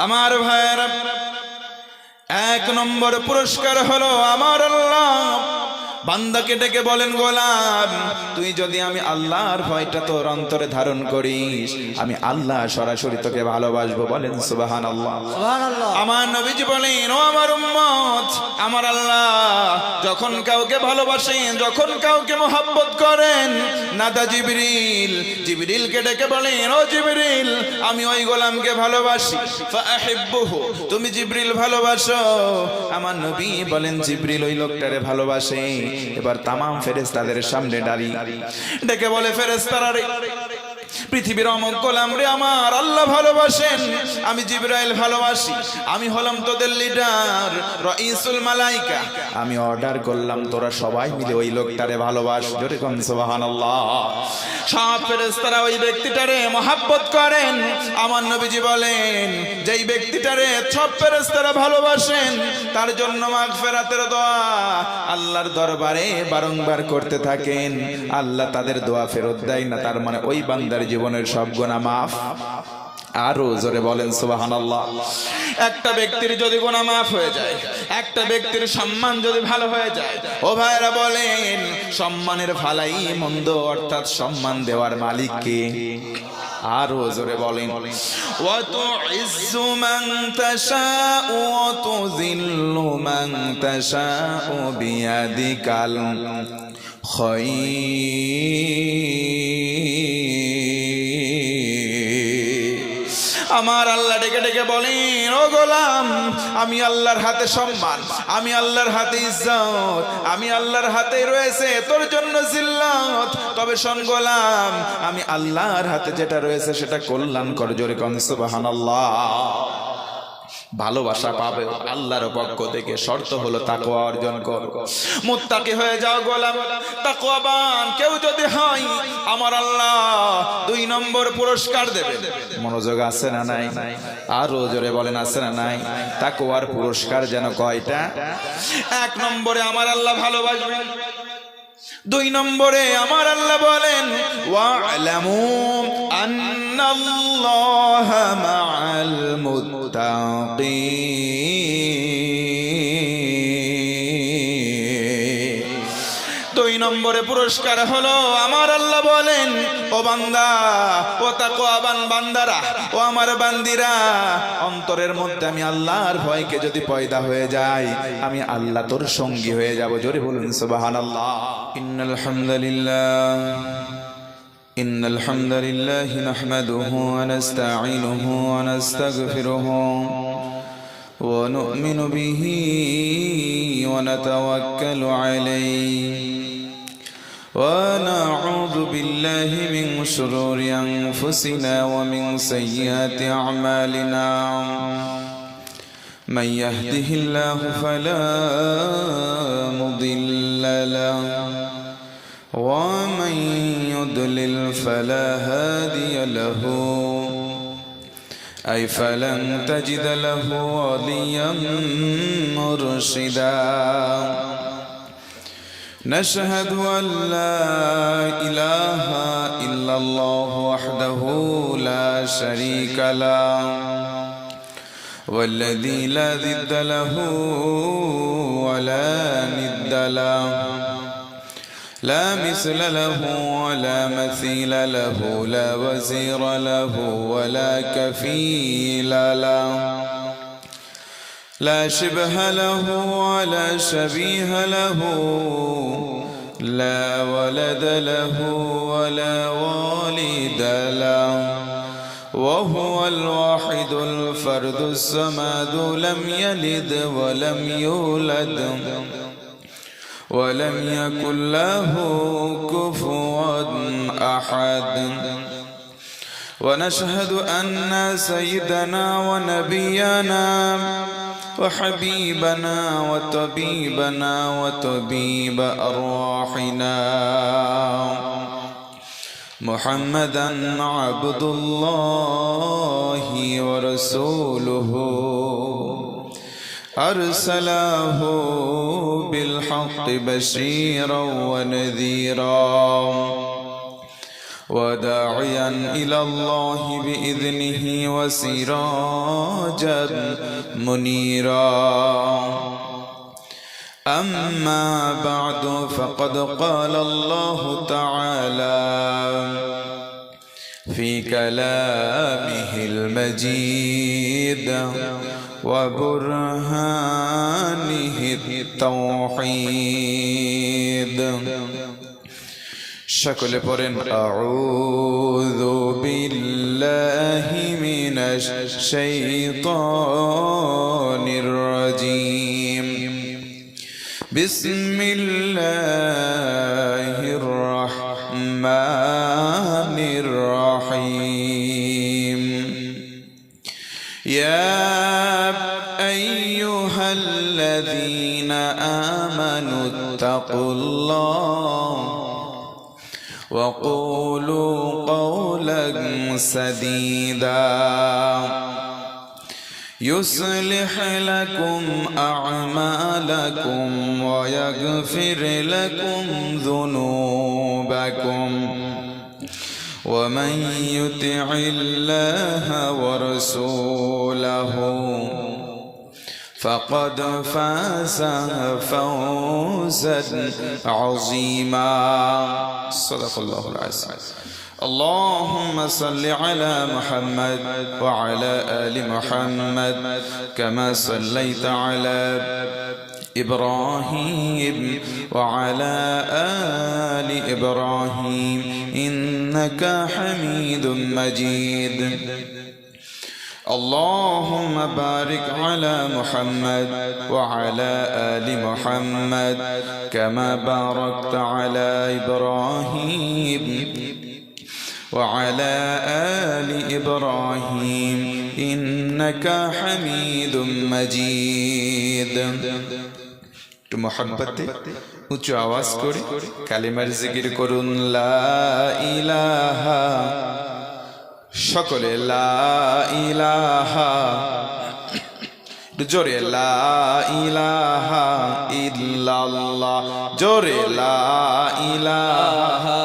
আমার ভাইয়েরা, এক নম্বর পুরস্কার হলো আমার আল্লাহ বান্দাকে ডেকে বলেন, গোলাম তুই যদি আমি আল্লাহর ভয়টা তোর অন্তরে ধারণ করিস, আমি আল্লাহ সরাসরি তোকে ভালোবাসবো। বলেন সুবহানাল্লাহ। আমার নবীজি বলেন, ও আমার উম্মত, আমার আল্লাহ যখন কাউকে ভালোবাসেন, যখন কাউকে মোহাব্বত করেন, নাদা জিবরিল, জিবরিলকে ডেকে বলেন, ও জিবরিল আমি ওই গোলামকে ভালোবাসি, ফাআহিব্বুহু, তুমি জিবরিল ভালোবাসো। আমার নবী বলেন, জিবরিল ওই লোকটারে ভালোবাসে। এবার তামাম ফেরেশতাদের সামনে দাঁড়িয়ে ডেকে বলে, ফেরেশতারা রে, পৃথিবীর অমুক গোলাম রে আমার আল্লাহ ভালোবাসেন, আমি জিবরাইল ভালোবাসি, আমি হলাম তোদের লিডার, রাইসুল মালাইকা, আমি অর্ডার করলাম তোরা সবাই মিলে ওই লোকটারে ভালোবাস। জোরে কোন সুবহানাল্লাহ। সব ফেরেশতারা ওই ব্যক্তিটারে মহব্বত করেন। আমার নবীজি বলেন, যেই ব্যক্তিটারে সব ফেরেশতারা ভালোবাসেন, তার জন্য মাগফিরাতের দোয়া আল্লাহর দরবারে বারংবার করতে থাকেন। আল্লাহ তাদের দোয়া ফেরত দেয় না, তার মানে ওই বান্দার জীবনের সব গুনাহ মাফ। আরো জোরে বলেন সুবহানাল্লাহ। একটা ব্যক্তির যদি গুনাহ মাফ হয়ে যায়, একটা ব্যক্তির সম্মান যদি ভালো হয়ে যায়, ও ভাইরা বলেন, সম্মানের ভালাই মন্দ, অর্থাৎ সম্মান দেওয়ার মালিক কে? আরো জোরে বলেন, ওয়া তুইজ্জু মান তাশাউ ওয়া তুযিল্লু মান তাশাউ বিয়াদিকাল খায়র। আমার আল্লাহ ডেকে ডেকে বলেন, ও গোলাম আমি আল্লাহর হাতে সম্মান, আমি আল্লাহর হাতে ইজ্জত, আমি আল্লাহর হাতে রয়েছে তোর জন্য জিল্লাত। তবে শোন গোলাম, আমি আল্লাহর হাতে যেটা রয়েছে সেটা কল্যাণ কর। জোরে কোন সুবহানাল্লাহ। ভালোবাসা পাবে আল্লাহর পক্ষ থেকে, শর্ত হলো তাকওয়া অর্জন করো, মুত্তাকি হয়ে যাও গোলাম। তাকওয়াবান কেউ যদি হয়, আমার আল্লাহ 2 নম্বর পুরস্কার দেবে। মনোযোগ আছে না নাই? আরো জোরে বলেন, আছে না নাই? তাকওয়ার পুরস্কার যেন কয়টা? 1 নম্বরে আমার আল্লাহ ভালোবাসবেন, 2 নম্বরে আমার আল্লাহ বলেন, ওয়া'লামু আন্নাল্লাহা মা'আল মুত্তাকিন। 2 নম্বরে পুরস্কার হলো আমার আল্লাহ বলেন, ও বান্দা, ও তাকওয়াবান বান্দারা, ও আমার বান্দিরা, অন্তরের মধ্যে আমি আল্লাহর ভয়কে যদি পয়দা হয়ে যায়, আমি আল্লাহ তোর সঙ্গী হয়ে যাব। জোরে বলুন সুবহানাল্লাহ। ইন্নাল হামদালিল্লাহি নাহমাদুহু ওয়া নাস্তাঈনুহু ওয়া নাস্তাগফিরুহু ওয়া নু'মিনু বিহি ওয়া নাতাওয়াক্কালু আলাইহি ونعوذ بالله من شرور أنفسنا ومن سيئات أعمالنا من يهده الله فلا مضل له ومن يضلل فلا هادي له أي فلن تجد له وليا مرشدا نشهد أن لا إله إلا الله وحده لا شريك له والذي لا ضد له ولا ند له لا مثل له ولا مثيل له لا وزير له ولا كفيل له لا شبه له ولا شبيه له لا ولد له ولا والد له وهو الواحد الفرد الصمد لم يلد ولم يولد ولم يكن له كفوا أحد ونشهد أن سيدنا ونبينا وحبيبنا وطبيبنا وطبيب أرواحنا محمدا عبد الله ورسوله أرسله بالحق بشيرا ونذيرا وداعيا إلى الله بإذنه وسراجا منيرا أما بعد فقد قال الله تعالى في كلامه المجيد وبرهانه التوحيد সকলে পড়েন আউযু বিল্লাহি মিনাশ শাইতানির রাজীম বিসমিল্লাহির রাহমানির রহিম ইয়া আইয়ুহাল্লাযীনা আমানুত্তাকুল্লাহ وقولوا قولا سديدا يصلح لكم أعمالكم ويغفر لكم ذنوبكم ومن يطع الله ورسوله فقد فاز فوزا عظيما صدق الله العظيم اللهم صل على محمد وعلى آل محمد كما صليت على إبراهيم وعلى آل إبراهيم إنك حميد مجيد اللهم بارك على محمد وعلى آل محمد كما باركت على إبراهيم وعلى آل إبراهيم إنك حميد مجيد একটু মহব্বতে উচ্চ আওয়াজ করে কালিমার জিকির করুন লা ইলাহা সকলে লা ইলাহা জোরে লা ইলাহা ইল্লাল্লাহ জোরে লা ইলাহা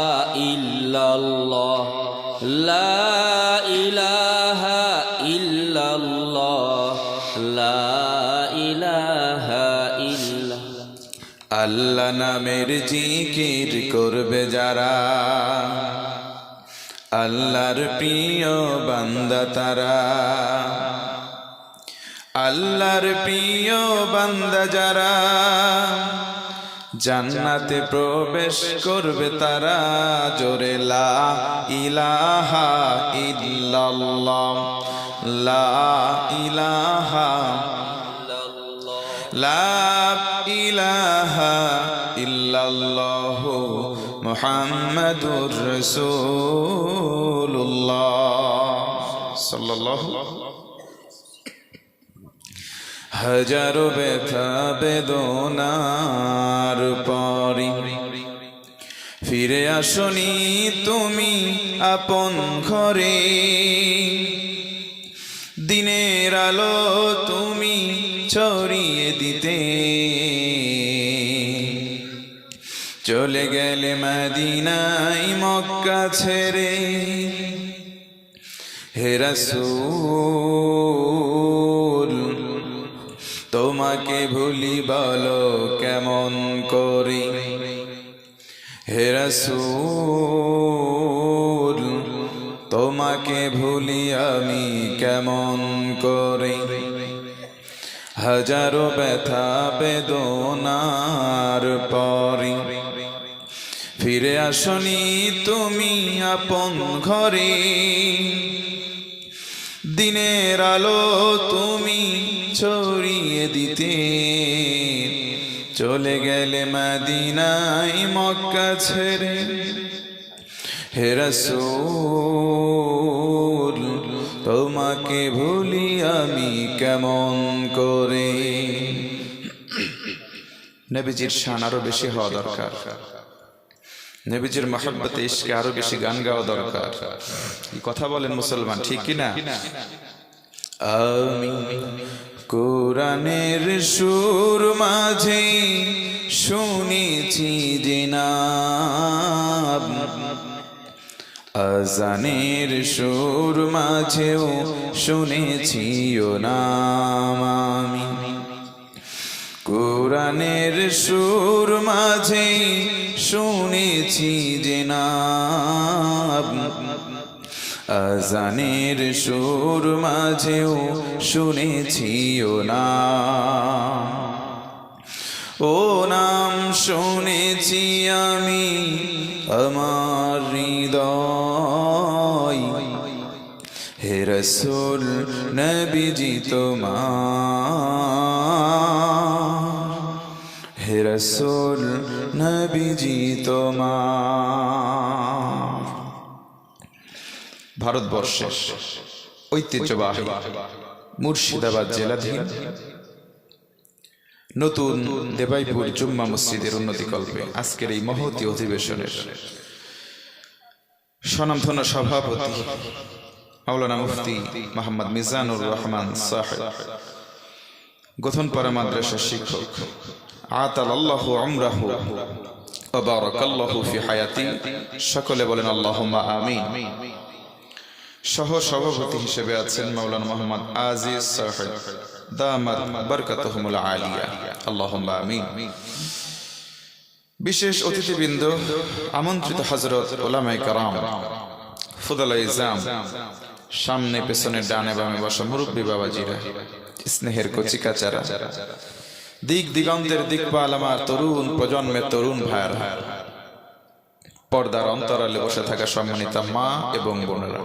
ইল্লাল্লাহ লা ইলাহা ইল্লাল্লাহ লা ইলাহা ইল্লাল্লাহ আল্লাহ নামের জিকির করবে যারা আল্লাহর প্রিয় বান্দা তারা আল্লাহর প্রিয় বান্দা যারা জান্নাতে প্রবেশ করবে তারা জোরে লা ইলাহা ইল্লাল্লাহ লা ইলাহা লা ইলাহা ইল্লাল্লাহ মুহাম্মাদুর রাসূলুল্লাহ সাল্লাল্লাহু হাজারো ব্যথা বেদনার পরে ফিরে আসনি তুমি আপন ঘরে দিনের আলো তুমি ছড়িয়ে দিতে চলে গেলে মদিনায় মক্কা ছেড়ে হে রাসূল তোমাকে ভুলি বলো কেমন করি হে রাসূল তোমাকে ভুলি আমি কেমন করি হাজারো ব্যথা বেদনার পরে ফিরে আসনি তুমি আপন ঘরে দিনের আলো তুমি ছড়িয়ে দিতে চলে গেলে মদিনায় মক্কা ছেড়ে হে রাসূল তোমাকে ভুলি আমি কেমন করে নবীজির শান আরো বেশি হওয়া দরকার নবীজির মহব্বতে ইশকে আরো বেশি গান গাওয়া দরকার এই কথা বলেন মুসলমান ঠিক কি না আমি কোরআনের সুর মাঝে শুনেছি যে নাম আজানের সুর মাঝেও শুনেছি ও নাম আমি, কোরআনের সুর মাঝে শুনেছি যে নাম, আজানের সুর মাঝেও শুনেছি ও নাম, ও নাম শুনেছি আমি আমার হৃদয়, হে রাসূল নবীজি তোমার, হে রাসূল নবীজি তোমার। ভারতবর্ষের ঐতিহ্যবাহী মুর্শিদাবাদ জেলাধীন নতুন দেবাইপুর জুম্মা মসজিদের উন্নতিকল্পে আজকের এই মহতী অধিবেশনের স্বনামধন্য সভাপতি মাওলানা মুফতি মোহাম্মদ মিজানুর রহমান সাহেব, গথনপাড়া মাদ্রাসার শিক্ষক, আতালাল্লাহু উমরাহু ওয়া বারাকাল্লাহু ফি হায়াতি, সকলে বলেন আল্লাহুম্মা আমিন। সহ সভাপতি হিসেবে আছেন মাওলানা মোহাম্মদ আজিজ সাহেব, দামাত বারকাতুহুমুল আলিয়া, আল্লাহুম্মা আমিন। বিশেষ অতিথিবৃন্দ, আমন্ত্রিত হযরত উলামায়ে কেরাম, ফুদালায়ে ইজাম, সামনে পেছনে ডানে বামে বসা মুরব্বী বাবাজিরা, স্নেহের কচিকাচারা, দিক দিগন্তের দিকপাল আমার তরুণ প্রজন্মের তরুণ ভাইয়েরা, পর্দার অন্তরালে বসে থাকা সম্মানিত মা এবং বোনেরা,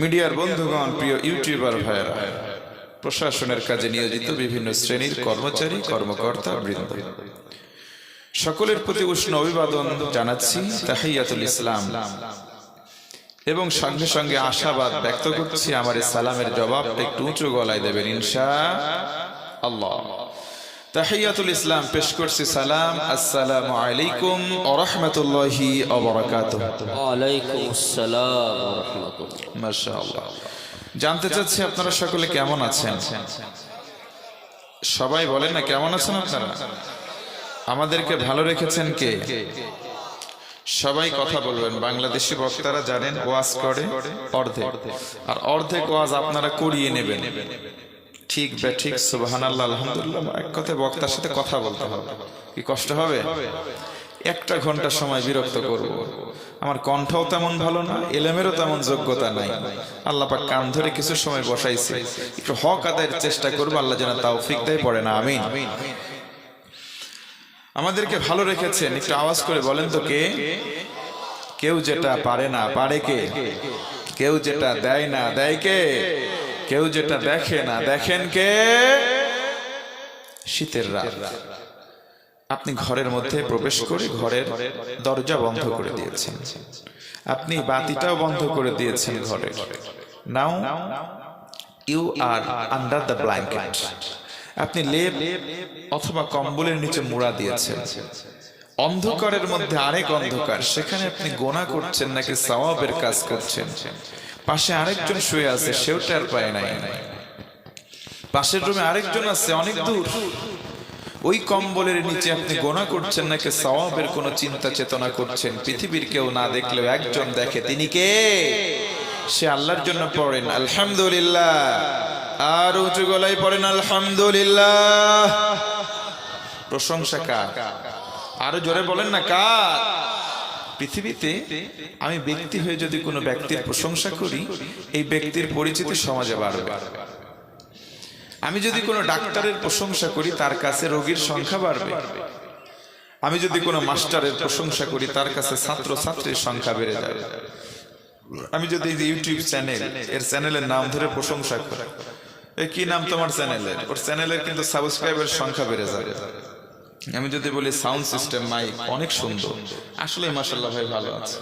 মিডিয়ার বন্ধুগণ, প্রিয় ইউটিউবার ভাইয়েরা, প্রশাসনের কাজে নিয়োজিত বিভিন্ন শ্রেণীর কর্মচারী কর্মকর্তা বৃন্দ, সকলের প্রতি উষ্ণ অভিবাদন জানাচ্ছি তাহিয়াতুল ইসলাম, এবং সঙ্গে সঙ্গে আশাবাদ ব্যক্ত করছি আমার এই সালামের জবাবটা একটু উঁচু গলায় দেবেন ইনশাআল্লাহ। তাহিয়াতুল ইসলাম পেশ করছি সালাম, আসসালামু আলাইকুম ওয়া রাহমাতুল্লাহি ওয়া বারাকাতুহু। ওয়া আলাইকুম আসসালাম ওয়া রাহমাতুল্লাহ। মাশাআল্লাহ। জানতে চাচ্ছি আপনারা সকলে কেমন আছেন? সবাই বলেন না কেমন আছেন আপনারা? আমাদেরকে ভালো রেখেছেন কে? সবাই কথা বলবেন। বাংলাদেশি বক্তারা জানেন ওয়াজ করে অর্ধেক, আর অর্ধেক ওয়াজ আপনারা করিয়ে নেবেন। ঠিক বে ঠিক, সুবহানাল্লাহ, আলহামদুলিল্লাহ, এক কথায় বক্তার সাথে কথা বলতে হবে। কি কষ্ট হবে? একটা ঘন্টা সময় বিরক্ত করব। আমার কণ্ঠও তেমন ভালো না, এলেমেরও তেমন যোগ্যতা নাই। আল্লাহ পাক কান ধরে কিছু সময় বসাইছে, একটু হক আদায়ের চেষ্টা করবো, আল্লাহ যেন তৌফিক দেয়, পড়ে না আমিন। আমাদেরকে ভালো রেখেছেন, একটু আওয়াজ করে বলেন তো কে? কেউ যেটা পারে না পারে কে? কেউ যেটা দেয় না দেয় কে? কেউ যেটা দেখে না দেখেন কে? শীতের রাত, আপনি ঘরের মধ্যে প্রবেশ করে ঘরের দরজা বন্ধ করে দিয়েছেন, আপনি বাতিটাও বন্ধ করে দিয়েছেন ঘরের। Now you are under the blanket, আপনি লেপ অথবা কম্বলের নিচে মুড়া দিয়েছেন। অন্ধকারের মধ্যে আরেক অন্ধকার, সেখানে আপনি গোনা করছেন নাকি সওয়াবের কাজ করছেন। পাশে আরেকজন শুয়ে আছে, সেও টের পায় নাই। পাশের রুমে আরেকজন আছে অনেক দূর, ওই কম্বলের নিচে আপনি গোনা করছেন নাকি সওয়াবের কোনো চিন্তা চেতনা করছেন। পৃথিবীর কেউ না দেখলেও একজন দেখে, তিনি কে? সে আল্লাহর জন্য পড়েন আলহামদুলিল্লাহ, আর উঁচু গলায় পড়েন আলহামদুলিল্লাহ। প্রশংসা কার? আরো জোরে বলেন না কার? পৃথিবীতে আমি ব্যক্তি হয়ে যদি কোনো ব্যক্তির প্রশংসা করি, এই ব্যক্তির পরিচিতি সমাজে বাড়বে। আমি যদি কোনো ডাক্তারের প্রশংসা করি, তার কাছে রোগীর সংখ্যা বাড়বে। আমি যদি কোনো মাস্টারের প্রশংসা করি, তার কাছে ছাত্র ছাত্রীর সংখ্যা বেড়ে যাবে। আমি যদি ইউটিউব চ্যানেল, এর চ্যানেলের নাম ধরে প্রশংসা করি, এ কি নাম তোমার চ্যানেলের, ওর চ্যানেলের কিন্তু সাবস্ক্রাইবের সংখ্যা বেড়ে যাবে। আমি যদি বলি সাউন্ড সিস্টেম মাইক অনেক সুন্দর, আসলে মাশাআল্লাহ ভাই ভালো আছে।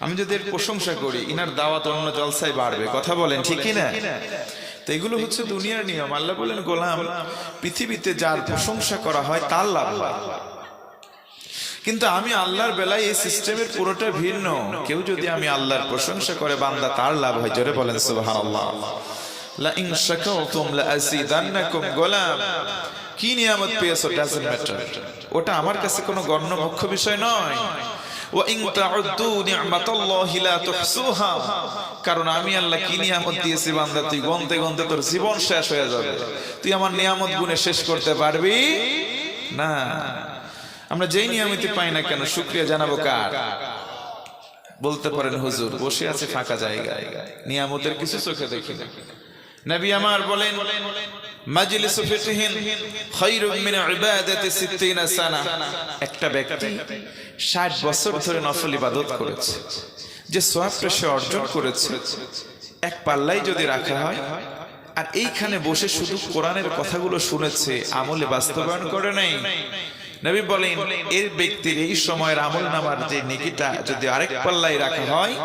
আমি যদি এর প্রশংসা করি, ইনার দাওয়াত অন্য জলসায় বাড়বে। কথা বলেন ঠিক কি না? তো এগুলো হচ্ছে দুনিয়ার নিয়ম। আল্লাহ বলেন, গোলাম, পৃথিবীতে যার প্রশংসা করা হয় তার লাভ হয়, কিন্তু আমি আল্লাহর বেলায় এই সিস্টেমের পুরোটা ভিন্ন। কেউ যদি আমি আল্লাহর প্রশংসা করে, বান্দা তার লাভ হয়। জোরে বলেন সুবহানাল্লাহ। লা ইন শাকারতুম লা আযীদান্নাকুম। গোলাম, কি নিয়ামত পেয়েছো ডাজন্ট ম্যাটার, ওটা আমার কাছে কোনো গণ্য মুখ্য বিষয় নয়। ওয়া ইন তাউদ্দু নি'মাতাল্লাহি লা তুহসুহা, কারণ আমি আল্লাহ কি নিয়ামত দিয়েছি বান্দা, তুই গুনতে গুনতে তোর জীবন শেষ হয়ে যাবে, তুই আমার নিয়ামত গুণে শেষ করতে পারবি না। আমরা যেই নিয়ামতি পাই না কেন শুকরিয়া জানাবো কার? বলতে পারেন হুজুর বসে আছে ফাঁকা জায়গায়, নিয়ামতের কিছু চোখে দেখি না। নবী আমার বলেন মাজলিসু ফিকহিন খায়রুম মিন ইবাদাতি 60 সানা। একটা ব্যক্তি 60 বছর ধরে নফল ইবাদত করেছে, যে সওয়াবটা সে অর্জন করেছে এক পাল্লাই যদি রাখা হয়, আর এইখানে বসে শুধু কোরআনের কথাগুলো শুনেছে, আমলে বাস্তবায়ন করে নাই, নবী বলেন এই ব্যক্তির এই সময়ের আমল নামার যে নেকিটা যদি আরেক পাল্লায় রাখা হয়,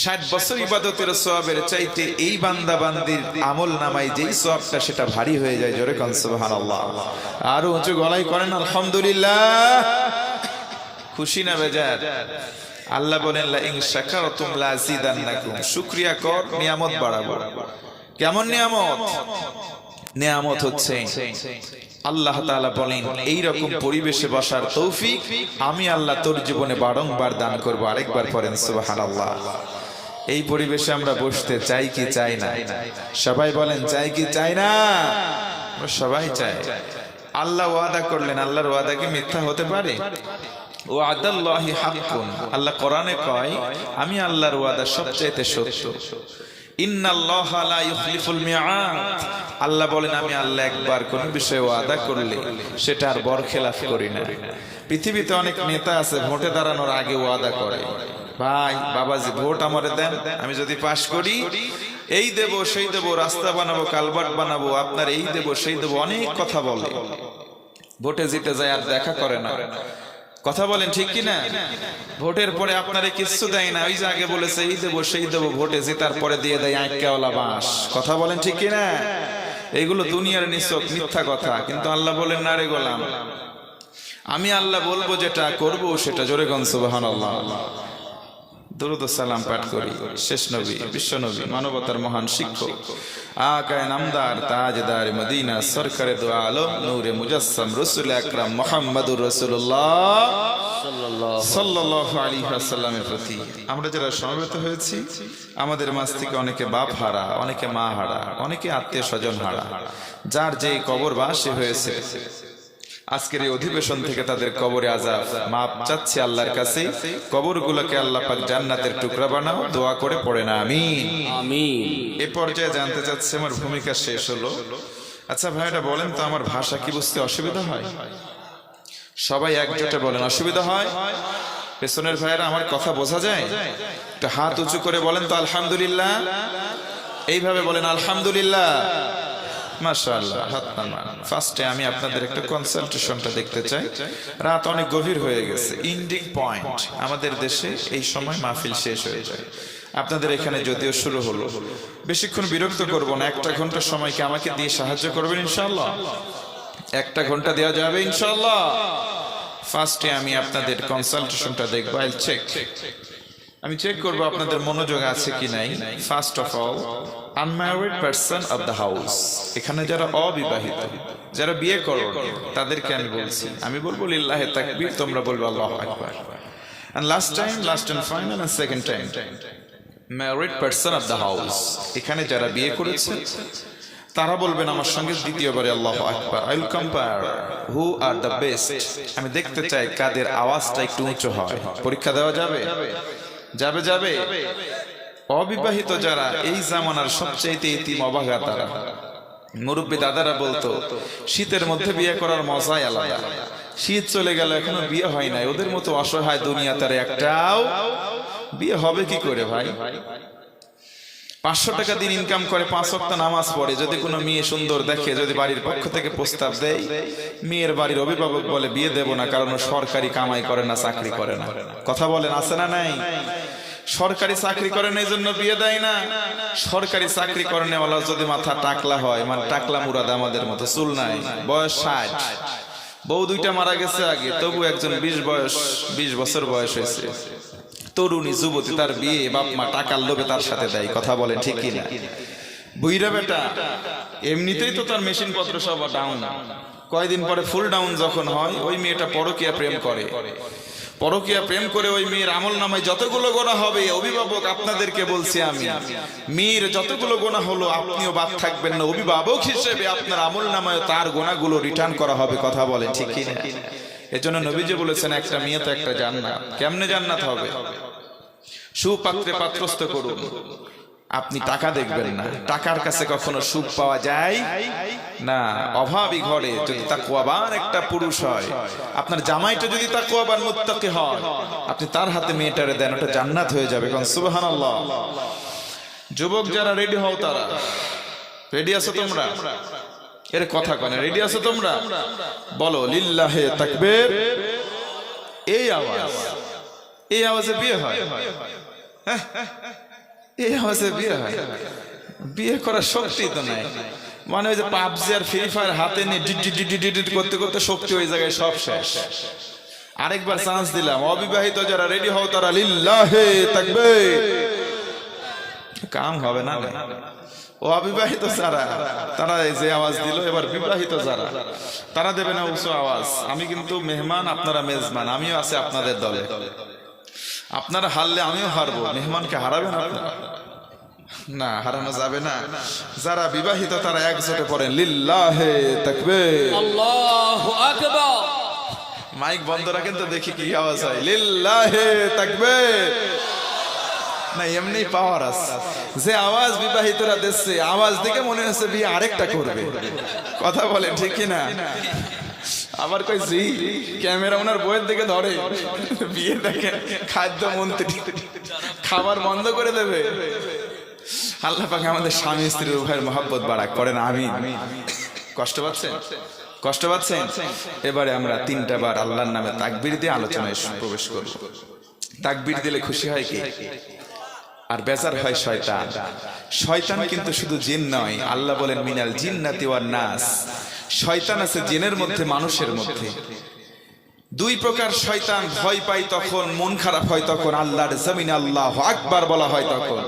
60 বছর ইবাদতের সওয়াবের চাইতে এই বান্দা বান্দির আমল নামায় যেই সওয়াবটা সেটা ভারী হয়ে যায়। জোরে কোন সুবহানাল্লাহ, আরো উঁচু গলায় করেন আলহামদুলিল্লাহ। খুশি না বেজার? আল্লাহ বলেন লা ইন শাকারতুম লা আযীদান্নাকুম, শুকরিয়া কর নিয়ামত বাড়াবো। কেমন নিয়ামত? নিয়ামত হচ্ছে আল্লাহ তাআলা বলেন এই রকম পরিবেশে বসার তৌফিক আমি আল্লাহ তোর জীবনে বারংবার দান করব। আরেকবার পড়েন সুবহানাল্লাহ। এই পরিবেশে আমরা বসতে চাই কি চাই না? সবাই বলেন চাই কি চাই না? আমরা সবাই চাই। আল্লাহ ওয়াদা করলেন, আল্লাহর ওয়াদা কি মিথ্যা হতে পারে? ওয়াদাল্লাহি হাক্কুন, আল্লাহ কোরআনে কয় আমি আল্লাহর ওয়াদা সবচেয়ে সত্য। ইন্নাল্লাহা লা ইউখলিফুল মিআদ, আল্লাহ বলেন আমি আল্লাহ একবার কোন বিষয়ে ওয়াদা করলে সেটা আর বরখেলাফ করি না। পৃথিবীতে অনেক নেতা আছে ভোটে দাঁড়ানোর আগে ওয়াদা করে, ভাই বাবাজি ভোট আমারে দেন, আমি যদি পাশ করি এই দেব সেই দেব, রাস্তা বানাবো কালভার্ট বানাবো, আপনার এই দেব সেই দেব, অনেক কথা বলে। ভোটে জিতে যায় আর দেখা করে না। কথা বলেন ঠিক কি না? ভোটের পরে আপনারে কিছু দেয় না, ওই যে আগে বলেছে এই দেব সেই দেব, ভোটে জেতার পরে দিয়ে দেয় আঁকওয়ালা বাঁশ। কথা বলেন ঠিক কি না? এগুলো দুনিয়ার নিছক মিথ্যা কথা। কিন্তু আল্লাহ বলেন না রে গোলাম, আমি আল্লাহ বলবো যেটা করব সেটা। জোরে কোন সুবহানাল্লাহ। দরুদ ও সালাম পাঠ করি শেষ নবী, বিশ্ব নবী, মানবতার মহান শিক্ষক, আকায়ে নামদার, তাজদার মদিনা, সরকারে দু আলম, নূরে মুজাসসাম, রাসূল আকরাম মুহাম্মদুর রাসূলুল্লাহ সাল্লাল্লাহু আলাইহি ওয়াসাল্লামের প্রতি আমরা যারা সমবেত হয়েছি, আমাদের মাঝ থেকে অনেকে বাপ হারা, অনেকে মা হারা, অনেকে আত্মীয় স্বজন হারা, যার যে কবরবাসী হয়েছে, আজকের এই অধিবেশন থেকে তাদের কবরে আযাব মাপ চাচ্ছি আল্লাহর কাছে। কবরগুলোকে আল্লাহ পাক জান্নাতের টুকরা বানাও, দোয়া করে পড়ে না আমিন আমিন। এ পর্যায়ে জানতে চাচ্ছি, আমার ভূমিকা শেষ হলো। আচ্ছা ভাইটা বলেন তো, আমার ভাষা কি বুঝতে অসুবিধা হয়? সবাই একজোটে বলেন অসুবিধা হয়? পেছনের ভাইয়েরা আমার কথা বোঝা যায়? একটু হাত উঁচু করে বলেন তো আলহামদুলিল্লাহ। এইভাবে বলেন আলহামদুলিল্লাহ। মাশাআল্লাহ, হাত নামান। ফার্স্টে আমি আপনাদের একটা কনসালটেশনটা দেখতে চাই। রাত অনেক গভীর হয়ে গেছে, ইন্ডিং পয়েন্ট। আমাদের দেশে এই সময় মাহফিল শেষ হয়ে যায়, আপনাদের এখানে যদিও শুরু হলো। বেশিক্ষণ বিরক্ত করব না, 1 ঘন্টা সময় কি আমাকে দিয়ে সাহায্য করবেন ইনশাআল্লাহ? 1 ঘন্টা দেওয়া যাবে ইনশাআল্লাহ? ফার্স্টে আমি আপনাদের কনসালটেশনটা দেখব, আইল চেক। আমি চেক করব আপনাদের মনোযোগ আছে কি নাই। First of all, unmarried person of the house, এখানে যারা অবিবাহিত, যারা বিয়ে করো তাদেরকে আমি বলছি, আমি বলবো লিল্লাহি তাকবীর, তোমরা বলবে আল্লাহু আকবার। And last and final and second time, married person of the house, এখানে যারা বিয়ে করেছে তারা বলবেন আমার সঙ্গে দ্বিতীয়বারে আল্লাহু আকবার। I will compare who are the best, আমি দেখতে চাই কাদের আওয়াজটা একটু উঁচু হয়। পরীক্ষা দেওয়া যাবে? যাবে যাবে। অবিবাহিত যারা, এই জামানার সবচেয়ে এতিম অভাগা তারা। মুরব্বী দাদারা বলতো শীতের মধ্যে বিয়ে করার মজাই আলাদা। শীত চলে গেল এখনো বিয়ে হয় নাই, ওদের মতো অসহায় দুনিয়া তার একটাও বিয়ে হবে কি করে ভাই? 500 টাকা দিন ইনকাম করে, 5 ওয়াক্ত নামাজ পড়ে, যদি কোনো মেয়ে সুন্দর দেখে, যদি বাড়ির পক্ষ থেকে প্রস্তাব দেয়, মেয়ের বাড়ির অভিভাবক বলে বিয়ে দেব না, কারণ সরকারি কামাই করে না, চাকরি করে না। কথা বলেন আছে না নাই? সরকারি চাকরি করে না, এই জন্য বিয়ে দেয় না। সরকারি চাকরি করে নেওয়ালা যদি মাথা টাকলা হয়, মানে টাকলা মুরাদ আমাদের মতো, চুল নাই, বয়স 60, বউ 2টা মারা গেছে আগে, তবু একজন 20 বছর বয়স হয়েছে, তরুণী যুবতী, তার বিয়ে বাপ মা টাকার লোভে তার সাথে দেয়। কথা বলেন ঠিক কিনা? বুইরা বেটা এমনিতেই তো তার মেশিন পত্র সব ডাউন, কয়দিন পরে ফুল ডাউন যখন হয়, ওই মেয়েটা পরকীয়া প্রেম করে। পরকীয়া প্রেম করে ওই মেয়ের আমল নামায় যতগুলো গোনা হবে, অভিভাবক আপনাদেরকে বলছি আমি, মেয়ের যতগুলো গোনা হলো আপনিও বাদ থাকবেন না, অভিভাবক হিসেবে আপনার আমল নামায় তার গোনাগুলো রিটার্ন করা হবে। কথা বলেন ঠিক কি না? এজন্য নবীজি বলেছেন একটা মেয়ে তো একটা জান্নাত। কেমনে জান্নাত হবে? সুপাত্রে পাত্রস্থ করুন। আপনি টাকা দেখবেন না, টাকার কাছে কখনো সুখ পাওয়া যায় না। অভাবী ঘরে যদি তাকওয়াবান একটা পুরুষ হয়, আপনার জামাইটা যদি তাকওয়াবান মুত্তাকি হয়, আপনি তার হাতে মেয়েটারে দেন, ওটা জান্নাত হয়ে যাবে। কারণ সুবহানাল্লাহ। যুবক যারা রেডি হও, তারা রেডি আছো তোমরা? এর কথা কনে রেডি আছো তোমরা? বলো লিল্লাহে তাকবীর। এই আওয়াজ, এই আওয়াজে বিয়ে হয়? এই আওয়াজে বিয়ে হয়? বিয়ে করার শক্তি তো নাই। মানে ওই যে পাবজি আর ফ্রি ফায়ার হাতে নিয়ে ডিট করতে করতে শক্তি ওই জায়গায় সব শেষ। আরেকবার চান্স দিলাম, অবিবাহিত যারা রেডি হও তারা লিল্লাহে তাকবীর। কাম হবে না। ও অবিবাহিত যারা, তারা এই যে আওয়াজ দিল, এবার বিবাহিত যারা, তারা দেবে না উঁচু আওয়াজ। আমি কিন্তু মেহমান, আপনারা মেজবান, আমিও আছি আপনাদের দলে। আপনারা হারলে আমিও হারবো, মেহমানকে হারাবেন আপনারা? না, হারানো যাবে না। যারা বিবাহিত তারা একজোটে পড়েন লিল্লাহে তাকবীর। আল্লাহু আকবার। মাইক বন্ধ রাখেন তো দেখি কি আওয়াজ হয়। লিল্লাহে তাকবীর। না, এমনি পাওয়ার আছে। যে আওয়াজ বিবাহিতরা দিচ্ছে, আওয়াজ দেখে মনে হচ্ছে বিয়ে আরেকটা করবে। কথা বলে ঠিক না? আবার কই জি ক্যামেরা ওনার বইয়ের দিকে ধরে, বিয়ে দেখেন খাদ্য মন্ত্রী খাবার বন্ধ করে দেবে। আল্লাহ পাক আমাদের স্বামী স্ত্রীর উভয়ের মহব্বত বাড়াক করেন, আমিন। কষ্ট পাচ্ছেন? কষ্ট পাচ্ছেন? এবারে আমরা 3টা বার আল্লাহর নামে তাকবীর দিয়ে আলোচনায় প্রবেশ করব। তাকবীর দিলে খুশি হয় কে? আর বেজার হয় শয়তান। শয়তান কিন্তু শুধু জিন নয়, আল্লাহ বলেন মিনাল জিন্নাতি ওয়ান নাস। শয়তান আছে জিনের মধ্যে, মানুষের মধ্যে। 2 প্রকার শয়তান। ভয় পাই তখন, মন খারাপ হয় তখন, আল্লাহর জমিনে আল্লাহু আকবার বলা হয় তখন।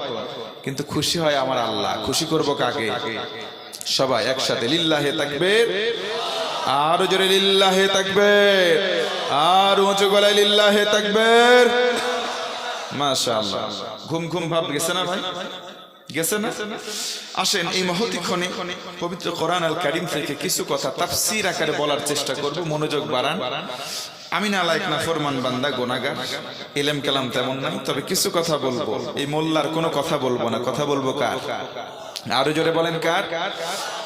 কিন্তু খুশি হয় আমার আল্লাহ। খুশি করব কাকে? সবাই একসাথে লিল্লাহে তাকবীর। আর জোরে লিল্লাহে তাকবীর। আর উঁচু গলায় লিল্লাহে তাকবীর। মাশাআল্লাহ। ঘুম ঘুম ভাব গেছে না ভাই? গেছে না? আসেন এই মহতি ক্ষণে পবিত্র কোরআন আল কারীম থেকে কিছু কথা তাফসীর আকারে বলার চেষ্টা করব। মনোযোগ বাড়ান। আমি না লাইক না ফরমান বান্দা, গুনাহগার, ইলম কালাম তেমন নাই, তবে কিছু কথা বলবো। এই মোল্লার কোনো কথা বলবো না। কথা বলবো কার? আরো জোরে বলেন কার?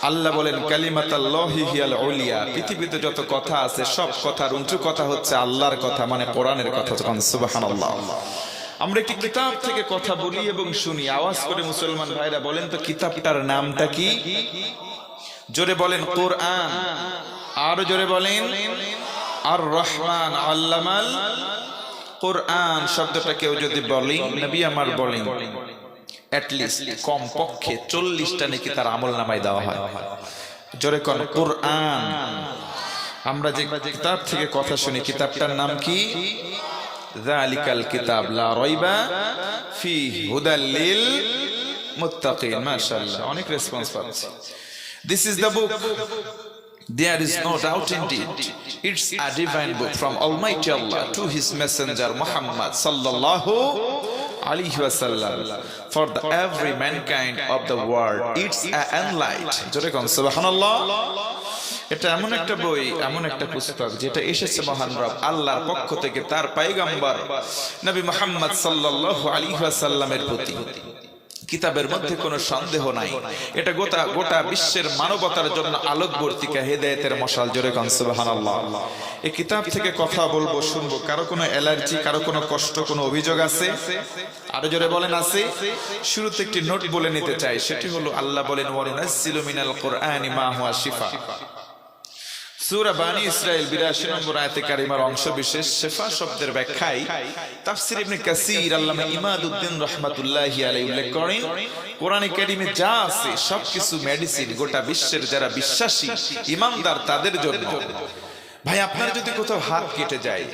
আল্লাহ বলেন কালিমাতুল্লাহি হিয়াল উলিয়া। পৃথিবীতে যত কথা আছে সব কথার উঁচু কথা হচ্ছে আল্লাহর কথা, মানে কোরআনের কথা। সুবহানাল্লাহ। আমরা একটি কিতাব থেকে কথা বলি এবং শুনি। আওয়াজ করে মুসলমান ভাইরা বলেন তো কিতাবটার নামটা কি? জোরে বলেন কোরআন। আরো জোরে বলেন আর রহমান আল্লামাল কোরআন। শব্দটা কেউ যদি বলেন, নবী আমার বলেন অ্যাটলিস্ট কম পক্ষে 40টা নাকি তার আমল নামায় দেওয়া হয়। জোরে কোন কোরআন। আমরা যে কিতাব থেকে কথা শুনি, কিতাবটার নাম কি? যালিকাল কিতাব লা রাইবা ফীহি হুদাল লিল মুত্তাকিন। মাশাআল্লাহ, অনেক রেসপন্স পাচ্ছি। This is the book. There is no doubt indeed. It's a divine book from Almighty Allah to His Messenger Muhammad sallallahu alaihi wasallam for the every mankind of the world. It's a enlight. জোরে কোন সুবহানাল্লাহ। এটা এমন একটা বই, এমন একটা পুস্তক যেটা এসেছে মহান রব আল্লাহর পক্ষ থেকে তার পয়গম্বর নবী মুহাম্মদ সাল্লাল্লাহু আলাইহি ওয়াসাল্লামের প্রতি। কিতাবের মধ্যে কোনো সন্দেহ নাই, এটা গোটা বিশ্বের মানবতার জন্য আলোকবর্তিকা, হেদায়েতের মশাল। জোরে কোন সুবহানাল্লাহ। এই কিতাব থেকে কথা বলবো, শুনবো। কারো কোনো অ্যালার্জি, কারো কোনো কষ্ট, কোনো অভিযোগ আছে? আরো জোরে বলেন আছে? শুরুতে একটি নোট বলে নিতে চাই, সেটি হলো আল্লাহ বলেন ওয়া নুনাজ্জিলু মিনাল কুরআনি মা হুয়া শিফা। সূরা বানী ইসরাইল 82 নম্বর আয়াতে কারিমার অংশ বিশেষ শিফা শব্দের ব্যাখ্যায় তাফসীর ইবনে কাসীর আল্লামা ইমাদউদ্দিন রাহমাতুল্লাহি আলাইহি উল্লেখ করেন, কোরআনে কারিমে যা আছে সবকিছু মেডিসিন গোটা বিশ্বের যারা বিশ্বাসী ঈমানদার তাদের জন্য। ভাই, আপনার যদি কোথাও হাত কেটে যায়,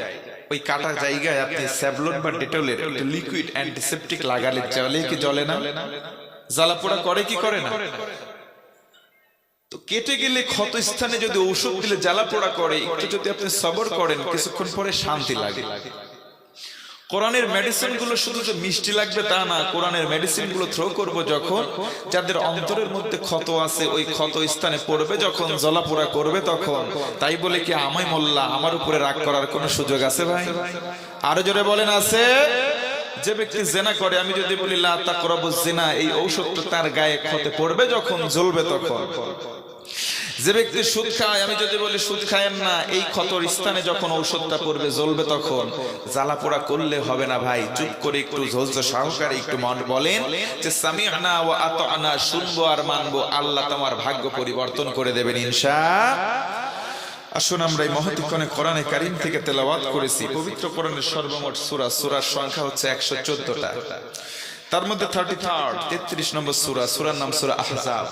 ওই কাটা জায়গায় আপনি স্যাভলন বা ডেটলের একটা লিকুইড অ্যান্টিসেপটিক লাগালে জ্বলে কি জ্বলে না? জ্বালা পোড়া করে কি করে না? তো কেটে গেলে ক্ষত স্থানে যদি ঔষধ দিলে জ্বালা পোড়া করে, একটু যদি আপনি সবর করেন কিছুক্ষণ পরে শান্তি লাগে। কোরআনের মেডিসিন গুলো শুধু যে মিষ্টি লাগবে তা না, কোরআনের মেডিসিন গুলো থ্রো করব যখন, যাদের অন্তরের মধ্যে ক্ষত আছে ওই ক্ষত স্থানে পড়বে যখন, জ্বলাপোড়া করবে তখন। তাই বলে কি আমায় মোল্লা আমার উপরে রাগ করার কোনো সুযোগ আছে ভাই? আরো জোরে বলেন আছে? যে ব্যক্তি জেনা করে, আমি যদি বলি লা তাকরাবুজ জিনা, এই ঔষধটা তার গায়ে ক্ষতে পড়বে যখন, জ্বলবে তখন। যে ব্যক্তি সুদ খায়, আমি যদি বলি সুদ খায়েন না, এই ক্ষতর স্থানে যখন ঔষধটা পড়বে জ্বলবে তখন। জ্বালা পোড়া করলে হবে না ভাই, চুপ করে একটু ধৈর্য সহকারে একটু মন বলেন যে সামি'না ওয়া আতা'না, শুনবো আর মানবো, আল্লাহ তোমার ভাগ্য পরিবর্তন করে দেবেন ইনশাআল্লাহ। আসুন আমরা এই মহতীক্ষণে কোরআনে কারীম থেকে তেলাওয়াত করেছি। পবিত্র কোরআনের সর্বমোট সূরা, সূরার সংখ্যা হচ্ছে 114টা। তার মধ্যে 33 নম্বর সূরা, সূরার নাম সূরা আহজাব।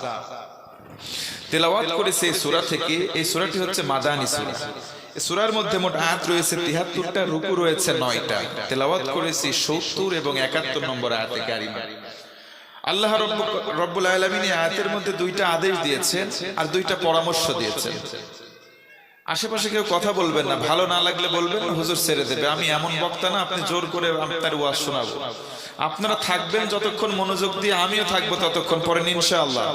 তেলাওয়াত করেছে এই সূরা থেকে। এই সূরাটি হচ্ছে মাদানী সূরা। এই সূরার মধ্যে মোট আয়াত রয়েছে 73টা, রুকু রয়েছে 9টা। তেলাওয়াত করেছি 70 এবং 71 নম্বর আয়াতে কারিমা। আল্লাহ রব্বুল আলামিন এই আয়াতের মধ্যে 2টা আদেশ দিয়েছেন আর 2টা পরামর্শ দিয়েছেন। আশেপাশে কেউ কথা বলবেন না, ভালো না লাগলে বলবেন, হুজুর ছেড়ে দেবে। আমি এমন বক্তা না আপনি জোর করে আপনার ওয়াজ শোনাবো। আপনারা থাকবেন যতক্ষণ মনোযোগ দিয়ে, আমিও থাকবো ততক্ষণ, পড়েন ইনশাআল্লাহ।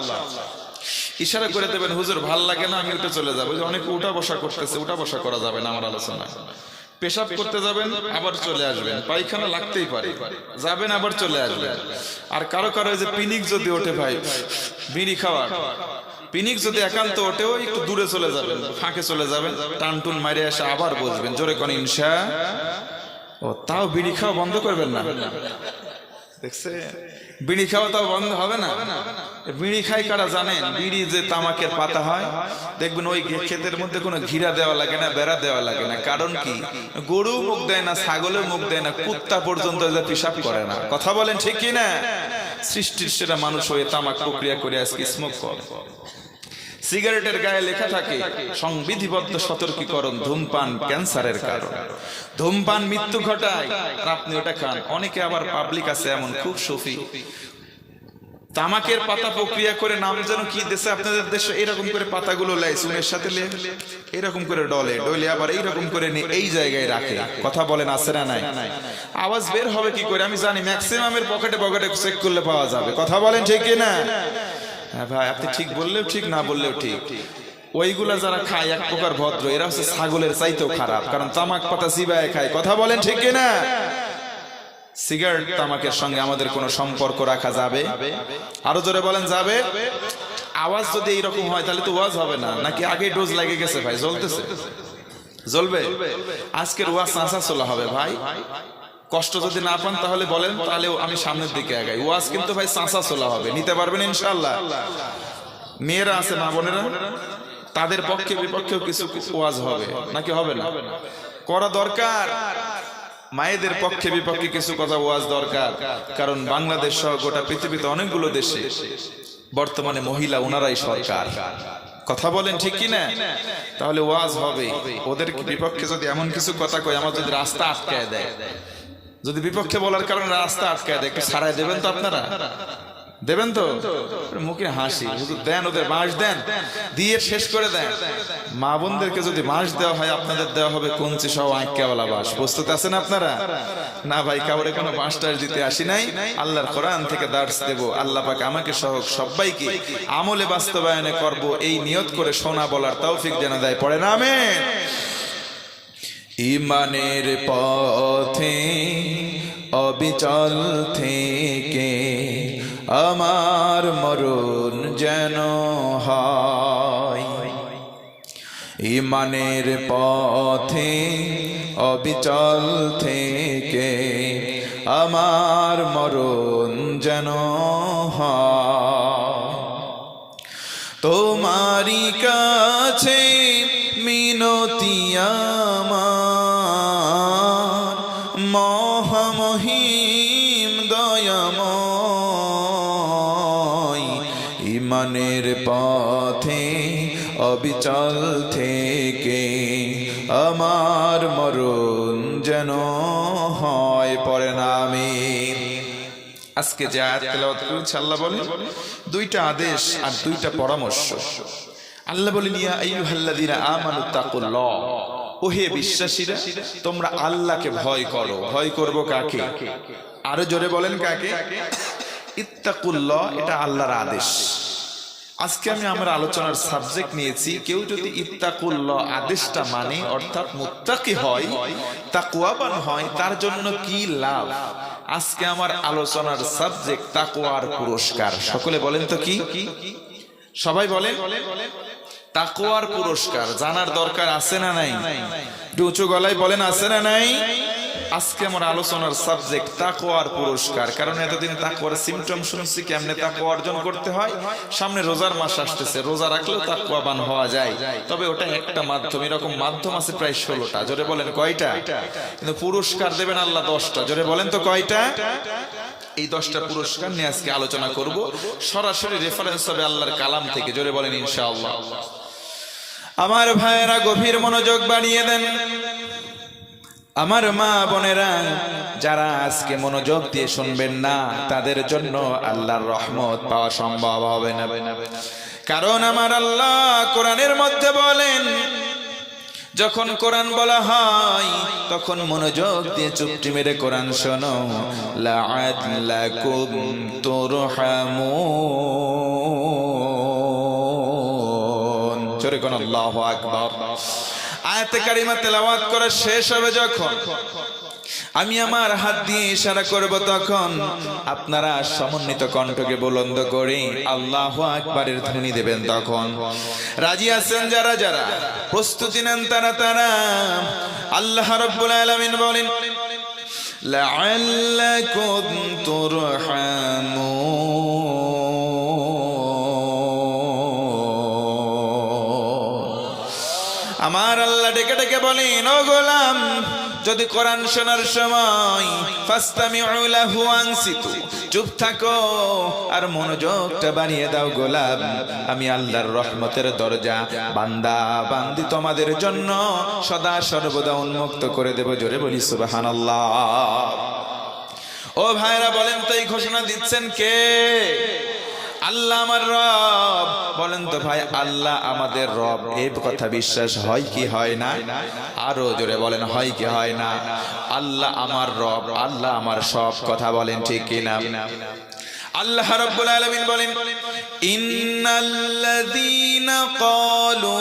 ইশারা করে দেবেন হুজুর ভাল লাগে না, আমি উঠে চলে যাবো। অনেকে উঠা বসা করতেছে, উঠা বসা করা যাবে না আমার আলোচনা। পেশাব করতে যাবেন আবার চলে আসবেন, পায়খানা লাগতেই পারে, যাবেন আবার চলে আসবেন। আর কারো কারো যে পিনিক যদি ওঠে ভাই, বিড়ি খাওয়ার পিনিক যদি একান্ত ওঠেও, একটু দূরে চলে যাবেন, ফাঁকে চলে যাবেন, টানটুন মারে এসে আবার বসবেন। জোরে কোন ইনশা। ও তাও বিড়ি খাওয়া বন্ধ করবেন না, দেখছে? বিড়ি খাওয়া তাও বন্ধ হবে না। বিড়ি খাই কারা জানেন? বিড়ি যে তামাকের পাতা হয়, দেখবেন ওই ক্ষেতের মধ্যে কোনো ঘিরা দেওয়া লাগে না, বেড়া দেওয়া লাগে না। কারণ কি? গরু মুখ দেয় না, ছাগলের মুখ দেয় না, কুত্তা পর্যন্ত পিশাব করে না। কথা বলেন ঠিক কি না? সৃষ্টির সেরা মানুষ হয়ে তামাক প্রক্রিয়া করে আজকে স্মোক করে। সিগারেটের গায়ে লেখা থাকে সংবিধিবদ্ধ সতর্কীকরণ, ধূমপান ক্যান্সারের কারণ, ধূমপান মৃত্যু ঘটায়, আর আপনি ওটা খান। অনেকে আবার পাবলিক আছে এমন খুব সুফি, তামাকের পাতা প্রক্রিয়া করে, নাম যেন কি দেশে, আপনাদের দেশে এরকম করে পাতাগুলো লাই চুনের সাথে এরকম করে ডলে ডলে আবার এইরকম করে নিয়ে এই জায়গায় রাখে। কথা বলেন আছে না নাই? আওয়াজ বের হবে কি করে আমি জানি, ম্যাক্সিমামের পকেটে পকেটে চেক করলে পাওয়া যাবে। কথা বলেন ঠিক কি না? হ্যাঁ ভাই, আপনি ঠিক বললেও ঠিক, না বললেও ঠিক। ওইগুলা যারা খায় এক প্রকার ভদ্র, এরা হচ্ছে ছাগলের চাইতেও খারাপ, কারণ তামাক পাতা চিবায় খায়। কথা বলেন ঠিক কি না? সিগারেট তামাকের সঙ্গে আমাদের কোনো সম্পর্ক রাখা যাবে? আরো জোরে বলেন যাবে? আওয়াজ যদি এইরকম হয় তাহলে তো ওয়াজ হবে না, নাকি আগে ডোজ লাগে গেছে ভাই, জ্বলতেছে? জ্বলবে? আজকের ওয়াজ চাঁচা চলা হবে ভাই। কষ্ট যদি না পান তাহলে বলেন, তাহলে আমি সামনের দিকে আগাই। ওয়াজ কিন্তু ভাই চাঁচা চলা হবে, নিতে পারবেন ইনশাআল্লাহ? মেয়েরা আছে, মা বোনেরা, তাদের পক্ষে বিপক্ষেও কিছু ওয়াজ হবে, নাকি হবে না? করা দরকার। মায়েদের পক্ষে বিপক্ষে কিছু কথা ওয়াজ দরকার, কারণ বাংলাদেশ সহ গোটা পৃথিবীতে অনেকগুলো দেশে বর্তমানে মহিলা ওনারাই সরকার। কথা বলেন ঠিক কি না? তাহলে ওয়াজ হবে। ওদের বিপক্ষে যদি এমন কিছু কথা কয়, আমার যদি রাস্তা আটকায় দেয়, যদি বিপক্ষে বলার কারণে রাস্তা আটকায় দেয়, একটু ছাড়াই দেবেন তো আপনারা? দেবেন তো? মুখে হাসি, দেন, ওদের বাঁশ দেন, দিয়ে শেষ করে দেন। মা বোনদেরকে যদি বাঁশ দেওয়া হয়, আপনাদের দেওয়া হবে কঞ্চি সহ আঁকিয়াওয়ালা বাঁশ। প্রস্তুত আছেন আপনারা? না ভাই, কাউরে কোনো বাঁশ টাশ দিতে আসি নাই। আল্লাহর কোরআন থেকে দার্স দেব। আল্লাহ পাক আমাকে সহ সবাইকে আমলে বাস্তবায়নে করব, এই নিয়ত করে শোনা বলার তৌফিক যেন দেয়। পড়েন আমিন। ঈমানের পথে অবিচল থেকে আমার মরণ যেন হয়, ঈমানের পথে অবিচল থেকে আমার মরণ যেন হয়। তোমারই কাছে মিনতি আমার, মহামহিম দয়াময়, ঈমানের পথে অবিচল থেকে আমার মরণ যেন হয়। পড়েন আমিন। আজকে যে আয়াত তেলাওয়াত করেছি, আল্লাহ বলেন 2টা আদেশ আর 2টা পরামর্শ। আল্লাহ বলেন ইয়া আইয়ুহাল্লাযীনা আমানু তাকুল্লাহ, ওহে বিশ্বাসীরা, তোমরা আল্লাহকে ভয় করো। ভয় করব কাকে? আরো জোরে বলেন কাকে? ইত্তাকুল্লাহ, এটা আল্লাহর আদেশ। আজকে আমি আমার আলোচনার সাবজেক্ট নিয়েছি, কেউ যদি ইত্তাকুল্লাহ আদেশটা মানে অর্থাৎ মুত্তাকি হয়, তাকওয়াবান হয়, তার জন্য কি লাভ। আজকে আমার আলোচনার সাবজেক্ট তাকওয়ার পুরস্কার। সকলে বলেন তো কি? সবাই বলেন তাকওয়ার পুরস্কার। জানার দরকার আছে না নাই? একটু উঁচু গলায় বলেন আছে না নাই? আজকে আমার আলোচনার সাবজেক্ট তাকওয়ার পুরস্কার। কারণ এতদিন তাকওয়ার সিমটম শুনছি, কেমনে তাকওয়া অর্জন করতে হয়। সামনে রোজার মাস আসতেছে, রোজা রাখলেও তাকওয়াবান হওয়া যায়, তবে ওটা একটা মাধ্যম। এরকম মাধ্যম আছে প্রায় 16টা। জোরে বলেন কয়টা? কিন্তু পুরস্কার দেবেন আল্লাহ 10টা। জোরে বলেন তো কয়টা? এই 10টা পুরস্কার নিয়ে আজকে আলোচনা করব। সরাসরি রেফারেন্স হবে আল্লাহর কালাম থেকে। জোরে বলেন ইনশাআল্লাহ। আমার ভাইয়েরা গভীর মনোযোগ বাড়িয়ে দেন। আমার মা বোনেরা, যারা আজকে মনোযোগ দিয়ে শুনবেন না, তাদের জন্য আল্লাহর রহমত পাওয়া সম্ভব হবে না। কারণ আমার আল্লাহ কোরআনের মধ্যে বলেন, যখন কোরআন বলা হয় তখন মনোযোগ দিয়ে চুপটি মেরে কোরআন শোনো। লাআল্লাকুম তুরহামুন। জোরে কোন আল্লাহু আকবার। আয়াতে কারিমা তেলাওয়াত করা শেষ হবে যখন, আমি আমার হাত দিয়ে ইশারা করব, তখন আপনারা সমন্বিত কণ্ঠকে বুলন্দ করে আল্লাহু আকবারের ধ্বনি দেবেন। তখন রাজি আছেন যারা যারা, প্রস্তুতি নেন তারা তারা। আল্লাহ রাব্বুল আলামিন বলেন, লাআল্লাকুম তুরহামুন। আমার আল্লাহ ডেকে ডেকে বলেন, ও গোলাম, যদি কোরআন শোনার সময় ফাসতামিউ লাহু আনসিতু, চুপ থাকো আর মনোযোগটা বাড়িয়ে দাও গোলাম। আমি আল্লাহর রহমতের দরজা বান্দা বান্দি তোমাদের জন্য সদা সর্বদা উন্মুক্ত করে দেব। জোরে বলি সুবহানাল্লাহ। ও ভাইরা বলেন তো, এই ঘোষণা দিচ্ছেন কে? আল্লাহ আমার রব। বলেন তো ভাই, আল্লাহ আমাদের রব, এই কথা বিশ্বাস হয় কি হয় না? আরো জোরে বলেন, হয় কি হয় না? আল্লাহ আমার রব, আল্লাহ আমার সব, কথা বলেন ঠিক কিনা? আল্লাহ রাব্বুল আলামিন বলেন, ইন্নাল্লাযীনা ক্বালু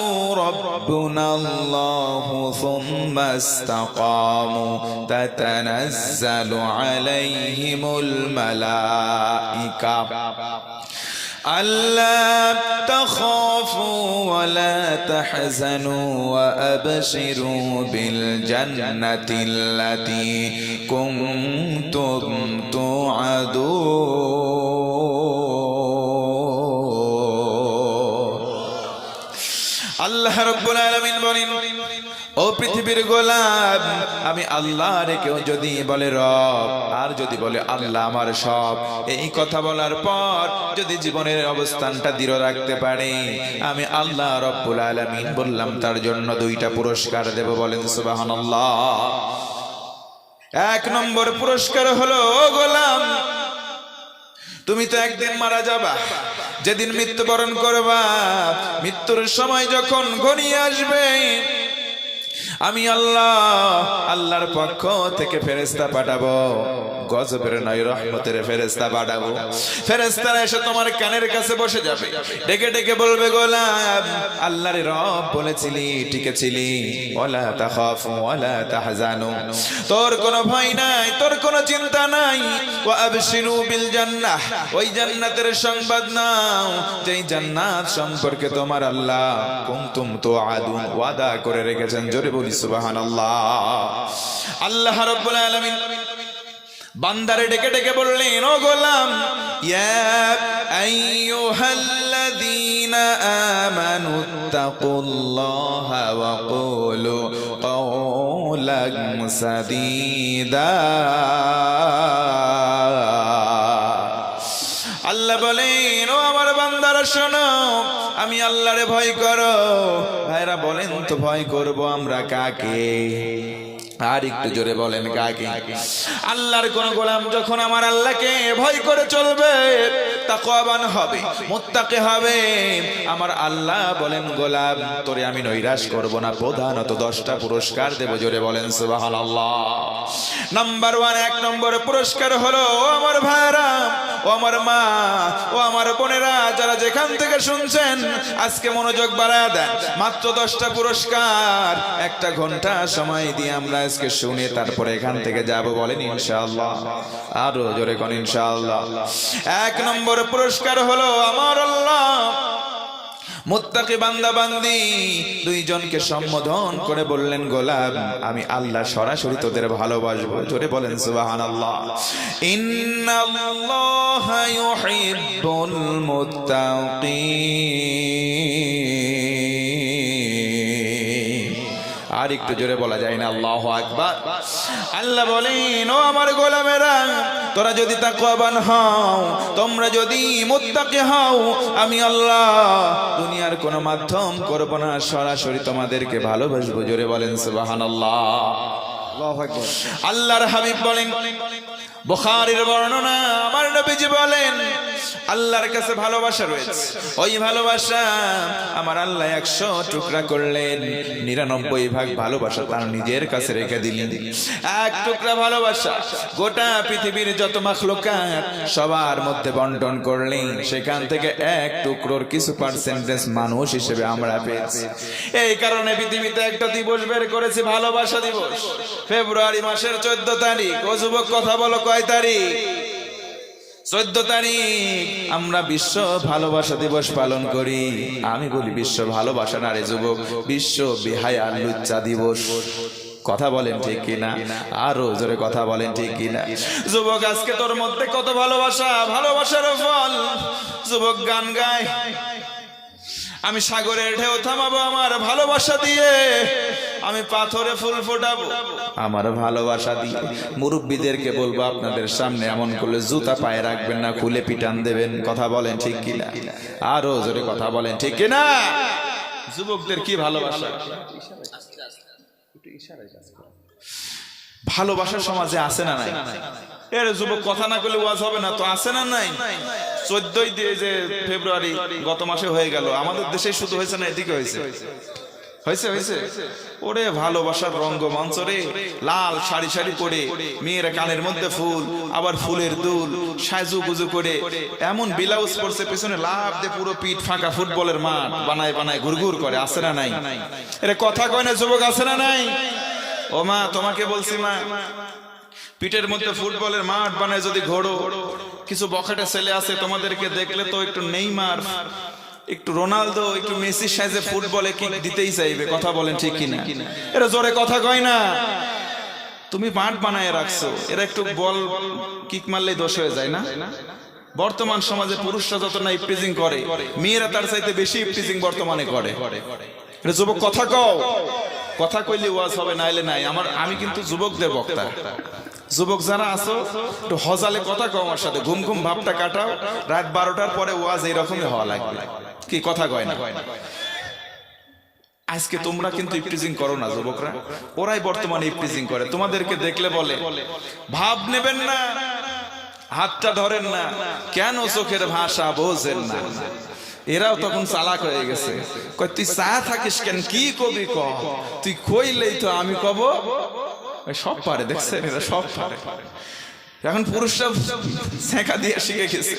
রাব্বুনাল্লাহু সুম্মা ইসতাকামু তাতানাজ্জালু আলাইহিমুল মালাঈকা আল্লা তাখাফু ওয়া লা তাহজানু ওয়া আবশিরু বিল জান্নাতিল্লাতী কুনতুম তুআদুন। আল্লাহ রাব্বুল আলামিন বলেন, ও পৃথিবীর গোলাম, আমি আল্লাহ রে কেউ যদি বলে রব, আর যদি বলে আল্লাহ আমার সব, এই কথা বলার পর যদি জীবনের অবস্থানটা দৃঢ় রাখতে পারে, আমি আল্লাহ রাব্বুল আলামিন বললাম তার জন্য 2টা পুরস্কার দেব। বলেন সুবহানাল্লাহ। 1 নম্বর পুরস্কার হলো, ও গোলাম, তুমি তো একদিন মারা যাবা। যেদিন মৃত্যুবরণ করবা, মৃত্যুর সময় যখন ঘনিয়ে আসবে, আমি আল্লাহর পক্ষ থেকে ফেরেশতা পাঠাবো। গজবের নয়, রহমতের ফেরেশতা পাঠাবো। ফেরেশতারা এসে তোমার কানের কাছে বসে যাবে, ডেকে ডেকে বলবে, গোলাম, আল্লাহর রব বলেছিলি, টিকেছিলি, ওয়ালা তাখাফু ওয়ালা তাহজানু, তোর কোনো ভয় নাই, তোর কোনো চিন্তা নাই। ওয়া আবশিরু বিল জান্নাহ, ওই জান্নাতের সংবাদ নাও, যেই জান্নাত সম্পর্কে তোমার আল্লাহ কুনতুম তুআদুন, ওয়াদা করে রেখেছেন। জোরে বলি সুবহানাল্লাহ। আল্লাহ রাব্বুল আলামিন বান্দারে ডেকে ডেকে বললেন, ও গোলাম, ইয়া আইয়ুহাল্লাযীনা আমানুত্তাকুল্লাহা ওয়া কুলু কাওলান সাদীদা। আল্লাহ বলেন, ও আমার বান্দারা শোনো, আমি আল্লাহরে ভয় করো। ভাইরা বলেন তো, ভয় করব আমরা কাকে? আর একটু জোরে বলেন কাকে? আল্লাহর কোন গোলাম যখন আমার আল্লাহকে ভয় করে চলবে, তাকওয়াবান হবে, মুত্তাকি হবে। আমার আল্লাহ বলেন গোলাম তোরে আমি নৈরাশ করব না, প্রধানত 10টা পুরস্কার দেব। জোরে বলেন সুবহানাল্লাহ। নাম্বার 1, 1 নম্বর পুরস্কার হলো, ও আমার ভাইরা, ও আমার মা, ও আমার বোনেরা, যারা যেখান থেকে শুনছেন আজকে মনোযোগ বাড়ায় দেন। মাত্র 10টা পুরস্কার, 1 ঘন্টা সময় দিয়ে আমরা আজকে শুনে তারপরে এখান থেকে যাব। বলেন ইনশাআল্লাহ। আরো জোরে কোন ইনশাআল্লাহ। 1 নম্বর পুরস্কার হলো, আমার আল্লাহ মুত্তাকি বান্দা বান্দি 2 জনকে সম্বোধন করে বললেন গোলাম আমি আল্লাহ সরাসরি তোদের ভালোবাসবো। জোরে বলেন সুবহানাল্লাহ। ইন্নাল্লাহা ইউহিব্বুল মুত্তাকিন। আর একটু জোরে বলা যায় না আল্লাহু আকবার। আল্লাহ বলেন ও আমার গোলামেরা, তোরা যদি তাকওয়াবান হও, তোমরা যদি মুত্তাকি হও, আমি আল্লাহ দুনিয়ার কোনো মাধ্যম করব না, সরাসরি তোমাদেরকে ভালোবাসবো। জোরে বলেন সুবহানাল্লাহ। আল্লাহু আকবার। আল্লাহর হাবিব বলেন, বুখারীর বর্ণনা, আমার নবীজি বলেন আল্লাহর কাছে ভালোবাসা রয়েছে। ওই ভালোবাসা আমার আল্লাহ 100 টুকরা করলেন, 99 ভাগ ভালোবাসা তার নিজের কাছে রেখে দিলেন। 1 টুকরা ভালোবাসা গোটা পৃথিবীর যত মাখলুকাত সবার মধ্যে বন্টন করলেন, সেখান থেকে 1 টুকরোর কিছু পার্সেন্টেজ মানুষ হিসেবে আমরা পেয়েছি। এই কারণে পৃথিবীতে একটা দিবস বের করেছে, ভালোবাসা দিবস। ফেব্রুয়ারি মাসের 14 তারিখ। ও যুবক কথা বলো, কয় তারিখ? 14 তারিখ আমরা বিশ্ব ভালোবাসা দিবস পালন করি। আমি বলি বিশ্ব ভালোবাসা না রে যুবক, বিশ্ব বেহায়া লজ্জা দিবস। কথা বলেন ঠিক কিনা? আরো জোরে কথা বলেন ঠিক কিনা? যুবক আজকে তোর মধ্যে কত ভালোবাসা, ভালোবাসার ফল। যুবক গান গায়, আমি সাগরের ঢেউ থামাবো আমার ভালোবাসা দিয়ে, আমি পাথরে ফুল ফোটাবো আমার ভালোবাসা দিয়ে। মুরব্বীদেরকে বলবো আপনাদের সামনে এমন করলে জুতা পায়ে রাখবেন না, খুলে পিটান দেবেন। কথা বলেন ঠিক কিনা? আরো জোরে কথা বলেন ঠিক কিনা? যুবকদের কি ভালোবাসা, ভালোবাসার সমাজে আছে না নাই? এর যুবক কথা না করলে ওয়াজ হবে না তো, আছে না নাই? 14 যে ফেব্রুয়ারি গত মাসে হয়ে গেল, আমাদের দেশে শুধু হয়েছে না, এদিকে হয়েছে। ওরে ভালোবাসার রঙ্গমঞ্চ রে, লাল শাড়ি শাড়ি পরে মেয়েরা কানের মধ্যে ফুল, আবার ফুলের দুল, সাজু গুজু করে এমন ব্লাউজ পরছে, পেছনে লাভ দিয়ে পুরো পিঠ ফাঁকা, ফুটবলের মাঠ বানায় বানায় ঘুরঘুর করে। আছে না নাই? এর কথা কয় না যুবক, আছে না নাই? ও মা, তোমাকে বলছি মা, পিঠের মধ্যে ফুটবলের মাঠ বানায় যদি ঘোড়ো, কিছু বখাটে ছেলে আছে তোমাদেরকে দেখলে তো একটু নেইমার, একটু রোনালদো, একটু মেসির সাইজে ফুটবলে কিক দিতেই চাইবে। কথা বলেন ঠিক কিনা? এরা জোরে কথা কয় না। তুমি মাঠ বানায় রাখছো, এরা একটু বল কিক মারলেই দোষ হয়ে যায় না? বর্তমান সমাজে পুরুষরা যত না ইপটিজিং করে, মেয়েরা তার চাইতে বেশি ইপটিজিং বর্তমানে করে। এটা যুবক কথা কও, কথা কইলে ওয়াজ হবে, নাইলে নাই। আমি কিন্তু যুবকদের বক্তা। যুবক যারা আছো একটু হজালে কথা কও আমার সাথে, ঘুম ঘুম ভাবটা কাটাও। রাত 12টার পরে ওয়াজ এইরকমই হওয়া লাগবে। কি কথা কয় না? আজকে তোমরা কিন্তু ইপটিজিং করো না যুবকরা, ওরাই বর্তমানে ইপটিজিং করে। তোমাদেরকে দেখলে বলে ভাব নেবেন না, হাতটা ধরেন না, কেন চোখের ভাষা বোঝেন না। এরাও তখন চালাক হয়ে গেছে, কয় তুই চা থাকিস কেন, কি কবি ক, তুই কইলেই তো আমি কব। সব পারে, দেখছেন এরা সব পারে। এখন পুরুষরা ছ্যাঁকা দিয়ে শিখে গেছে,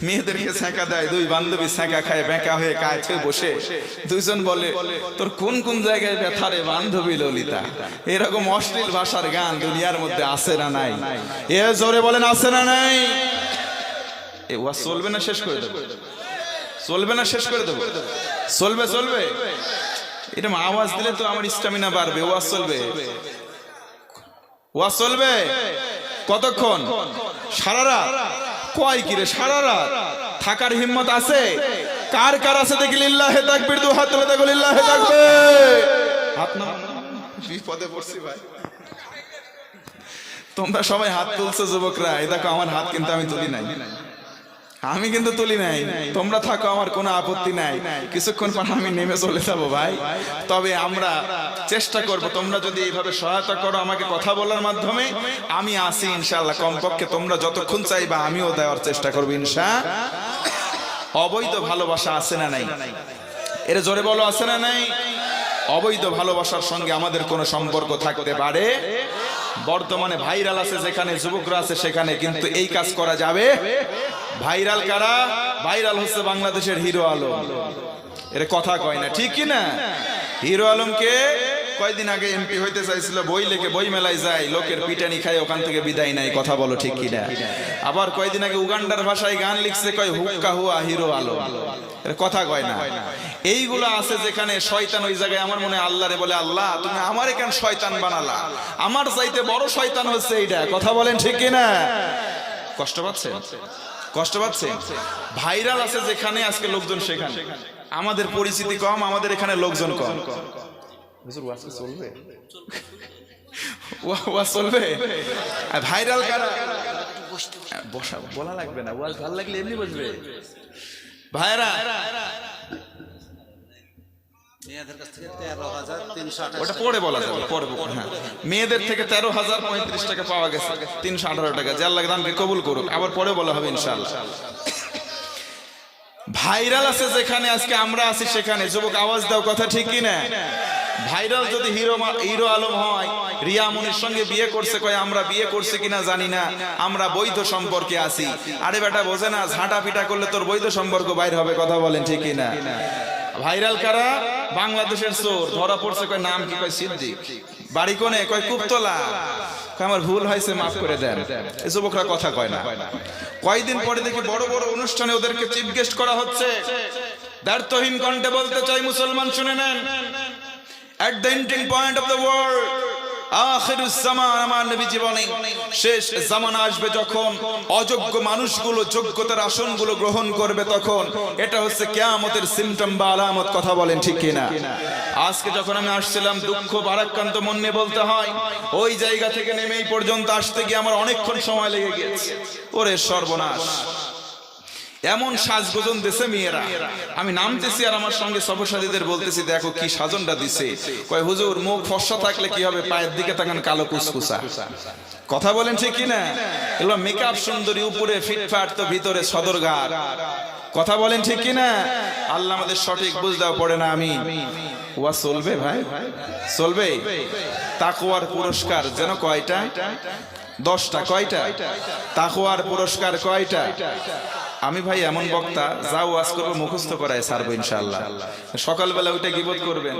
মেয়েদেরকে ছ্যাঁকা দেয়। 2 বান্ধবী ছ্যাঁকা খায়, বেঁকা হয়ে কাছে বসে 2 জন বলে তোর কোন কোন জায়গায় ব্যথা রে বান্ধবী ললিতা। এরকম অশ্লীল ভাষার গান দুনিয়ার মধ্যে আছে না নাই? এ জোরে বলেন আছে না নাই? এ ওয়া চলবে না, শেষ করে দেবো। চলবে না, শেষ করে দেবো। চলবে চলবে, এটা আওয়াজ দিলে তো আমার স্ট্যামিনা বাড়বে। ওয়াজ চলবে, ওয়াজ চলবে। কতক্ষণ? সারা রাত। কয় কি রে সারা রাত থাকার হিম্মত আছে? কার কার আছে দেখি লিল্লাহে তাকবীর, 2 হাত তুলে দেখো লিল্লাহে তাকবীর। হাত না, বিপদে পড়ছি ভাই। তোমরা সবাই হাত তুলছো যুবকরা, এই দেখো আমার হাত কিন্তু আমি তুলি নাই, আমি কিন্তু তুলি নাই। তোমরা থাকো, আমার কোনো আপত্তি নাই। কিছুক্ষণ পর আমি নেমে চলে যাবো ভাই। তবে আমরা চেষ্টা করব, তোমরা যদি এইভাবে সহায়তা করো আমাকে কথা বলার মাধ্যমে, আমি আসি ইনশাআল্লাহ। কমপক্ষে তোমরা যতক্ষণ চাইবা আমিও দেওয়ার চেষ্টা করবো ইনশাআল্লাহ। অবৈধ ভালোবাসা আছে না নাই? এর জোরে বলো, আছে না নাই? অবৈধ ভালোবাসার সঙ্গে আমাদের কোনো সম্পর্ক থাকতে পারে? বর্তমানে ভাইরাল আছে যেখানে, যুবকরা আছে সেখানে, কিন্তু এই কাজ করা যাবে? ভাইরাল কারা? ভাইরাল হচ্ছে বাংলাদেশের হিরো আলম। এর কথা কয় না, ঠিক কি না? হিরো আলমকে কয়দিন আগে এমপি হইতে চাইছিল, বই লেখে বই মেলায় যায়, লোকের পিটানি খায়, ওখান থেকে বিদায় নাই। কথা বলো ঠিক কি না? আবার কয়দিন আগে উগান্ডার ভাষায় গান লিখছে, কয় হুক্কা হুয়া হিরো আলম। এর কথা কয় না। এইগুলো আছে যেখানে শয়তান ওই জায়গায় আমার মনে হয় আল্লাহরে বলে, আল্লাহ তুমি আমারে কেন শয়তান বানালা? আমার চাইতে বড় শয়তান হচ্ছে এইটা। কথা বলেন ঠিক কি না? কষ্ট পাচ্ছে, কষ্ট পাচ্ছে। ভাইরাল আছে যেখানে, আজকে লোকজন সেখানে। আমাদের পরিচিতি কম, আমাদের এখানে লোকজন কম। চলবে ভাইরাল কারা? বলা লাগবে না, ওয়াজ ভালো লাগলে এমনি বসবে। ভাইরা ওটা পরে বলা যাবে, পরে। হ্যাঁ, মেয়েদের থেকে 13,035 টাকা পাওয়া গেছে, 318 টাকা। যে আল্লাহ দানকে কবুল করুক, আবার পরে বলা হবে ইনশাআল্লাহ। ভাইরাল আছে যেখানে, আজকে আমরা আছি সেখানে। যুবক আওয়াজ দাও, কথা ঠিক কি না? ভাইরাল যদি হিরো আলম হয়, রিয়া মনির সঙ্গে বিয়ে করছে, কয় আমরা বিয়ে করছে কিনা জানি না, আমরা বৈধ সম্পর্কে আছি। আরে বেটা বোঝে না, ঝাঁটা পিটা করলে তোর বৈধ সম্পর্ক বাইর হবে। কথা বলেন ঠিক কি না? ভাইরাল কারা? বাংলাদেশের চোর ধরা পড়ছে, কয় নাম কি? কয় সিদ্দিক। বাড়ি কোনে? কয় কুপতলা। আমার ভুল হয়েছে, মাফ করে দেন। এই যুবকরা কথা কয় না। কয়দিন পরে দেখি বড় বড় অনুষ্ঠানে ওদেরকে চিফ গেস্ট করা হচ্ছে। দায়িত্বহীন কণ্ঠে বলতে চাই, মুসলমান শুনে নেন, at the ending point of the world, আখিরুজ জামান, আমার নবীজি বলেন শেষ জামানা আসবে যখন অযোগ্য মানুষগুলো যোগ্যতার আসনগুলো গ্রহণ করবে, তখন এটা হচ্ছে কিয়ামতের সিম্পটম বা আলামত। কথা বলেন ঠিক কি না? আজকে যখন আমি আসছিলাম, দুঃখ ভারাক্রান্ত মন নিয়ে বলতে হয়, ওই জায়গা থেকে নেমে এই পর্যন্ত আসতে গিয়ে আমার অনেকক্ষণ সময় লেগে গেছে। ওরে সর্বনাশ, এমন সাজগোজন দিছে মেয়েরা। আমি নামতেছি আর আমার সঙ্গে সফরসাথীদের বলতেছি, দেখো কি সাজনটা দিছে। কয় হুজুর, মুখ ফর্সা থাকলে কি হবে, পায়ের দিকে তাকান কালো কুসকুসা। কথা বলেন ঠিক কি না? এগুলো মেকআপ সুন্দরী, উপরে ফিটফাট তো ভিতরে সদরঘাট। কথা বলেন ঠিক কি না? আল্লাহ আমাদের সঠিক বুঝ দাও, পড়ে না আমি। ওয়া চলবে ভাই, চলবে। তাকওয়ার পুরস্কার যেন কয়টা? 10টা। কয়টা? তাকওয়ার পুরস্কার কয়টা? আমি ভাই এমন বক্তা, যা ওয়াজ করবো মুখস্থ করায় ছাড়বো ইনশাআল্লাহ। সকালবেলা ওইটা গীবত করবেন।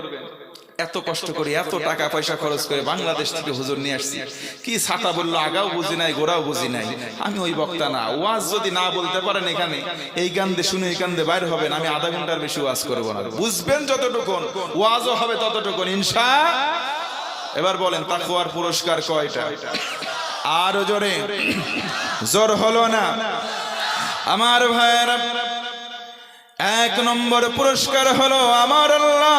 এত কষ্ট করে, এত টাকা পয়সা খরচ করে বাংলাদেশ থেকে হুজুর নিয়ে আসছি, কি ছাতা বললো আগাও বুঝি নাই, গোড়াও বুঝি নাই। আমি ওই বক্তা না। ওয়াজ যদি না বলতে পারেন এখানে, এই গান দিয়ে শুনে এই গান দিয়ে বাইর হবেন, আমি আধা ঘন্টার বেশি ওয়াজ করবো না। বুঝবেন যতটুকুন, ওয়াজও হবে ততটুকুন ইনশা। এবার বলেন, তাকওয়ার পুরস্কার কয়টা? আরো জোরে, জোর হলো না আমার ভাইয়েরা। 1 নম্বর পুরস্কার হলো, আমার আল্লাহ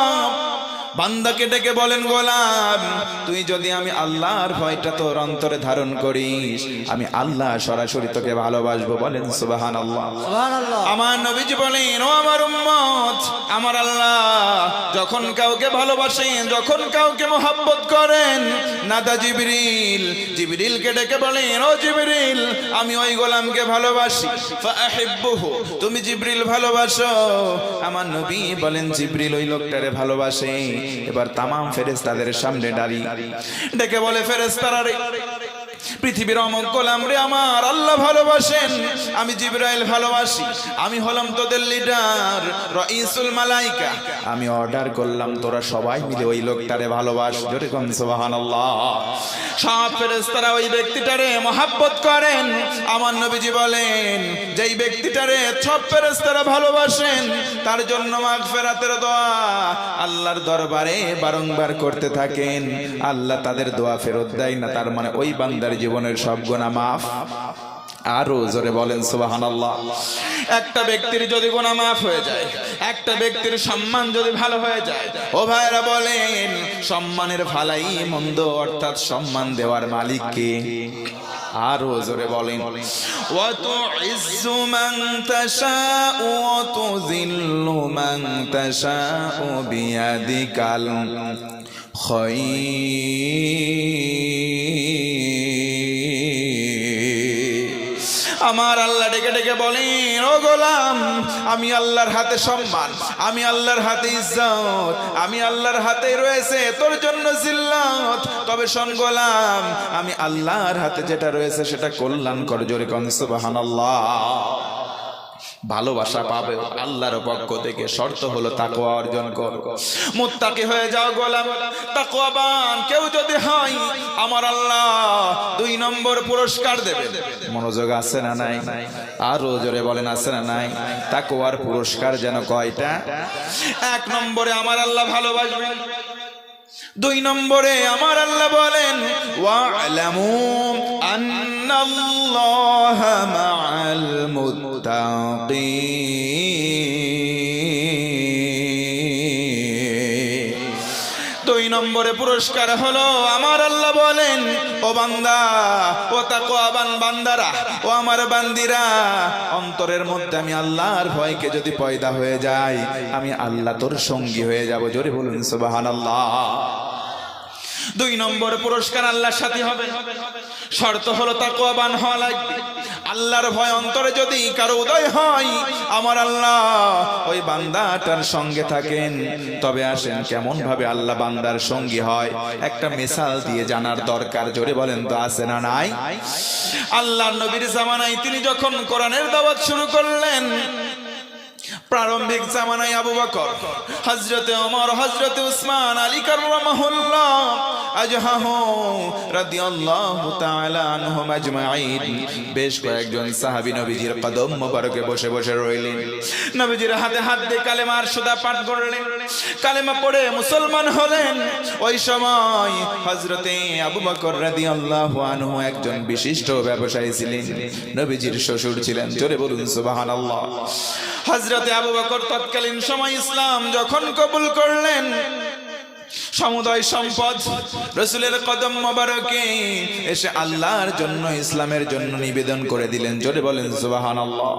বান্দাকে ডেকে বলেন, গোলাম তুই যদি আমি আল্লাহর ভয়টা তোর অন্তরে ধারণ করিস, আমি আল্লাহ সরাসরি তোকে ভালোবাসবো। বলেন সুবহানাল্লাহ। আমার নবীজি বলেন, ও আমার উম্মত, আমার আল্লাহ যখন কাউকে ভালোবাসেন, যখন কাউকে মোহাব্বত করেন, নাদা জিবরিল, জিবরিলকে ডেকে বলেন, ও জিবরিল, আমি ওই গোলামকে ভালোবাসি, ফাআহিব্বুহু, তুমি জিবরিল ভালোবাসো। আমার নবী বলেন, জিবরিল ওই লোকটারে ভালোবাসে। এবার তামাম ফেরেশতাদের সামনে দাঁড়িয়ে ডেকে বলে, ফেরেশতারা রে, পৃথিবীর অমুক গোলাম রে, আমার আল্লাহ ভালোবাসেন, আমি জিবরাইল ভালোবাসি, আমি হলাম তোদের লিডার, রাইসুল মালাইকা, আমি অর্ডার করলাম তোরা সবাই মিলে ওই লোকটারে ভালোবাস। জোরে কোন সুবহানাল্লাহ। সব ফেরেশতারা ওই ব্যক্তিটারে মহব্বত করেন। আমার নবীজি বলেন, যেই ব্যক্তিটারে সব ফেরেশতারা ভালোবাসেন, তার জন্য মাগফিরাতের দোয়া আল্লাহর দরবারে বারংবার করতে থাকেন। আল্লাহ তাদের দোয়া ফেরত দেয় না, তার মানে ওই বান্দার জীবনের সব গুনাহ মাফ। আরো জোরে বলেন সুবহানাল্লাহ। একটা ব্যক্তির যদি গুনাহ মাফ হয়ে যায়, একটা ব্যক্তির সম্মান যদি ভালো হয়ে যায়, ও ভাইরা বলেন, সম্মানের ভালাই মন্দ, অর্থাৎ সম্মান দেওয়ার মালিক কে? আরো জোরে বলেন, ওয়া তুইজ্জু মান তাশাউ ওয়া তুযিল্লু মান তাশাউ বিয়াদিকাল খায়র। আমার আল্লাহ ডেকে ডেকে বলেন, ও গোলাম, আমি আল্লাহর হাতে সম্মান, আমি আল্লাহর হাতে ইজ্জত, আমি আল্লাহর হাতে রয়েছে তোর জন্য জিল্লাত। তবে শোন গোলাম, আমি আল্লাহর হাতে যেটা রয়েছে সেটা কল্যাণকর। জোরে কোন সুবহানাল্লাহ। ভালোবাসা পাবে আল্লাহর পক্ষ থেকে, শর্ত হলো তাকওয়া অর্জন কর, মুত্তাকি হয়ে যাও গোলাম। তাকওয়াবান কেউ যদি হয় আমার আল্লাহ 2 নম্বর পুরস্কার দেবে। মনোযোগ আছে না নাই? আরো জোরে বলেন আছে না নাই? তাকওয়ার পুরস্কার যেন কয়টা? 1 নম্বরে আমার আল্লাহ ভালোবাসবেন, 2 নম্বরে আমার আল্লাহ বলেন ওয়া'লামু আন্নাল্লাহা মা'আল মুত্তাকিন। 2 নম্বরে পুরস্কার হলো আমার আল্লাহ বলেন, ও বান্দা, ও তাকওয়াবান বান্দারা, ও আমার বান্দিরা, অন্তরের মধ্যে আমি আল্লাহর ভয়কে যদি পয়দা হয়ে যায়, আমি আল্লাহ তোর সঙ্গী হয়ে যাব। জোরে বলুন সুবহানাল্লাহ। 2 নম্বর পুরস্কার আল্লাহর সাথে হবে, শর্ত হলো তাকওয়াবান হওয়া লাগবে। আল্লাহর ভয় অন্তরে যদি কারো উদয় হয়, আমার আল্লাহ ওই বান্দাটার সঙ্গে থাকেন। তবে আসেন কেমন ভাবে আল্লাহ বান্দার সঙ্গী হয় একটা মিসাল দিয়ে জানার দরকার। জোরে বলেন তো আছে না নাই? আল্লাহর নবীর জামানায় তিনি যখন কোরআনের দাওয়াত শুরু করলেন, প্রারম্ভিক জামানায় আবু বকর, হযরতে ওমর, হযরতে উসমান, আলী কাররামাহুল্লাহ আজহাহু রাদিয়াল্লাহু তাআলা আনহুম আজমাইন, বেশ কয়েকজন সাহাবী নবীজির কদম মোবারকে বসে বসে রইলেন। নবীজির হাতে হাত দিয়ে কালেমার সুদা পাঠ করলেন, কালেমা পড়ে মুসলমান হলেন। ওই সময় হযরতে আবু বকর রাদিয়াল্লাহু আনহু একজন বিশিষ্ট ব্যবসায়ী ছিলেন, নবীজির শ্বশুর ছিলেন। জোরে বলুন সুবহানাল্লাহ। হযরতে আবু বকর তৎকালীন সময় ইসলাম যখন কবুল করলেন, সমুদয় সম্পদ রাসূলের কদম মোবারকে এসে আল্লাহর জন্য, ইসলামের জন্য নিবেদন করে দিলেন। জোরে বলেন সুবহানাল্লাহ।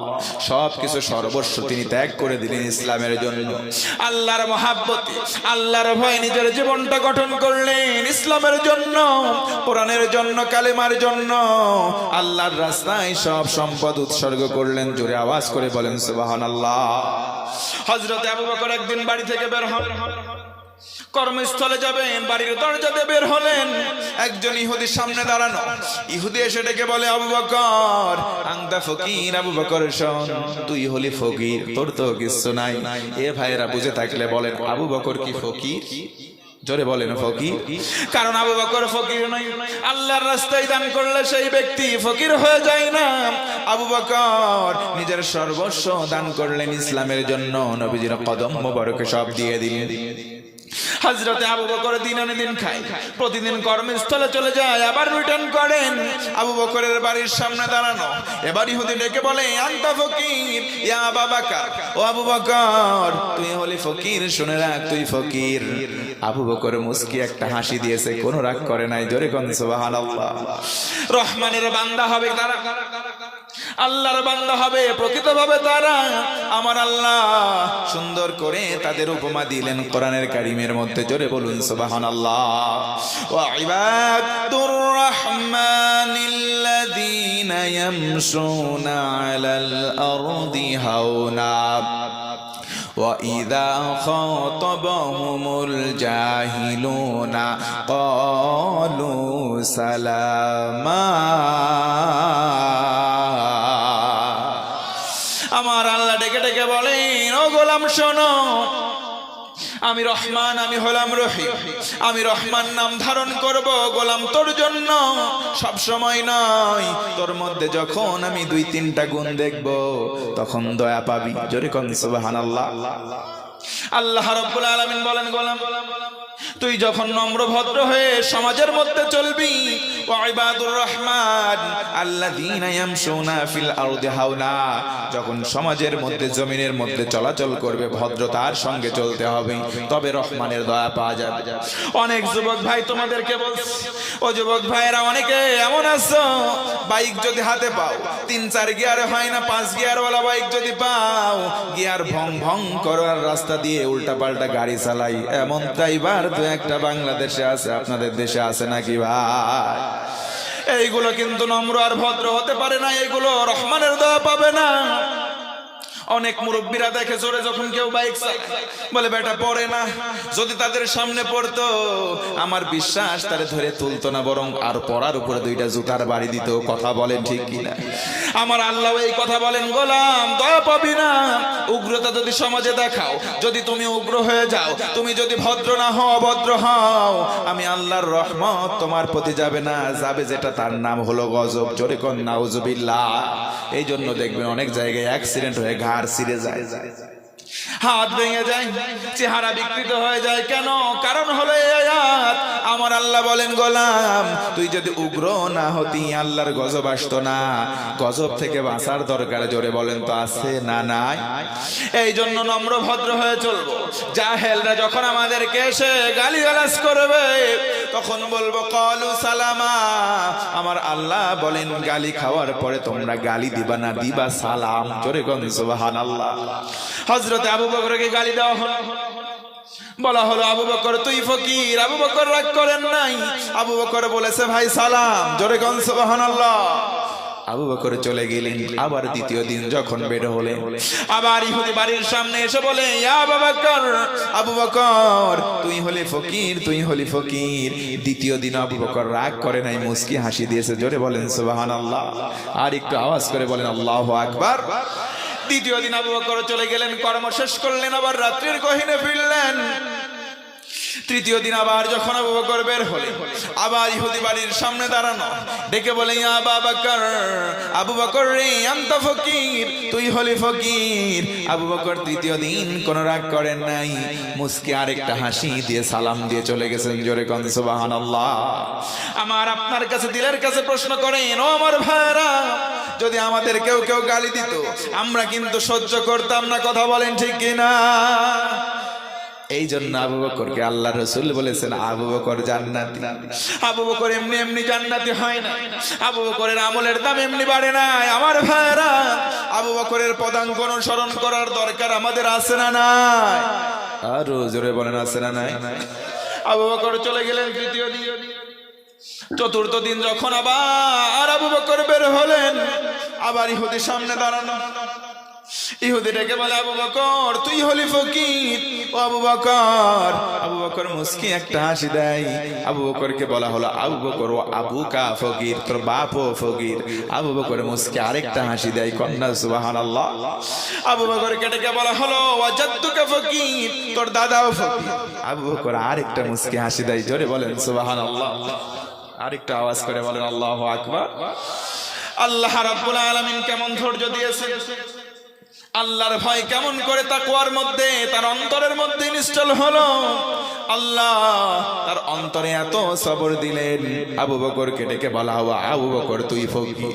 সবকিছু সর্বস্ব তিনি ত্যাগ করে দিলেন ইসলামের জন্য। আল্লাহর মহাব্বতে, আল্লাহর ভয়ে নিজের জীবনটা গঠন করলেন ইসলামের জন্য, কোরআনের জন্য, কালেমার জন্য। আল্লাহর রাস্তায় সব সম্পদ উৎসর্গ করলেন। জোরে আওয়াজ করে বলেন সুবহানাল্লাহ। হযরতে আবু বকর একদিন বাড়ি থেকে বের হলেন, কর্মস্থলে যাবেন, বাড়ির দরজাতে বের হলেন, একজন ইহুদি সামনে দাঁড়ানো। ইহুদি এসে ডেকে বলে, আবু বকর আনতা ফকির। আবু বকর শোন, তুই হলি ফকির, তোর তো কিছু নাই। এ ভাইরা বুঝে থাকলে বলেন, আবু বকর কি ফকির? জোরে বলেন ফকির। কারণ আবু বকর ফকির নয়, আল্লাহর রাস্তায় দান করলে সেই ব্যক্তি ফকির হয়ে যায় না। আবু বকর নিজের সর্বস্ব দান করলেন ইসলামের জন্য, নবীজির কদম মোবারকে সব দিয়ে দিলেন। হযরতে আবু বকর দিন আনে দিন খায়, প্রতিদিন কর্মস্থলে চলে যায়, আবার রিটার্ন করেন। আবু বকরের বাড়ির সামনে দাঁড়ানো, এবার ইহুদি ডেকে বলে, আনতা ফকির ইয়া আবু বকর। ও আবু বকর, তুই হলি ফকির, শুনে রাখ তুই ফকির। আবু বকর মুস্কি একটা হাসি দিয়েছে, কোনো রাগ করে নাই। জোরে কোন সুবহানাল্লাহ। রহমানের বান্দা হবে তারা, আল্লাহর বান্দা হবে প্রকৃতভাবে তারা। আমার আল্লাহ সুন্দর করে তাদের উপমা দিলেন কোরআনের কারীমের মধ্যে। জোরে বলুন সুবহানাল্লাহ। ওয়া ইবাদুর রাহমানিল্লাযীনা ইয়ামশুনা আলাল আরদি হাওনা ওয়া ইযা খাতাবাহুমুল জাহিলুনা ক্বালু সালামা। আমার আল্লাহ ডেকে ডেকে বলেন, ও গোলাম শোনো, আমি রহমান, আমি হলাম রহিম। আমি রহমান নাম ধারণ করব গোলাম তোর জন্য সব সময় নয়, তোর মধ্যে যখন আমি 2-3টা গুণ দেখব তখন দয়া পাবি। জোরে কোন সুবহানাল্লাহ। আল্লাহ রাব্বুল আলামিন বলেন, গোলাম তুই যখন নম্র ভদ্র হয়ে সমাজের মধ্যে চলবি, ওয়া ইবাদুর রহমান আল্লাযীনা ইয়ামশুনা ফিল আরদি হাওনা, যখন সমাজের মধ্যে, জমিনের মধ্যে চলাচল করবে ভদ্রতার সঙ্গে চলতে হবে, তবে রহমানের দয়া পাওয়া যাবে। অনেক যুবক ভাই তোমাদেরকে বলছি, ও যুবক ভাইরা অনেকে এমন আছো, বাইক যদি হাতে পাও, 3-4 গিয়ারে হয় না, 5 গিয়ারওয়ালা বাইক যদি পাও, গিয়ার ভং ভং করার রাস্তা দিয়ে উল্টা পাল্টা গাড়ি চালাই, এমন ড্রাইভার তো একটা বাংলাদেশে আছে, আপনাদের দেশে আছে নাকি ভাই? এইগুলো কিন্তু নম্র আর ভদ্র হতে পারে না, এইগুলো রহমানের দয়া পাবে না। অনেক মুরব্বীরা দেখে জোরে যখন কেউ বাইক চালায় বলে বেটা পড়ে না, যদি তাদের সামনে পড়তো আমার বিশ্বাস তারে ধরে তুলতো না, বরং আর পড়ার উপরে দুইটা জুতার বাড়ি দিত। কথা বলেন ঠিক কিনা? আমার আল্লাহ এই কথা বলেন, গোলাম দয়া পাবি না। উগ্রতা যদি সমাজে দেখাও, যদি তুমি উগ্র হয়ে যাও, তুমি যদি ভদ্র না হও, অভদ্র হও, আমি আল্লাহর রহমত তোমার প্রতি যাবে না, যাবে যেটা তার নাম হলো গজব। জোরে কোন নাউজুবিল্লাহ। এই জন্য দেখবেন অনেক জায়গায় অ্যাক্সিডেন্ট হয়ে ঘাড় ছিঁড়ে যায়, হাত ভেঙে যায়, চেহারা বিকৃত হয়ে যায়। কেন? কারণ হলো এই আয়াত। আমার আল্লাহ বলেন, গোলাম তুই যদি উগ্র না হতি আল্লাহর গজব আসতো না। গজব থেকে বাঁচার দরকার জোরে বলেন তো আছে না নাই? এই জন্য নম্র ভদ্র হয়ে চলবো। জাহেলরা যখন আমাদেরকে এসে গালিগালাজ করবে তখন বলবো কলু সালামা। আমার আল্লাহ বলেন গালি খাওয়ার পরে তোমরা গালি দিবা না, দিবা সালাম। জোরে কোন সুবহানাল্লাহ। হযরত আবু বকরকে গালি দেওয়া হলো, বলা হলো আবু বকর তুই ফকির। আবু বকর রাগ করেন নাই, আবু বকর বলেছে ভাই সালাম। জোরে কোন সুবহানাল্লাহ। আবু বকর চলে গেলেন। আবার দ্বিতীয় দিন যখন বের হলেন, আবার ইহুদি বাড়ির সামনে এসে বলে ইয়া আবু বকর, আবু বকর তুই হলি ফকির, তুই হলি ফকির। দ্বিতীয় দিন আবু বকর রাগ করে নাই, মুস্কি হাসি দিয়েছে। জোরে বলেন সুবহানাল্লাহ। আর একটু আওয়াজ করে বলেন আল্লাহু আকবার। দ্বিতীয় দিন আবু বকর চলে গেলেন, কর্ম শেষ করলেন, আবার রাত্রির গহীনে ফিরলেন। তৃতীয় দিন আবার যখন আবু বকর বের হলেন, আবার ইহুদি বাড়ির সামনে দাঁড়ানো, ডেকে বলে ইয়া আবু বকর, আবু বকর রে আনতা ফকির, তুই হলি ফকির। আবু বকর তৃতীয় দিন কোন রাগ করেন নাই, মুস্কি আরেকটা হাসি দিয়ে সালাম দিয়ে চলে গেছেন। জোরে কোন সুবহানাল্লাহ। আমার আপনার কাছে দিলের কাছে প্রশ্ন করেন, ও আমার ভাইরা, যদি আমাদের কেউ কেউ গালি দিত আমরা কিন্তু সহ্য করতাম না। কথা বলেন ঠিক কিনা? এই জন্য আবু বকরকে আল্লাহ রাসূল বলেছেন আবু বকর জান্নাতি। আবু বকর এমনি এমনি জান্নাতি হয় না, আবু বকরের আমলের দাম এমনি বাড়ে না। আমার ভাইরা, আবু বকরের পদাঙ্ক অনুসরণ করার দরকার আমাদের আছে না নাই? আরো জোরে বলেন আছে না নাই? আবু বকর চলে গেলেন তৃতীয় দিন। চতুর্থ দিন যখন আবার আবু বকর বের হলেন, আবার ইহুদির সামনে দাঁড়ানো, ইহুদি ডেকে বলে আবু বকর তুই হলি ফকির। ও আবু বকর, আবু বকর মুস্কি একটা হাসি দেয়। আবু বকরকে বলা হলো আবু বকর ও আবুকা ফকির, তোর বাপও ফকির। আবু বকর মুস্কি আরেকটা হাসি দেয়। কন্যা সুবহানাল্লাহ। আবু বকরকে ডেকে বলা হলো ওয়াজাদুকা ফকির, তোর দাদাও ফকির। আবু বকর আরেকটা মুস্কি হাসি দেয়। জোরে বলেন সুবহানাল্লাহ। আরেকটা আওয়াজ করে বলেন আল্লাহু আকবার। আল্লাহ রাব্বুল আলামিন কেমন ধৈর্য দিয়েছেন, আল্লাহর ভয় কেমন করে তাকওয়ার মধ্যে তার অন্তরের মধ্যে ইনস্টল হলো। আল্লাহ তার অন্তরে এত সবর দিলেন। আবু বকরকে ডেকে বলা হলো আবু বকর তুই ফকির,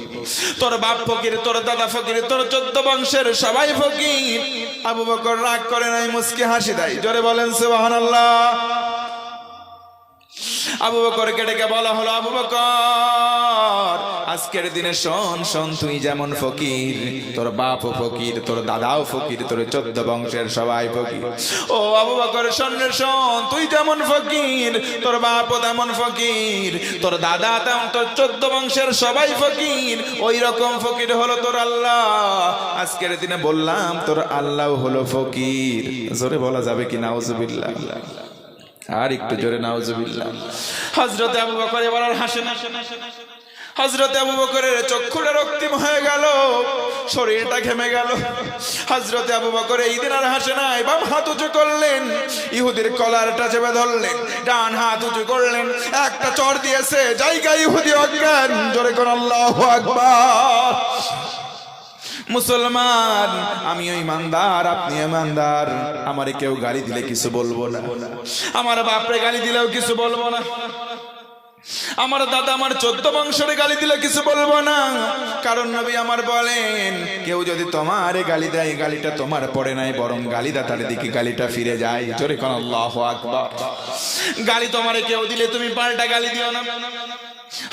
তোর বাপ ফকির, তোর দাদা ফকির, তোর 14 বংশের সবাই ফকির। আবু বকর রাগ করে নাই, মুস্কি হাসি দেয়। জোরে বলেন সুবহানাল্লাহ। আবু বকরকে ডেকে বলা হলো আবু বকর আজকের দিনে শোন শোন, তুই যেমন ফকির, তোর বাপও ফকির, তোর দাদাও ফকির, তোর 14 বংশের সবাই ফকির। ও আবু বকর শোন রে শোন, তুই যেমন ফকির, তোর বাপও তেমন ফকির, তোর দাদা তেমন, তোর 14 বংশের সবাই ফকির। ওই রকম ফকির হলো তোর আল্লাহ। আজকের দিনে বললাম তোর আল্লাহ হলো ফকির। জোরে বলা যাবে কি নাউজুবিল্লাহ? আর একটু জোরে নাউজুবিল্লাহ। হযরত আবু বকর এবার আর হাসে না। হযরত আবু বকরের চক্ষুটা রক্তিম হয়ে গেল, শরীরটা ঘেমে গেল। হযরত আবু বকর এই দিন আর হাসে নাই। বাম হাত উঁচু করলেন, ইহুদির কলারটা চেপে ধরলেন, ডান হাত উঁচু করলেন, একটা চড় দিয়েছে, জায়গায় ইহুদি অজ্ঞান। জোরে কোন আল্লাহু আকবার। মুসলমান, আমিও ইমানদার, আপনি ইমানদার। আমারে কেউ গালি দিলে কিছু বলবো না, আমার বাপরে গালি দিলেও কিছু বলবো না, আমার দাদা আমার 14 বংশের গালি দিলে কিছু বলবো না। কারণ নবী আমার বলেন কেউ যদি তোমার গালি দেয়, গালিটা তোমার পড়ে নাই, বরং গালিদাতার দিকে গালিটা ফিরে যায়। জোরে কোন আল্লাহু আকবার। গালি তোমারে কেউ দিলে তুমি পাল্টা গালি দিও না।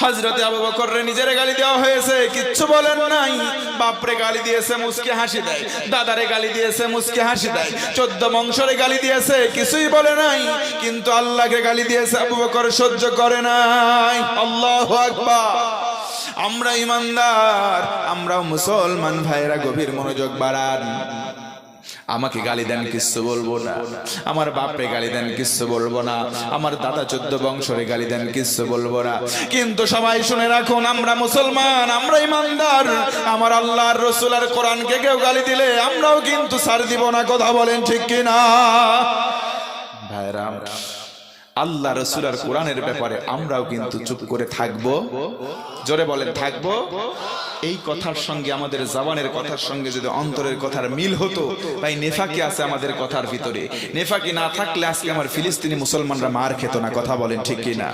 হযরতে আবু বকর নিজের গালি দেওয়া হয়েছে, কিচ্ছু বলেন নাই। বাপরে গালি দিয়েছে, মুস্কি হাসি দেয়। দাদারে গালি দিয়েছে, মুস্কি হাসি দেয়। 14 বংশরে গালি দিয়েছে, কিছুই বলে নাই। কিন্তু আল্লাহকে গালি দিয়েছে, আবু বকর সহ্য করে নাই। আল্লাহু আকবার। আমরা ইমানদার, আমরাও মুসলমান ভাইরা গভীর মনোযোগ বাড়ান। আমাকে গালি দেন, কিচ্ছু বলবো না। আমার বাপরে গালি দেন, কিচ্ছু বলবো না। আমার দাদা 14 বংশরে গালি দেন, কিচ্ছু বলবো না। কিন্তু সবাই শুনে রাখুন, আমরা মুসলমান, আমরা ইমানদার। আমার আল্লাহর রাসূল আর কোরআনকে কেউ গালি দিলে আমরাও কিন্তু ছাড় দিব না। কথা বলেন ঠিক কিনা ভাইরা? আল্লাহ রাসূল আর কোরআনের ব্যাপারে আমরাও কিন্তু চুপ করে থাকবো। জোরে বলেন, থাকবো। এই কথার সঙ্গে আমাদের জবানের কথার সঙ্গে যদি অন্তরের কথার মিল হতো, তাই নেফাকি আছে আমাদের কথার ভিতরে। নেফাকি না থাকলে আজকে আমার ফিলিস্তিনি মুসলমানরা মার খেত না। কথা বলেন ঠিক কিনা?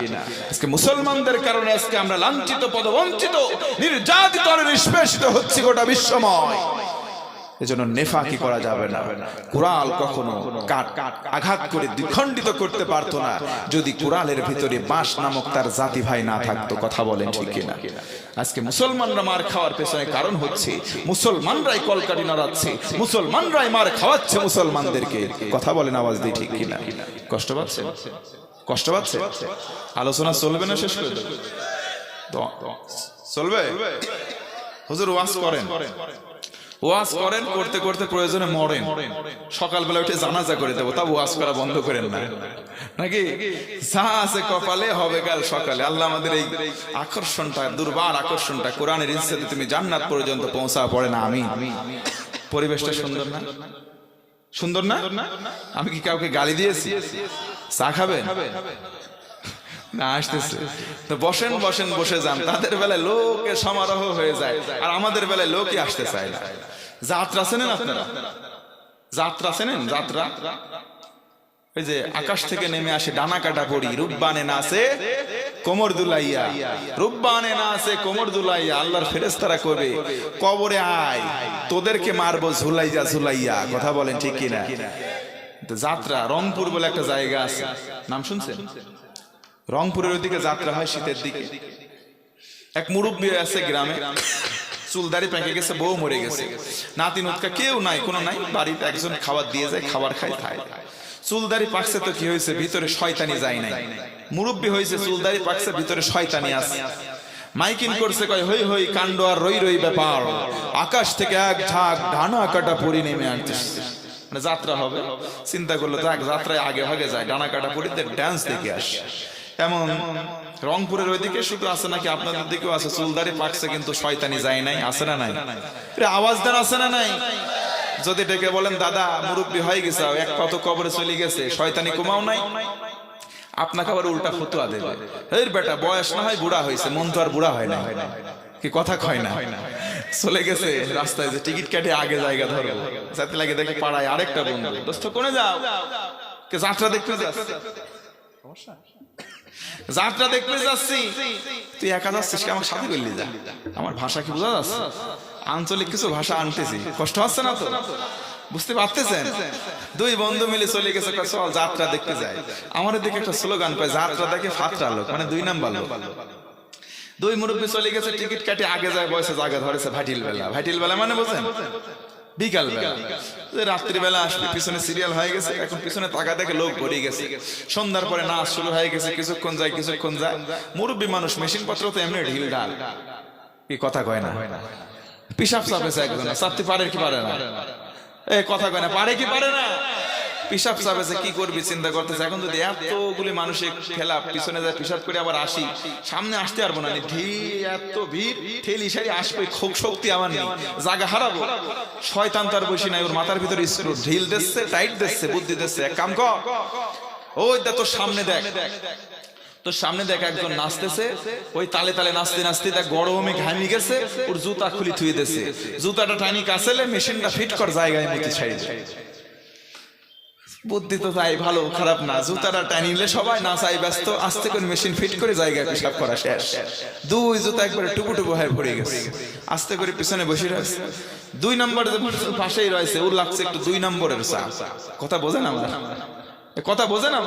আজকে মুসলমানদের কারণে আজকে আমরা লাঞ্ছিত, পদবঞ্চিত, নির্যাতিত আর নিষ্পেষিত হচ্ছি গোটা বিশ্বময়। এজন্য নেফাকি করা যাবে না। কুরাল কখনো আঘাত করে দ্বিখণ্ডিত করতে পারতো না যদি কুরালের ভিতরে বাঁশ নামক তার জাতি ভাই না থাকতো। কথা বলেন ঠিক কিনা? আজকে মুসলমানরা মার খাওয়ার পেছনে কারণ হচ্ছে মুসলমানরাই কলকাঠি নাড়াচ্ছে, মুসলমানরাই মার খাওয়াচ্ছে মুসলমানদেরকে। কথা বলেন আওয়াজ দিয়ে ঠিক কিনা? কষ্ট পাচ্ছে? কষ্ট পাচ্ছে? আলোচনা চলবে না, শেষ করে দেবে তো চলবে? হুজুর ওয়াজ করেন, ওয়াজ করেন, করতে করতে প্রয়োজনে মরেন। সকালবেলা উঠে জানাজা করে দেবো, তা ওয়াজ করা বন্ধ করেন না, নাকি? যা আছে কপালে হবে কাল সকালে। আল্লাহ আমাদের এই আকর্ষণটা, দুর্বার আকর্ষণটা কোরআনের ইজ্জতে তুমি জান্নাত পর্যন্ত পৌঁছা পড়ে না। আমি পরিবেশটা সুন্দর না? সুন্দর না? আমি কি কাউকে গালি দিয়েছি? চা খাবেন না? আসতেছে তো বসেন, বসেন, বসে যান। তাদের বেলায় লোকের সমারোহ হয়ে যায়, আর আমাদের বেলায় লোকই আসতে চায় না। যাত্রা চেনেন আপনারা? যাত্রা চেনেন? যাত্রা ওই যে আকাশ থেকে নেমে আসে ডানা কাটা পড়ি, রূপবানে নাচে কোমর দুলাইয়া, রূপবানে নাচে কোমর দুলাইয়া। আল্লাহর ফেরেশতারা করবে, কবরে আয়, তোদেরকে মারবো ঝুলাইয়া ঝুলাইয়া। কথা বলেন ঠিক কিনা? যাত্রা রংপুর বলে একটা জায়গা আছে, নাম শুনছেন? রংপুরের ওইদিকে যাত্রা হয় শীতের দিকে। এক মুরব্বী আছে গ্রামে, চুলদারি পেকে গেছে, বউ মরে গেছে, নাতি নুতকা কেউ নাই, কোনো নাই। বাড়িতে একজন খাবার দিয়ে যায়, খাবার খায়, খায়। চুলদারি পাকছে তো কি হয়েছে, ভিতরে শয়তানি যায় নাই। মুরব্বী হয়েছে, চুলদারি পাকছে, ভিতরে শয়তানি আছে। মাইকিং করছে, কয় হই হই কাণ্ড আর রই রই ব্যাপার, আকাশ থেকে এক ঝাঁক ডানা কাটা পরি নেমে আসছে। মানে যাত্রা হবে, চিন্তা করলো যাক যাত্রায় আগে ভাগে যায়, ডানা কাটা পরিতে ড্যান্স দেখে আস। এমন রংপুরের ওইদিকে শুধু আছে নাকি আপনাদের দিকেও আছে? চুলদারি পাকছে কিন্তু শয়তানি যায় নাই, আছে না নাই? আওয়াজ দেন, আছে না নাই? যদি ডেকে বলেন দাদা মুরব্বী হয়ে গেছে, এক কত কবরে চলে গেছে, শয়তানি কমাও নাই, আপনাকে আবার উল্টা ফতুয়া দেবে, এই বেটা বয়স না হয় বুড়া হয়েছে, মন তো আর বুড়া হয় না। কি কথা কয় না? চলে গেছে রাস্তায়, যে টিকিট কেটে আগে জায়গা ধরবো, যাতে লাগে দেখে পাড়ায় আরেকটা বন্ধু, দোস্ত কোনে যাও? যাত্রা দেখতে যাচ্ছে, যাত্রা দেখতে যাচ্ছি, তুই একা যাচ্ছিস, আমার সাথে বললি যা। আমার ভাষা কি বোঝা যাচ্ছে? আঞ্চলিক কিছু ভাষা আনতেছি, কষ্ট হচ্ছে না তো? বুঝতে পারতেছেন? দুই বন্ধু মিলে চলে গেছে, চল যাত্রা দেখতে যাই। আমার দিকে একটা স্লোগান পায়, যাত্রা দেখে ফাতরা লোক, মানে 2 নাম্বার লোক। দুই মুরব্বী চলে গেছে, টিকিট কাটে আগে যায়, বয়সে জায়গা ধরেছে ভাটিল বেলা। ভাটিল বেলা মানে বোঝেন? বিকাল বেলা। রাত্রি বেলা আসবে, পিছনে সিরিয়াল হয়ে গেছে, এখন পিছনে তাকা দেখে লোক ভরে গেছে। সন্ধ্যার পরে নাচ শুরু হয়ে গেছে, কিছুক্ষণ যায়, কিছুক্ষণ যায়। মুরব্বী মানুষ, মেশিন পত্র তো এমনি ঢিল ঢাল, কি কথা কয় না? পিসাব চাপেছে একজন, চাপতে পারে কি পারে না? কথা কয় না, পারে কি পারে না? পিসাব চাপেছে, কি করবি চিন্তা করতেছে। এখন যদি এতগুলি মানুষের খেলা, পিছনে যায় পিসাব করে আবার আসি, সামনে আসতে পারবো না, এত ভিড়, ঠেলি সারি আসবে, খুব শক্তি আমার নেই, জায়গা হারাবো। শয়তান তার বসি নাই, ওর মাথার ভিতরে স্ক্রু ঢিল দিচ্ছে, টাইট দিচ্ছে, বুদ্ধি দিচ্ছে, এক কাম কর, ওই দেখ তোর সামনে দেখ, তোর সামনে দেখ একজন নাচতেছে, ওই তালে তালে নাচতে নাচতে দেখ গরমে ঘামি গেছে, ওর জুতা খুলি থুয়ে দিচ্ছে, জুতাটা টানি কাছেলে মেশিনটা ফিট কর জায়গায় মতি ছাড়ি। বুদ্ধি তো তাই, ভালো খারাপ না, জুতাটা টানিলে সবাই নাচাই ব্যস্ত, আস্তে করে মেশিন ফিট করে জায়গায় পেশাব করা শেষ। দুই জুতা একবারে টুপু টুপু হয়ে পড়ে গেছে, আস্তে করে পিছনে বসে রয়েছে। 2 নম্বর পাশেই রয়েছে, ওর লাগছে একটু 2 নম্বরের চা। কথা বোঝেন? আমরা কথা বোঝে না?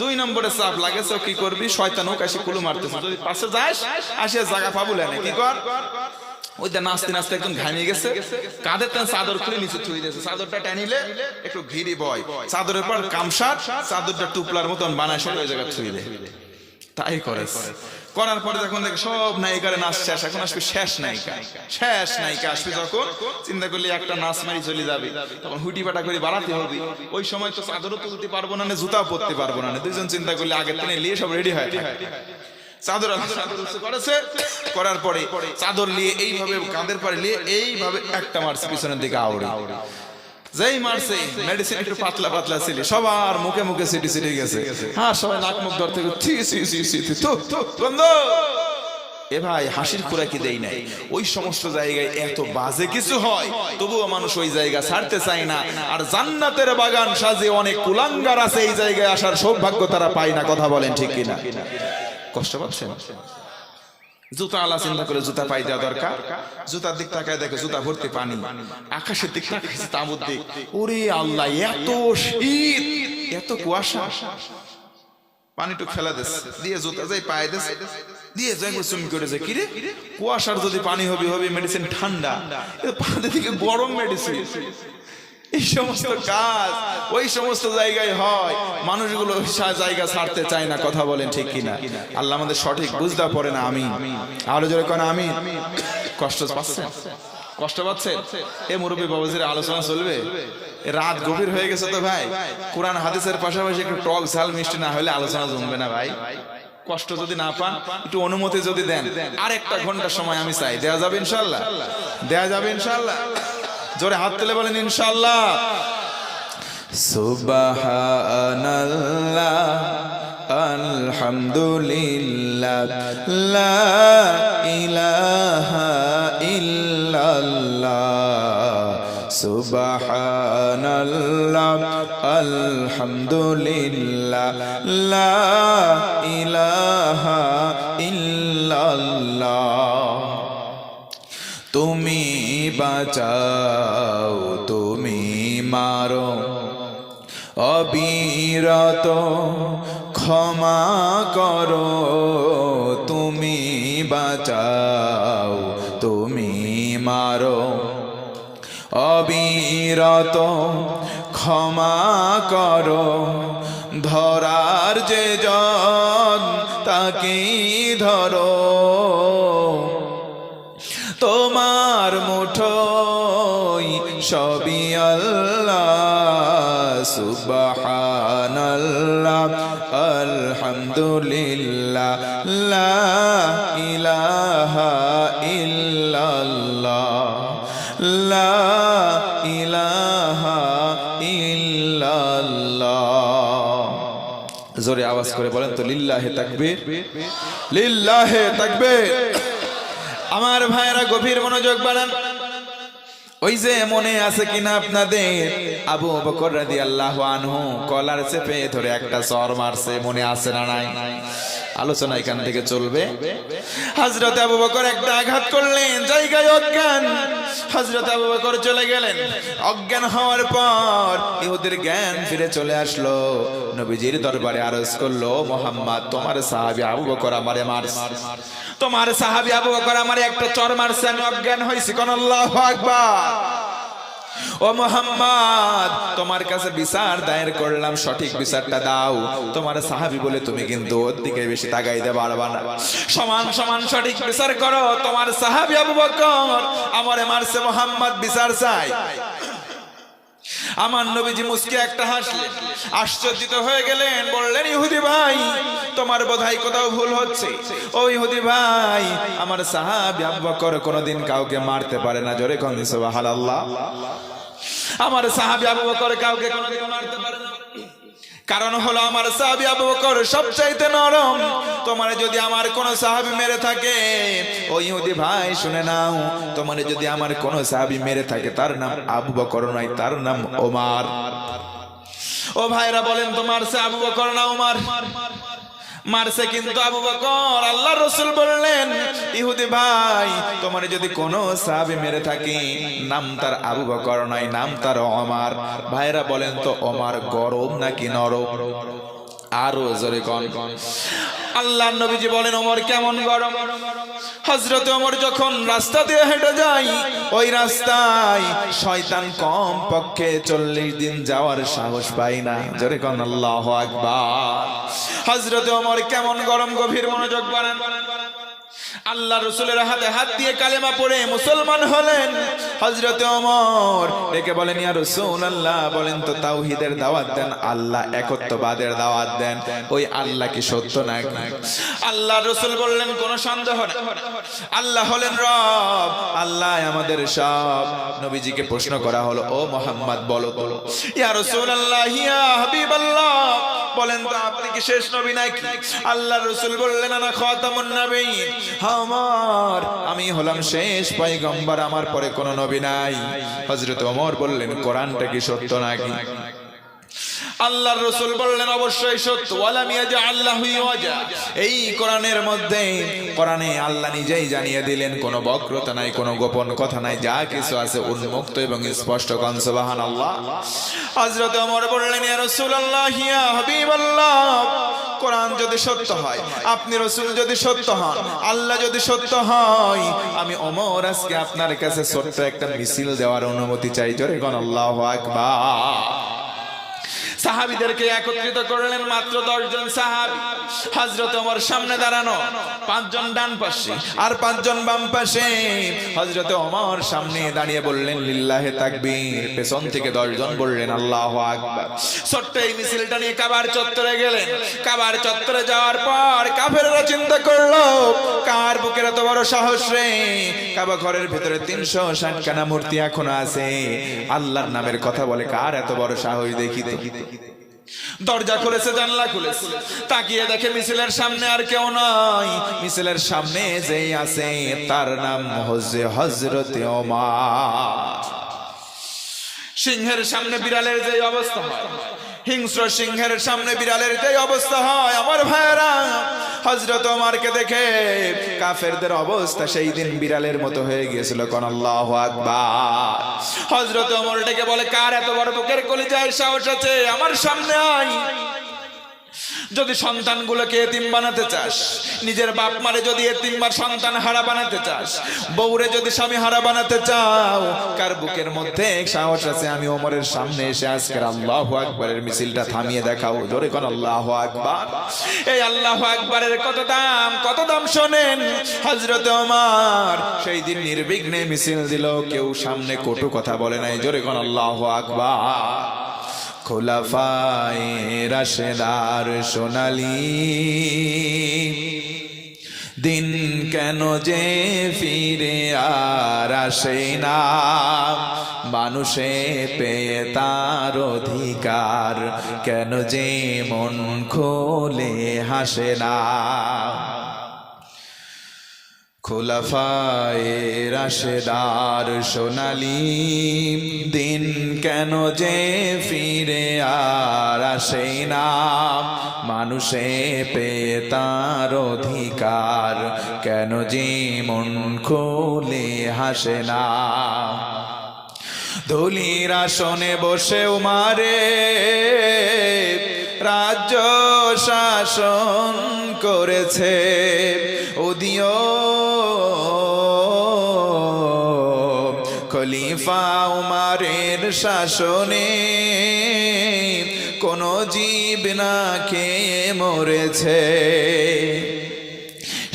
2 নম্বরে চাপ লাগেছে, কি করবি? শয়তান হোক আসি কুলু মারতেছে, যদি পাশে যাস আসিয়া জায়গা পাবো না, কি কর? ওই দা নাচতে নাচতে একদম ঘামিয়ে গেছে, কাঁধের টান চাদর খুলে নিচে থুই দিয়েছে, চাদরটা টানিলে একটু ঘিরি বয়, চাদরের পর কামসার চাদরটা টুপলার মতন বানায় সব ওই জায়গায় থুই দেয়। তাই করে, করার পরে যখন দেখে সব নায়িকারে নাচ শেষ, এখন আসবে শেষ নায়িকা। শেষ নায়িকা আসবে যখন চিন্তা করলে একটা নাচ মারি চলে যাবে, তখন হুটি পাটা করে বাড়াতে হবে। ওই সময় তো চাদরও তুলতে পারবো না, জুতাও পরতে পারবো না, দুইজন চিন্তা করলে আগের থেকে নিয়ে সব রেডি হয় থাকে। চাদর করেছে, করার পরে চাদর নিয়ে এইভাবে কাঁধের পরে নিয়ে এইভাবে একটা মারছে পিছনের দিকে আউড়ে, যেই মারছে মেডিসিন একটু পাতলা পাতলা ছিল, সবার মুখে মুখে সিটি সিটি গেছে। হ্যাঁ, সবাই নাক মুখ ধরতে বন্ধ। এ ভাই হাসির খুরা কি দেই নাই, ওই সমস্ত জায়গায় এত বাজে কিছু হয়, তবুও মানুষ ওই জায়গা ছাড়তে চায় না। আর জান্নাতের বাগান সাজে অনেক কুলাঙ্গার আছে, এই জায়গায় আসার সৌভাগ্য তারা পায় না। কথা বলেন ঠিক কিনা? কষ্ট পাচ্ছেন? জুতা আলা চিন্তা করে জুতা পাই দেওয়া দরকার। জুতার দিক তাকায় দেখে জুতা ভর্তি পানি, আকাশের দিক তাকাইছে তাঁবুর দিক, ওরে আল্লাহ এত শীত, এত কুয়াশা, পানিটুক ফেলা দিস দিয়ে জুতা যাই পায়ে দিস দিয়ে যাই চুমি করেছে, কিরে কুয়াশার যদি পানি হবে হবে মেডিসিন ঠান্ডা, পানি থেকে গরম মেডিসিন। এই সমস্ত কাজ ওই সমস্ত জায়গায় হয়, মানুষগুলো জায়গা ছাড়তে চায় না। কথা বলেন ঠিক কিনা? আল্লাহ আমাদের সঠিক বুঝতে পারে না। আমি আরো জোরে কোন আমি কষ্ট পাচ্ছেন? কষ্ট পাচ্ছেন? এ মুরব্বী বাবাজির আলোচনা চলবে, রাত গভীর হয়ে গেছে তো ভাই, কোরআন হাদিসের পাশাপাশি একটু টক ঝাল মিষ্টি না হলে আলোচনা জমবে না ভাই। কষ্ট যদি না পান, একটু অনুমতি যদি দেন, আর 1 ঘন্টা সময় আমি চাই, দেয়া যাবে ইনশাআল্লাহ? দেয়া যাবে ইনশাআল্লাহ? জোরে হাত তুলে বলেন ইনশাআল্লাহ। সুবহানাল্লাহ আলহামদুলিল্লাহ লা ইলাহা ইল্লাল্লাহ সুবহানাল্লাহ আলহামদুলিল্লাহ লা ইলাহা ইল্লাল্লাহ। তুমি বাঁচাও, তুমি মারো, অবিরত ক্ষমা করো। তুমি বাঁচাও, তুমি মারো, অবিরত ক্ষমা করো। ধরার যে জন তাকেই ধরো, তোমার মুঠোয় সবই আল্লাহ। সুবহানাল্লাহ আলহামদুলিল্লাহ লা ইলাহা ইল্লাল্লাহ লা ইলাহা ইল্লাল্লাহ। জোরে আওয়াজ করে বলেন তো লিল্লাহে তাকবীর, লিল্লাহে তাকবীর। আমার ভাইরা গভীর মনোযোগ বাড়ান। ওই যে মনে আছে কিনা আপনাদের, আবু বকর রাদিয়াল্লাহু আনহু কলার চেপে ধরে একটা চর মারছে, মনে আছে না নাই? আলোচনা এখান থেকে চলবে। হযরত আবু বকর একটা আঘাত করলেন, জায়গায় অজ্ঞান। হযরত আবু বকর চলে গেলেন। অজ্ঞান হওয়ার পর ইহুদির জ্ঞান ফিরে চলে আসলো, নবীজির দরবারে আরজ করলো, মুহাম্মদ তোমার সাহাবী আবু বকর আমারে মারছে, তোমার সাহাবী আবু বকর আমারে একটা চর মারছে, আমি অজ্ঞান হইছি। কোন আল্লাহু আকবার। ও মুহাম্মদ, তোমার কাছে বিচার দায়ের করলাম, সঠিক বিচারটা দাও। তোমার সাহাবী বলে তুমি কিন্তু ওর দিকে বেশি তাকাইতে পারবা না, সমান সমান সঠিক বিচার করো। তোমার সাহাবী আবু বকর আমারে মারছে, মুহাম্মদ বিচার চাই। আমার নবীজি মুস্কি একটা হাসলেন, আশ্চর্যিত হয়ে গেলেন, বললেন, ইহুদি ভাই তোমার বোধহয় কোথাও ভুল হচ্ছে। ও ইহুদি ভাই, আমার সাহাবী আবু বকর কোনোদিন কাউকে মারতে পারে না। জোরে কোন সুবহানাল্লাহ। আমার সাহাবী আবু বকর কাউকে কোনোদিন মারতে পারে না, কারণ হলো আমার সাহাবী আবু বকর সবচাইতে নরম। তোমার যদি আমার কোন সাহাবী মেরে থাকে, ও ইহুদি ভাই শুনে নাও, তোমার যদি আমার কোন সাহাবী মেরে থাকে, তার নাম আবু বকর নয়, তার নাম ওমর। ও ভাইরা বলেন, তোমার সে আবু বকর না ওমর? মারছে কিন্তু আবু বকর। আল্লাহ রাসূল বললেন, ইহুদি ভাই, তোমার যদি কোনো সাহাবী মেরে থাকে, নাম তার আবু বকর নয়, নাম তার ওমর। ভাইরা বলেন তো, ওমর গরম নাকি নরম? আরো জোরে কোন? আল্লাহর নবীজি বলেন, ওমর কেমন গরম? হযরত ওমর যখন রাস্তা দিয়ে হেঁটে যায়, ওই রাস্তায় শয়তান কম পক্ষে 40 দিন যাওয়ার সাহস পায় না। জোরে কোন আল্লাহু আকবার। হযরত ওমর কেমন গরম, গভীর মনোযোগ বাড়ান। আল্লাহ রাসূলের হাতে হাত দিয়ে কালেমা পড়ে মুসলমান হলেন হযরত ওমর। ডেকে বলেন, ইয়া রাসূলুল্লাহ, বলেন তো তাওহীদের দাওয়াত দেন, আল্লাহ একত্ববাদের দাওয়াত দেন, ওই আল্লাহ কি সত্য নাকি? আল্লাহ রাসূল বললেন, কোনো সন্দেহ নেই, আল্লাহ হলেন রব, আল্লাহ আমাদের সব। নবীজিকে প্রশ্ন করা হলো, ও মুহাম্মদ বলো তো, ইয়া রাসূলুল্লাহ, ইয়া হাবিবাল্লাহ, বলেন তো আপনি কি শেষ নবী নাকি? আল্লাহ রাসূল বললেন, আনা খাতামুন নবিয়্যিন, আমি হলাম শেষ পয়গম্বর, আমার পরে কোনো নবী নাই। হযরত ওমর বললেন, কোরআনটা কি সত্য নাকি? আল্লাহর রাসূল বললেন, অবশ্যই সত্য। ওয়ালাম ইয়াজআল্লাহু ইওয়াজা, এই কোরআনের মধ্যে, কোরআনে আল্লাহ নিজেই জানিয়ে দিলেন, কোনো বক্রতা নাই, কোনো গোপন কথা নাই, যা কিছু আছে উন্মুক্ত এবং স্পষ্ট। কোন সুবহানাল্লাহ। হযরত ওমর বললেন, ইয়া রাসূলুল্লাহ, ইয়া হাবিবাল্লাহ, কোরআন যদি সত্য হয়, আপনি রাসূল যদি সত্য হন, আল্লাহ যদি সত্য হয়, আমি ওমর আজকে আপনার কাছে ছোট্ট একটা মিছিল দেওয়ার অনুমতি চাই। জোরে কোন আল্লাহু আকবার। সাহাবীদেরকে একত্রিত করলেন, মাত্র 10 জন সাহাবী। হযরত ওমর সামনে দাঁড়ানো, 5 জন ডান পাশে আর 5 জন বাম পাশে। হযরত ওমর সামনে দাঁড়িয়ে বললেন, লিল্লাহি তাকবীর। পেছন থেকে 10 জন বললেন, আল্লাহু আকবার। ছোট্ট এই মিছিলটা নিয়ে কাবার চত্বরে গেলেন। কাবার চত্বরে যাওয়ার পর কাফেররা চিন্তা করলো, কার বুকের এত বড় সাহস রে? কাবা ঘরের ভিতরে 360 খানা মূর্তি এখনো আছে, আল্লাহর নামের কথা বলে, কার এত বড় সাহস দেখি দেখি। দরজা খুলেছে, জানলা খুলেছে, তাকিয়ে দেখে মিছিলের সামনে আর কেউ নাই। মিছিলের সামনে যেই আছে, তার নাম হযরত ওমর। সিংহের সামনে বিড়ালের যে অবস্থা হয়, হিংস্র সিংহের সামনে বিড়ালের যে অবস্থা হয়, আমার ভাইরা, হযরত ওমরকে দেখে কাফেরদের অবস্থা সেই দিন বিড়ালের মতো হয়ে গিয়েছিল। কোন আল্লাহু আকবার। হযরত ওমর ডেকে বলে, কার এত বড় বুকের কলিজায় সাহস আছে, আমার সামনে আয়। যদি সন্তানগুলোকে এতিম বানাতে চাস, নিজের বাপ মারে যদি এতিম বা সন্তান হারা বানাতে চাস, বউরে যদি স্বামী হারা বানাতে চাও, কার বুকের মধ্যে সাহস আছে, আমি ওমরের সামনে এসে আজকের আল্লাহু আকবারের মিছিলটা থামিয়ে দেখাও। জোরে কোন আল্লাহু আকবার। এই আল্লাহু আকবারের কত দাম শোনেন। হযরত ওমর সেই দিন নির্বিঘ্নে মিছিল দিল, কেউ সামনে কটু কথা বলে নাই। জোরে কোন আল্লাহু আকবার। খোলাফায়ে রাশেদার সোনালী দিন কেন যে ফিরে আর আসে না, মানুষে পেয়ে তার অধিকার, কেন যে মন খোলে হাসে না। খোলাফায়ে রাশেদার সোনালী দিন কেন যে ফিরে আর আসে না, মানুষে পেয়ে তার অধিকার, কেন যে মন খোলে হাসে না। ধুলির আসনে বসে উমারে রাজ্য শাসন করেছে, ওদিও খলিফা উমারের শাসনে কোন জীব না খেয়ে মরেছে।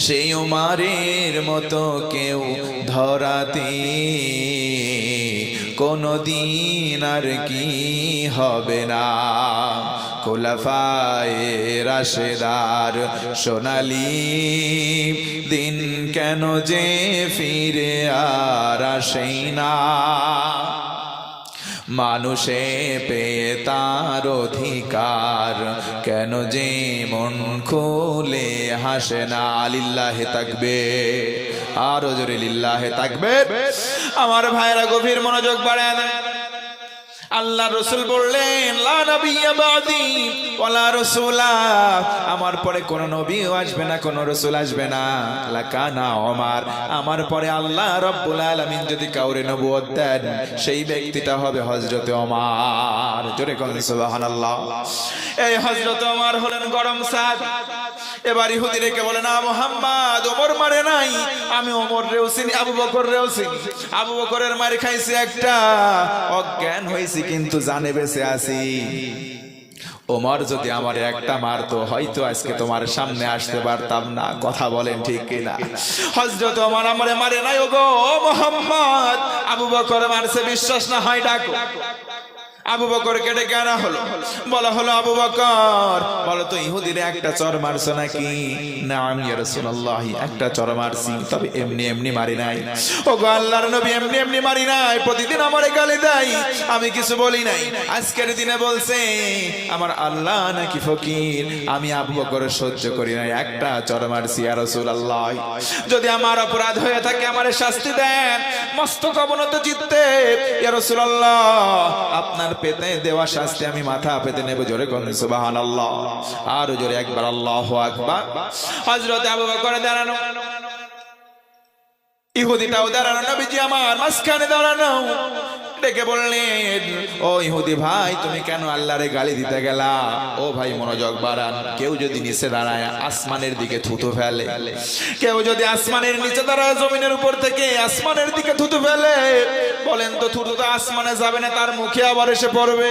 সেই উমারের মতো কেউ ধরাতে কোনদিন আর কি হবে না। খোলাফায়ে রাশেদার সোনালী দিন কেন যে ফিরে আর আসে না, মানুষে পেয়ে তার অধিকার, কেন যে মন খুলে হাসে না। লিল্লাহি তাকবীর। আরো জোরে লিল্লাহি তাকবীর। আমার ভাইরা গভীর মনোযোগ বাড়ায় দেন। আল্লাহ রসুল বললেন লা নাবিয়্যা বা'দি ওয়ালা রাসূলা, আমার পরে কোন নবীও আসবে না, কোন রাসূল আসবে না। লাকানা ওমর, আমার পরে আল্লাহ রাব্বুল আলামিন যদি কাউরে নবুয়ত দেন সেই ব্যক্তিটা হবে হযরতে ওমর। জোরে বলেন সুবহানাল্লাহ। এই হযরতে ওমর হলেন গরম সাহাবী। এবার ইহুদি রেখে বলে না মুহাম্মদ ওমর মারে নাই, আমি ওমর রেও চিনি, আবু বকর রেও চিনি। আবু বকরের মার খাইছি একটা, অজ্ঞান হয়েছি কিন্তু জানে বেঁচে আছি। ওমর যদি আমার একটা মারতো হয়তো আজকে তোমার সামনে আসতে পারতাম না। কথা বলেন ঠিক কিনা? হযরত ওমর আমারে মারে নাই ওগো মুহাম্মদ, আবু বকর মারছে, বিশ্বাস না হয় ডাকো। আবু বকরকে ডেকে আনা হলো, বলা হলো আবু বকর বলো তো ইহুদিরে একটা চর মারছো নাকি? নাম ইয়া রাসূলুল্লাহ, একটা চর মারছি, তবে এমনি এমনি মারি নাই। ওগো আল্লাহর নবী, এমনি এমনি মারি নাই, প্রতিদিন আমারে গালি দেয়, আমি কিছু বলি নাই। আজকের দিনে বলছে আমার আল্লাহ নাকি ফকির, আমি আবু বকর সহ্য করি নাই, একটা চর মারছি ইয়া রাসূলুল্লাহ। যদি আমার অপরাধ হয়ে থাকে আমারে শাস্তি দেন, মস্তক অবনত চিত্তে ইয়া রাসূলুল্লাহ আপনার পেতে দেওয়া শাস্তি আমি মাথা পেতে নেব। জোরে বলেন সুবহানাল্লাহ। আর জোরে একবার আল্লাহু আকবার। হযরত আবু বকর দাঁড়ানো, ইহুদিটাও দাঁড়ানো, নবীজি আমার মাঝখানে দাঁড়ানো। ডেকে বললেন ও ইহুদি ভাই, তুমি কেন আল্লাহরে গালি দিতে গেলা? ও ভাই মনোযোগ বাড়ান। কেউ যদি নিচে দাঁড়ায় আসমানের দিকে থুতু ফেলে, কেউ যদি আসমানের নিচে দাঁড়ায় জমিনের উপর থেকে আসমানের দিকে থুতু ফেলে, বলেন তো থুতু তো আসমানে যাবে না, তার মুখে আবার এসে পড়বে,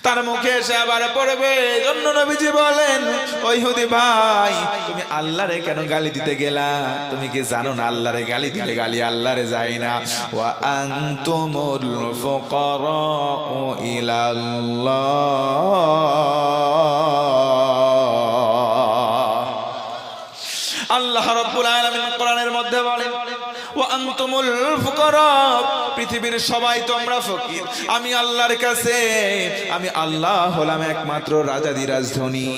তার মুখে এসে আবার পড়বে। জন্য নবীজি বলেন ও ইহুদি ভাই, তুমি আল্লাহরে কেন গালি দিতে গেলা? তুমি কি জানো না আল্লাহরে গালি দিলে গালি আল্লাহরে যায় না। ওয়া আনতুমুল ফুকারাউ ইলাল্লাহ। আল্লাহ রাব্বুল আলামিন কোরআনের মধ্যে বলেন ওয়া আনতুমুল ফুকারা, পৃথিবীর সবাই তোমরা ফকির, আমি আল্লাহর কাছে, আমি আল্লাহ হলাম একমাত্র রাজাধিরাজ ধনী,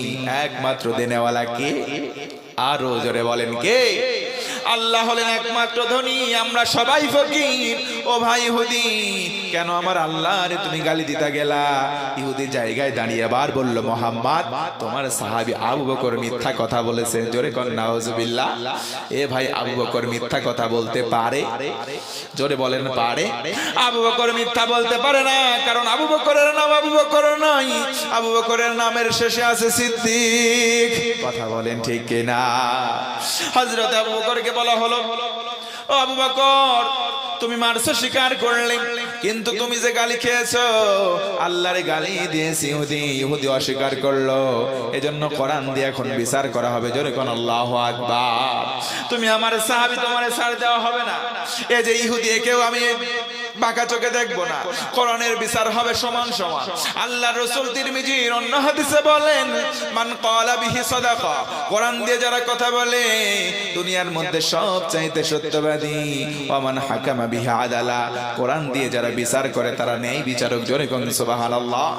একমাত্র দেনেওয়ালা। কে? আরো জোরে বলেন কে? আল্লাহ হলেন একমাত্র ধনী, আমরা সবাই ফকির। ও ভাই ইহুদি, কেন আমার আল্লাহরে তুমি গালি দিতে গেলা? ইহুদি জায়গায় দাঁড়িয়ে আবার বলল মুহাম্মদ তোমার সাহাবী আবু বকর মিথ্যা কথা বলেছে। জোরে কোন নাউজুবিল্লাহ। এ ভাই আবু বকর মিথ্যা কথা বলতে পারে? জোরে বলেন পারে? আবু বকর মিথ্যা বলতে পারে না, কারণ আবু বকরের নাম আবু বকর নয়, আবু বকরের নামের শেষে আছে সিদ্দিক। কথা বলেন ঠিক কিনা? হযরত আবু বকরকে বলা হলো ও আবু বকর, তুমি মারছো স্বীকার করলে, কিন্তু তুমি যে গালি খেয়েছো আল্লাহরে গালি দিয়েছি ইহুদি, ইহুদি অস্বীকার করলো, এজন্য কোরআন দিয়ে এখন বিচার করা হবে। জোরে কোন আল্লাহু আকবার। তুমি আমার সাহাবী, তোমারে ছাড় দেওয়া হবে না। এই যে ইহুদি, একেও আমি বাঁকা চোখে দেখবো না, কোরআনের বিচার হবে সমান সমান। আল্লাহ রাসূল তিরমিজির অন্য হাদিসে বলেন মান ক্বালা বিহি সাদাকা, কোরআন দিয়ে যারা কথা বলে দুনিয়ার মধ্যে সবচাইতে সত্যবাদী। ওয়া মান হাকামা বিহি আদালা, কোরআন দিয়ে যারা বিচার করে তারা ন্যায় বিচারক। জোরে কোন সুবহানাল্লাহ।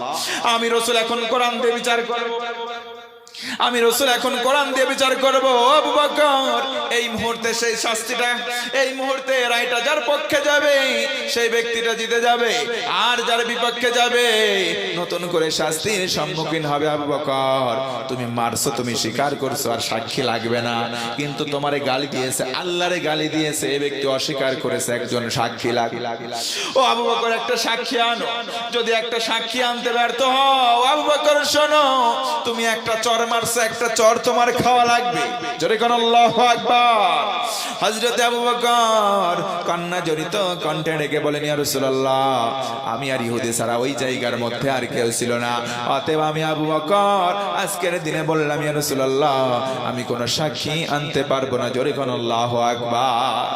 আমি রাসূল এখন কোরআন দিয়ে বিচার করব, আমি রাসূল এখন কোরআন দিয়ে বিচার করব। আবু বকর, এই মুহূর্তে সেই শাস্তিটা, এই মুহূর্তে রায়টা যার পক্ষে যাবে সেই ব্যক্তিটা জিতে যাবে, আর যার বিপক্ষে যাবে নতুন করে শাস্তির সম্মুখীন হবে। আবু বকর, তুমি মারছো, তুমি স্বীকার করছো, আর সাক্ষী লাগবে না, কিন্তু তোমারে গালি দিয়েছে, আল্লাহরে গালি দিয়েছে, এই ব্যক্তি অস্বীকার করেছে, একজন সাক্ষী লাগে। ও আবু বকর, একটা সাক্ষী আনো। যদি একটা সাক্ষী আনতে ব্যর্থ হও, আবু বকর শোনো, তুমি একটা চর মারছে, একটা চর তোমার খাওয়া লাগবে। জোরে কোন আল্লাহু আকবার। হযরত আবু বকর কান্না জড়িত কণ্ঠে ডেকে বলেন ইয়া রাসূলুল্লাহ, আমি আর ইহুদি ছাড়া ওই জায়গার মধ্যে আর কেউ ছিল না, অতএব আমি আবু বকর আজকের দিনে বললাম ইয়া রাসূলুল্লাহ আমি কোনো সাক্ষী আনতে পারবো না। জোরে কোন আল্লাহু আকবার।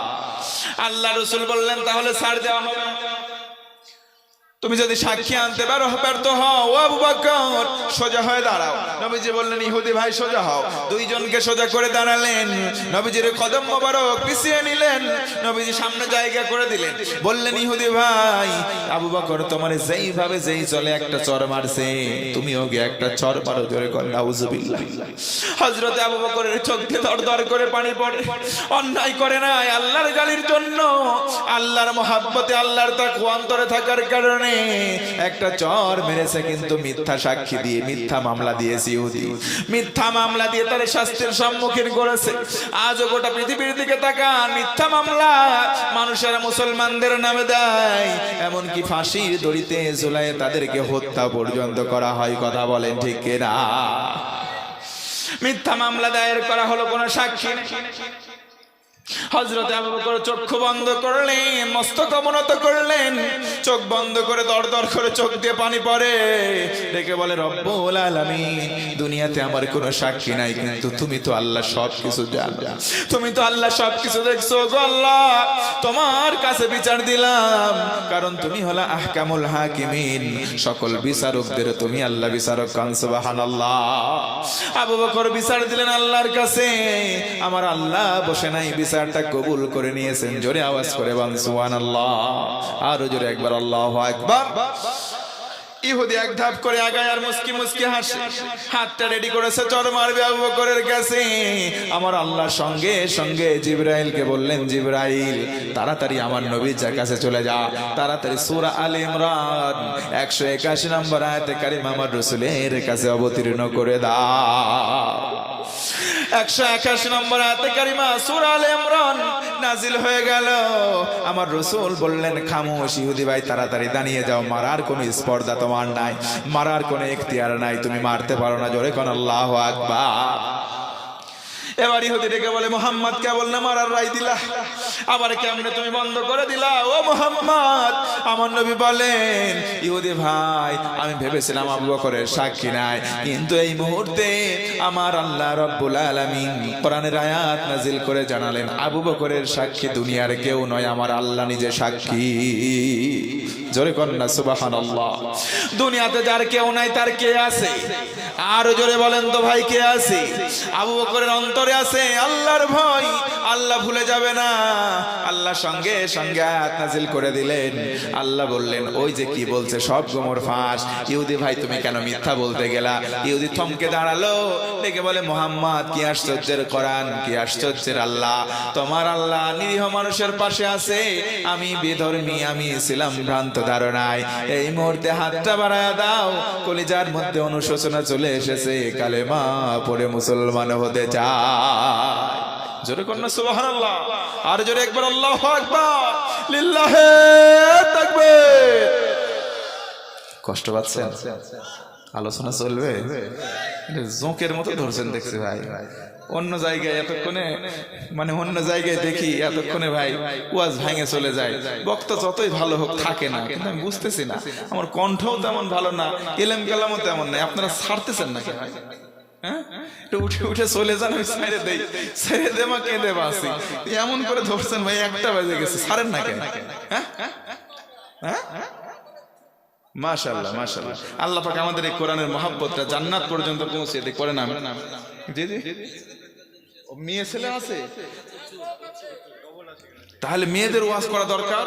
আল্লাহ রাসূল বললেন তাহলে ছাড় দেওয়া হবে। তুমি যদি সাক্ষী আনতে পারো ব্যর্থ হও, ও আবু বকর সোজা হয়ে দাঁড়াও। নবীজি বললেন ইহুদি ভাই সোজা হও। দুইজনকে সোজা করে দাঁড়ালেন, নবীজির কদম মোবারক পিছিয়ে নিলেন, নবীজি সামনে জায়গা করে দিলেন। বললেন ইহুদি ভাই আবু বকর তোমার যেইভাবে যেই চলে একটা চর মারছে, তুমিও গিয়ে একটা চর মারো, জোরে কর নাউজুবিল্লাহ। হযরত আবু বকরের চোখ দিয়ে দরদর করে পানি পড়ে। অন্যায় করে নাই, আল্লাহর গালির জন্য, আল্লাহর মহাব্বতে, আল্লাহর তাকওয়া অন্তরে থাকার কারণে একটা চর মেরেছে, কিন্তু মিথ্যা সাক্ষী দিয়ে, মিথ্যা মামলা দিয়েছে ইহুদি, মিথ্যা মামলা দিয়ে তার শাস্তির সম্মুখীন করেছে। আজও গোটা পৃথিবীর দিকে তাকান, মিথ্যা মামলা মানুষেরা মুসলমানদের নামে দেয়, এমনকি ফাঁসির দড়িতে ঝুলায়ে তাদেরকে হত্যা পর্যন্ত করা হয়। কথা বলেন ঠিক কিনা? মিথ্যা মামলা দায়ের করা হলো কোন সাক্ষী নেই। হযরত আবু বকর চক্ষু বন্ধ করলেন, মস্তক অবনত করলেন, চোখ বন্ধ করে দরদর করে চোখ দিয়ে পানি পড়ে, ডেকে বলে রব্বুল আলামিন, দুনিয়াতে আমার কোনো সাক্ষী নাই, কিন্তু তুমি তো আল্লাহ সবকিছু জানো, তুমি তো আল্লাহ সবকিছু দেখছো গো আল্লাহ, তোমার কাছে বিচার দিলাম, কারণ তুমি হলা আহকামুল হাকিমিন, সকল বিচারকদের তুমি আল্লাহ বিচারক। কান সুবহানাল্লাহ। আবু বকর বিচার দিলেন আল্লাহর কাছে, আমার আল্লাহ বসে নাই, বিচারটা কবুল করে নিয়েছেন। জোরে আওয়াজ করে বলেন সুবহানাল্লাহ। আরো জোরে একবার আল্লাহু আকবার। ইহুদি এক ধাপ করে আগায় আর মুস্কি মুস্কি হাসে, হাতটা রেডি করেছে চর মারবে আবু বকরের কাছে। আমার আল্লাহ সঙ্গে সঙ্গে জিবরাইলকে বললেন, জিবরাইল তাড়াতাড়ি আমার নবীর কাছে চলে যা, তাড়াতাড়ি সূরা আলে ইমরান 181 নম্বর আয়াতে কারিমা আমার রাসূলের কাছে অবতীর্ণ করে দাও। 181 নম্বর আয়াতে কারিমা সূরা আলে ইমরান নাজিল হয়ে গেল। আমার রাসূল বললেন, খামোশ ইহুদি ভাই, তাড়াতাড়ি দাঁড়িয়ে যাও, মারার কোনো স্পর্ধা তোমার নাই, মারার কোনো এখতিয়ার নাই, তুমি মারতে পারো না। জোরে কোন আল্লাহু আকবার। এবার ইহুদি ডেকে বলে, মুহাম্মদ কেবল না মারার রায় দিলা, আবার কেমনে তুমি বন্ধ করে দিলা ও মুহাম্মদ? আমার নবী বলেন, ইহুদি ভাই আমি ভেবেছিলাম আবু বকরের সাক্ষী নাই, কিন্তু এই মুহূর্তে আমার আল্লাহ রব্বুল আলামিন কোরআনের আয়াত নাজিল করে জানালেন, আবু বকরের সাক্ষী দুনিয়ার কেউ নয়, আমার আল্লাহ নিজে সাক্ষী। জোরে কন্যা সুবহানাল্লাহ। দুনিয়াতে যার কেউ নাই তার কে আছে? আরো জোরে বলেন তো ভাই, কে আছে? আবু বকরের অন্তরে আছে আল্লাহর ভয়, আল্লাহ ভুলে যাবে না। আল্লাহ সঙ্গে সঙ্গে আয়াত নাজিল করে দিলেন। আল্লাহ বললেন, ওই যে কি বলছে সব গোমর ফাঁস, ইহুদি ভাই তুমি কেন মিথ্যা বলতে গেলা? ইহুদি থমকে দাঁড়ালো, ডেকে বলে, মুহাম্মদ কি আশ্চর্যের কোরআন, কি আশ্চর্যের আল্লাহ, তোমার আল্লাহ নিরীহ মানুষের পাশে আছে। আমি বিধর্মী, আমি ছিলাম ভ্রান্ত ধারণায়, এই মুহূর্তে হাতটা বাড়ায়া দাও, কলিজার মধ্যে অনুশোচনা চলে এসেছে, কালেমা পড়ে মুসলমান হতে চায়। জোরে কন্যা সুবহানাল্লাহ। আর জোরে একবার আল্লাহু আকবার, লিল্লাহি তাকবীর। কষ্ট পাচ্ছেন? আলোচনা চলবে, জোঁকের মতো ধরছেন দেখছি ভাই। অন্য জায়গায় এতক্ষণে, মানে অন্য জায়গায় দেখি এতক্ষণে ভাই ওয়াজ ভাঙে চলে যায়, বক্তা যতই ভালো হোক থাকে না, কিন্তু আমি বুঝতেছি না, আমার কণ্ঠও তেমন ভালো না, এলেম কালামও তেমন নাই, আপনারা ছাড়তেছেন নাকি ভাই? হ্যাঁ, উঠে উঠে চলে যান, আমি ছেড়ে দেই, ছেড়ে দেমা কেঁদে বাসি, এমন করে ধরছেন ভাই, 1টা বাজে গেছে, ছাড়েন না কেন? হ্যাঁ হ্যাঁ, মাশাআল্লাহ মাশাআল্লাহ। আল্লাহ পাক আমাদের এই কোরআনের মহব্বতটা জান্নাত পর্যন্ত পৌঁছে দিক। করে না জি জি, মেয়ে ছেলে আছে, তাহলে মেয়েদের ওয়াজ করা দরকার,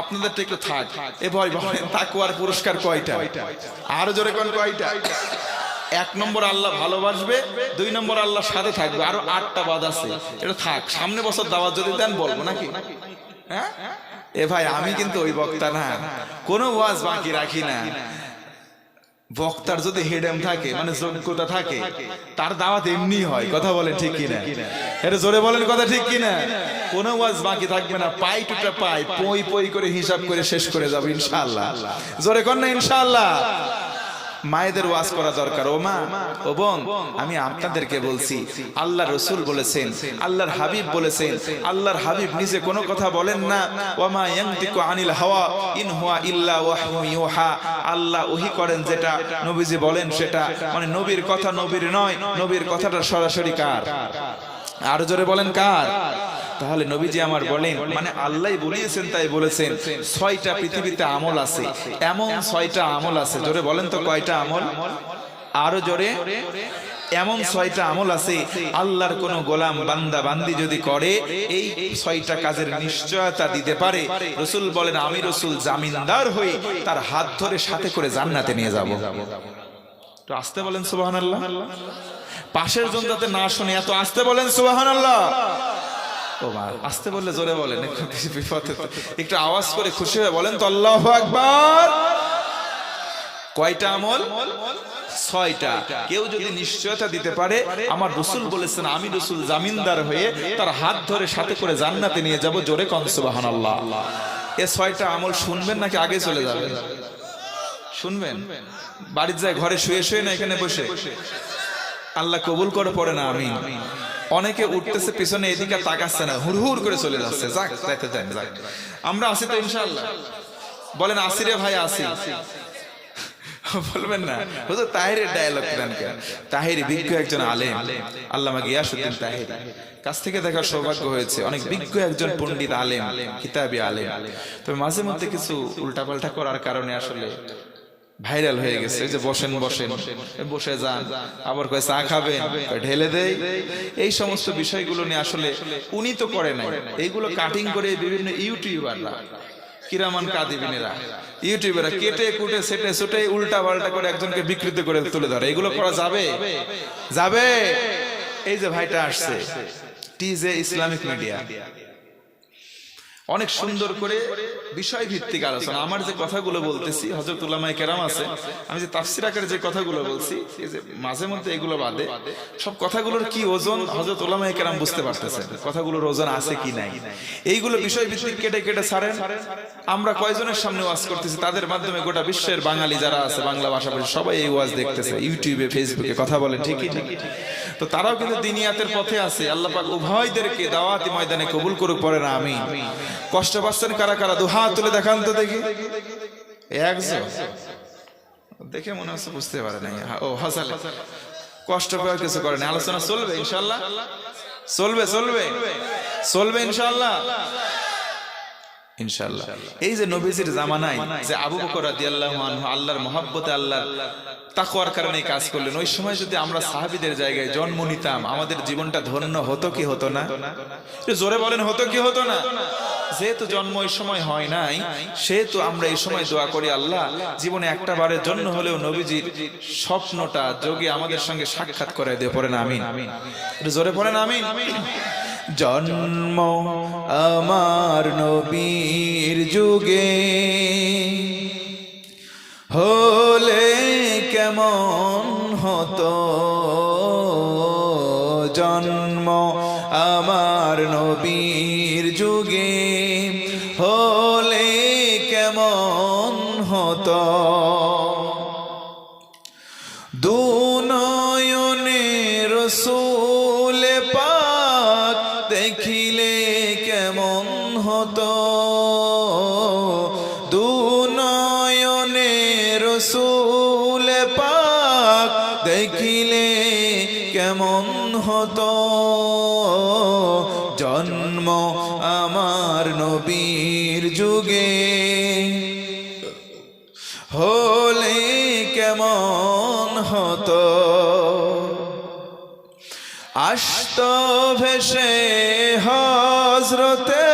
আপনাদেরটা একটু থাক। এ ভয় ভয় তাকওয়ার পুরস্কার কয়টা? আরো জোরে কোন কয়টা? 1 নম্বর আল্লাহ ভালোবাসবে, 2 নম্বর আল্লাহ সাথে থাকবে, আরো 8টা বাদ আছে, এটা থাক, সামনে বছর দাওয়াত যদি দেন বলবো নাকি? হ্যাঁ এ ভাই, আমি কিন্তু ওই বক্তা না, কোনো ওয়াজ বাকি রাখি না। বক্তার যদি হেডেম থাকে, মানে যোগ্যতা থাকে, তার দাওয়াত এমনি হয়। কথা বলেন ঠিক কিনা? এটা জোরে বলেন কথা ঠিক কিনা? কোনো ওয়াজ বাকি থাকবে না, পাই টুটা পাই, পই পই করে হিসাব করে শেষ করে যাবে ইনশাআল্লাহ। জোরে কর না ইনশাআল্লাহ। মায়েদের ওয়াজ করা দরকার। ও মা, ও বোন, আমি আপনাদেরকে বলছি, আল্লাহ রসুল বলেছেন, আল্লাহর হাবিব বলেছেন, আল্লাহর হাবিব নিজে কোনো কথা বলেন না, ওয়ামা ইয়ানতিকু আনিল হাওয়া ইন হুয়া ইল্লা ওয়াহয়ুন ইউহা, আল্লাহ ওহী করেন যেটা, নবীজি বলেন সেটা, মানে নবীর কথা নবীর নয়, নবীর কথাটা সরাসরি কার? আর জোরে বলেন কার? তাহলে নবীজি আমার বলেন, মানে আল্লাহ বলিয়েছেন তাই বলেছেন 6টা পৃথিবীতে আমল আছে, এমন 6টা আমল আছে। জোরে বলেন তো কয়টা আমল? আরো জোরে। এমন 6টা আমল আছে আল্লাহর কোন গোলাম বান্দা বান্দি যদি করে এই 6টা কাজের নিশ্চয়তা দিতে পারে, রাসূল বলেন আমি রাসূল জামিনদার হই তার হাত ধরে সাথে করে জান্নাতে নিয়ে যাব। তো আস্তে বলেন সুবহানাল্লাহ। পাশের জন যাতে না শুনে এত আস্তে বলেন সুবহানাল্লাহ। ও মা, আস্তে বললে জোরে বলেন, একটু আওয়াজ করে খুশি হয়ে বলেন তো আল্লাহু আকবার। কয়টা আমল? 6টা। কেউ যদি নিশ্চয়তা দিতে পারে, আমার রাসূল বলেছেন আমি রাসূল জামিনদার হয়ে তার হাত ধরে সাথে করে জান্নাতে নিয়ে যাব। জোরে কোন সুবহানাল্লাহ। এই 6টা আমল শুনবেন নাকি আগে চলে যাবেন? শুনবেন। বাড়িতে যায় ঘরে শুয়ে শুয়ে না এখানে বসে? আল্লাহ কবুল করে পড়ে না আমিন। অনেকে উঠতেছে পিছনে এদিকে তাকাচ্ছে না, হুড়হুড় করে চলে যাচ্ছে। যাক যাইতে দেন, যাক। আমরা আছি তো ইনশাআল্লাহ। বলেন আসি রে ভাই আসি। বলবেন না হুজুর তাহিরের ডায়ালগ দেন কেন? তাহিরি বিজ্ঞ একজন আলেম, আল্লামা গিয়াসউদ্দিন তাহিরি কাছ থেকে দেখার সৌভাগ্য হয়েছে। অনেক বিজ্ঞ একজন পণ্ডিত আলেম, কিতাবী আলেম। তবে মাঝে মধ্যে কিছু উল্টাপাল্টা করার কারণে আসলে ভাইরাল হয়ে গেছে। যে বসেন বসেন, বসে যান, আবার কয় চা খাবেন, ঢেলে দেয়। এই সমস্ত বিষয়গুলো নিয়ে আসলে উনি তো করে নাই, এইগুলো কাটিং করে বিভিন্ন ইউটিউবাররা, কিরামান কাদিবিনেরা, ইউটিউবাররা কেটে কুটে সেটে সুটে উল্টা পাল্টা করে একজনকে বিকৃত করে তুলে ধরে। এগুলো করা যাবে? যাবে? এই যে ভাইটা আসছে টিজে ইসলামিক মিডিয়া, অনেক সুন্দর করে বিষয় ভিত্তিক আলোচনা। আমার যে কথাগুলো বলতেছি হযরত উলামায়ে কেরাম আছে, আমি যে তাফসীর আকারে যে কথাগুলো বলছি, এই যে মাঝে মধ্যে এগুলো বাদে সব কথাগুলোর কি ওজন হযরত উলামায়ে কেরাম বুঝতে পারতেছেন, কথাগুলোর ওজন আছে কি নাই। এইগুলো বিষয় ভিত্তিক কেটে কেটে ছাড়েন। আমরা কয়জনের সামনে ওয়াজ করতেছি, তাদের মাধ্যমে গোটা বিশ্বের বাঙালি যারা আছে, বাংলা ভাষাভাষী সবাই এই ওয়াজ দেখতেছে, ইউটিউবে ফেসবুকে। কথা বলেন ঠিকই ঠিক? তো তারাও কিন্তু দিনিয়াতের পথে আছে। আল্লাহ পাক উভয়দেরকে দাওয়াতি ময়দানে কবুল করুক, পড়ে না আমিন। কষ্ট পাচ্ছেন কারা কারা? দুহাত তুলে দেখান তো দেখি। একজন দেখে মনে হচ্ছে বুঝতে পারে নাই। ও হাসালে কষ্ট পাওয়ার কিছু করে না। আলোচনা চলবে ইনশাআল্লাহ, চলবে চলবে চলবে ইনশাআল্লাহ ইনশাআল্লাহ। এই যে নবীজির জামানায় যে আবু বকর রাদিয়াল্লাহু আনহু আল্লাহর মহব্বতে আল্লাহর তাকওয়ার কারণে কাজ করলেন, ওই সময় যদি আমরা সাহাবীদের জায়গায় জন্ম নিতাম, আমাদের জীবনটা ধন্য হতো কি হতো না? জোরে বলেন হতো কি হতো না? যেহেতু জন্ম ওই সময় হয় নাই, সেহেতু আমরা এই সময় দোয়া করি আল্লাহ জীবনে একটা বারের জন্য হলেও নবীজির স্বপ্নটা যোগে আমাদের সঙ্গে সাক্ষাৎ করে দিয়ে। পড়েন আমিন। জোরে পড়েন আমিন। জন্ম আমার নবীর যুগে হলে কেমন হতো, জন্ম আমার নবীর যুগে হলে কেমন হতো, দুনয়নে রাসূল পাক দেখিলে কেমন হতো, দুনয়নে রাসূল পাক দেখিলে কেমন হতো, জন্ম আমার নবীর যুগে হলে কেমন হতো, আসত ভেসে হযরতে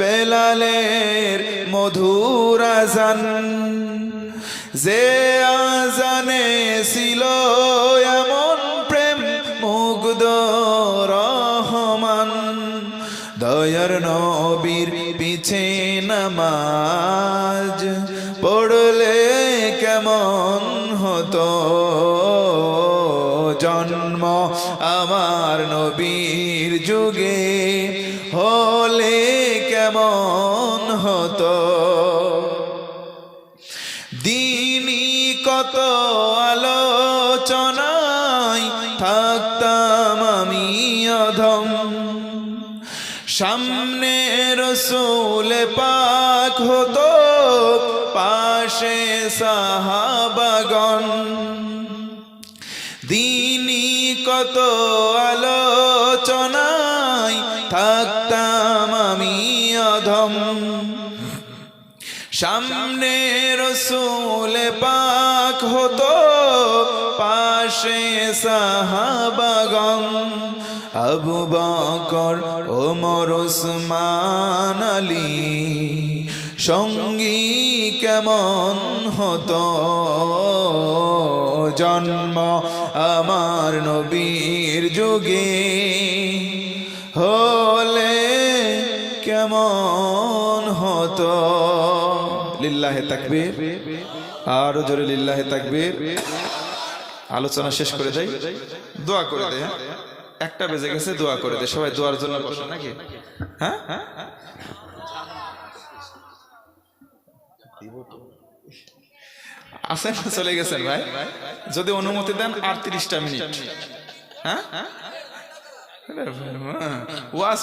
বেলালের মধুর আযান, যে আযানে ছিল এমন প্রেম মুগ্ধ রহমান, দয়ার নবীর পিছে নামাজ পড়লে কেমন হতো, জন্ম আমার নবীর যুগে হলে কেমন হতো, দিনী কত আলোচনায় থাকতাম আমি অধম, সামনে রাসূল পাক হতো পাশে সাহাবাগণ, দিনই কত আলোচনায় থাকতাম আমি অধম, সামনে রসূল পাক হতো, পাশে সাহাবাগণ, আবু বকর ওমর ওসমান আলী, সঙ্গী কেমন হতো, জন্ম আমার নবীর যুগে হলে কেমন হতো। লিল্লাহে তাকবীর, আরো জোরে লিল্লাহে তাকবীর। আলোচনা শেষ করে দেই, দোয়া করে দেয়। একটা বেজে গেছে, দোয়া করে দেয়। সবাই দোয়ার জন্য বসে নাকি? হ্যাঁ, আসেন, চলে গেছেন ভাই? যদি অনুমতি দেন আর 30টা মিনিট। হ্যাঁ, ওয়াজ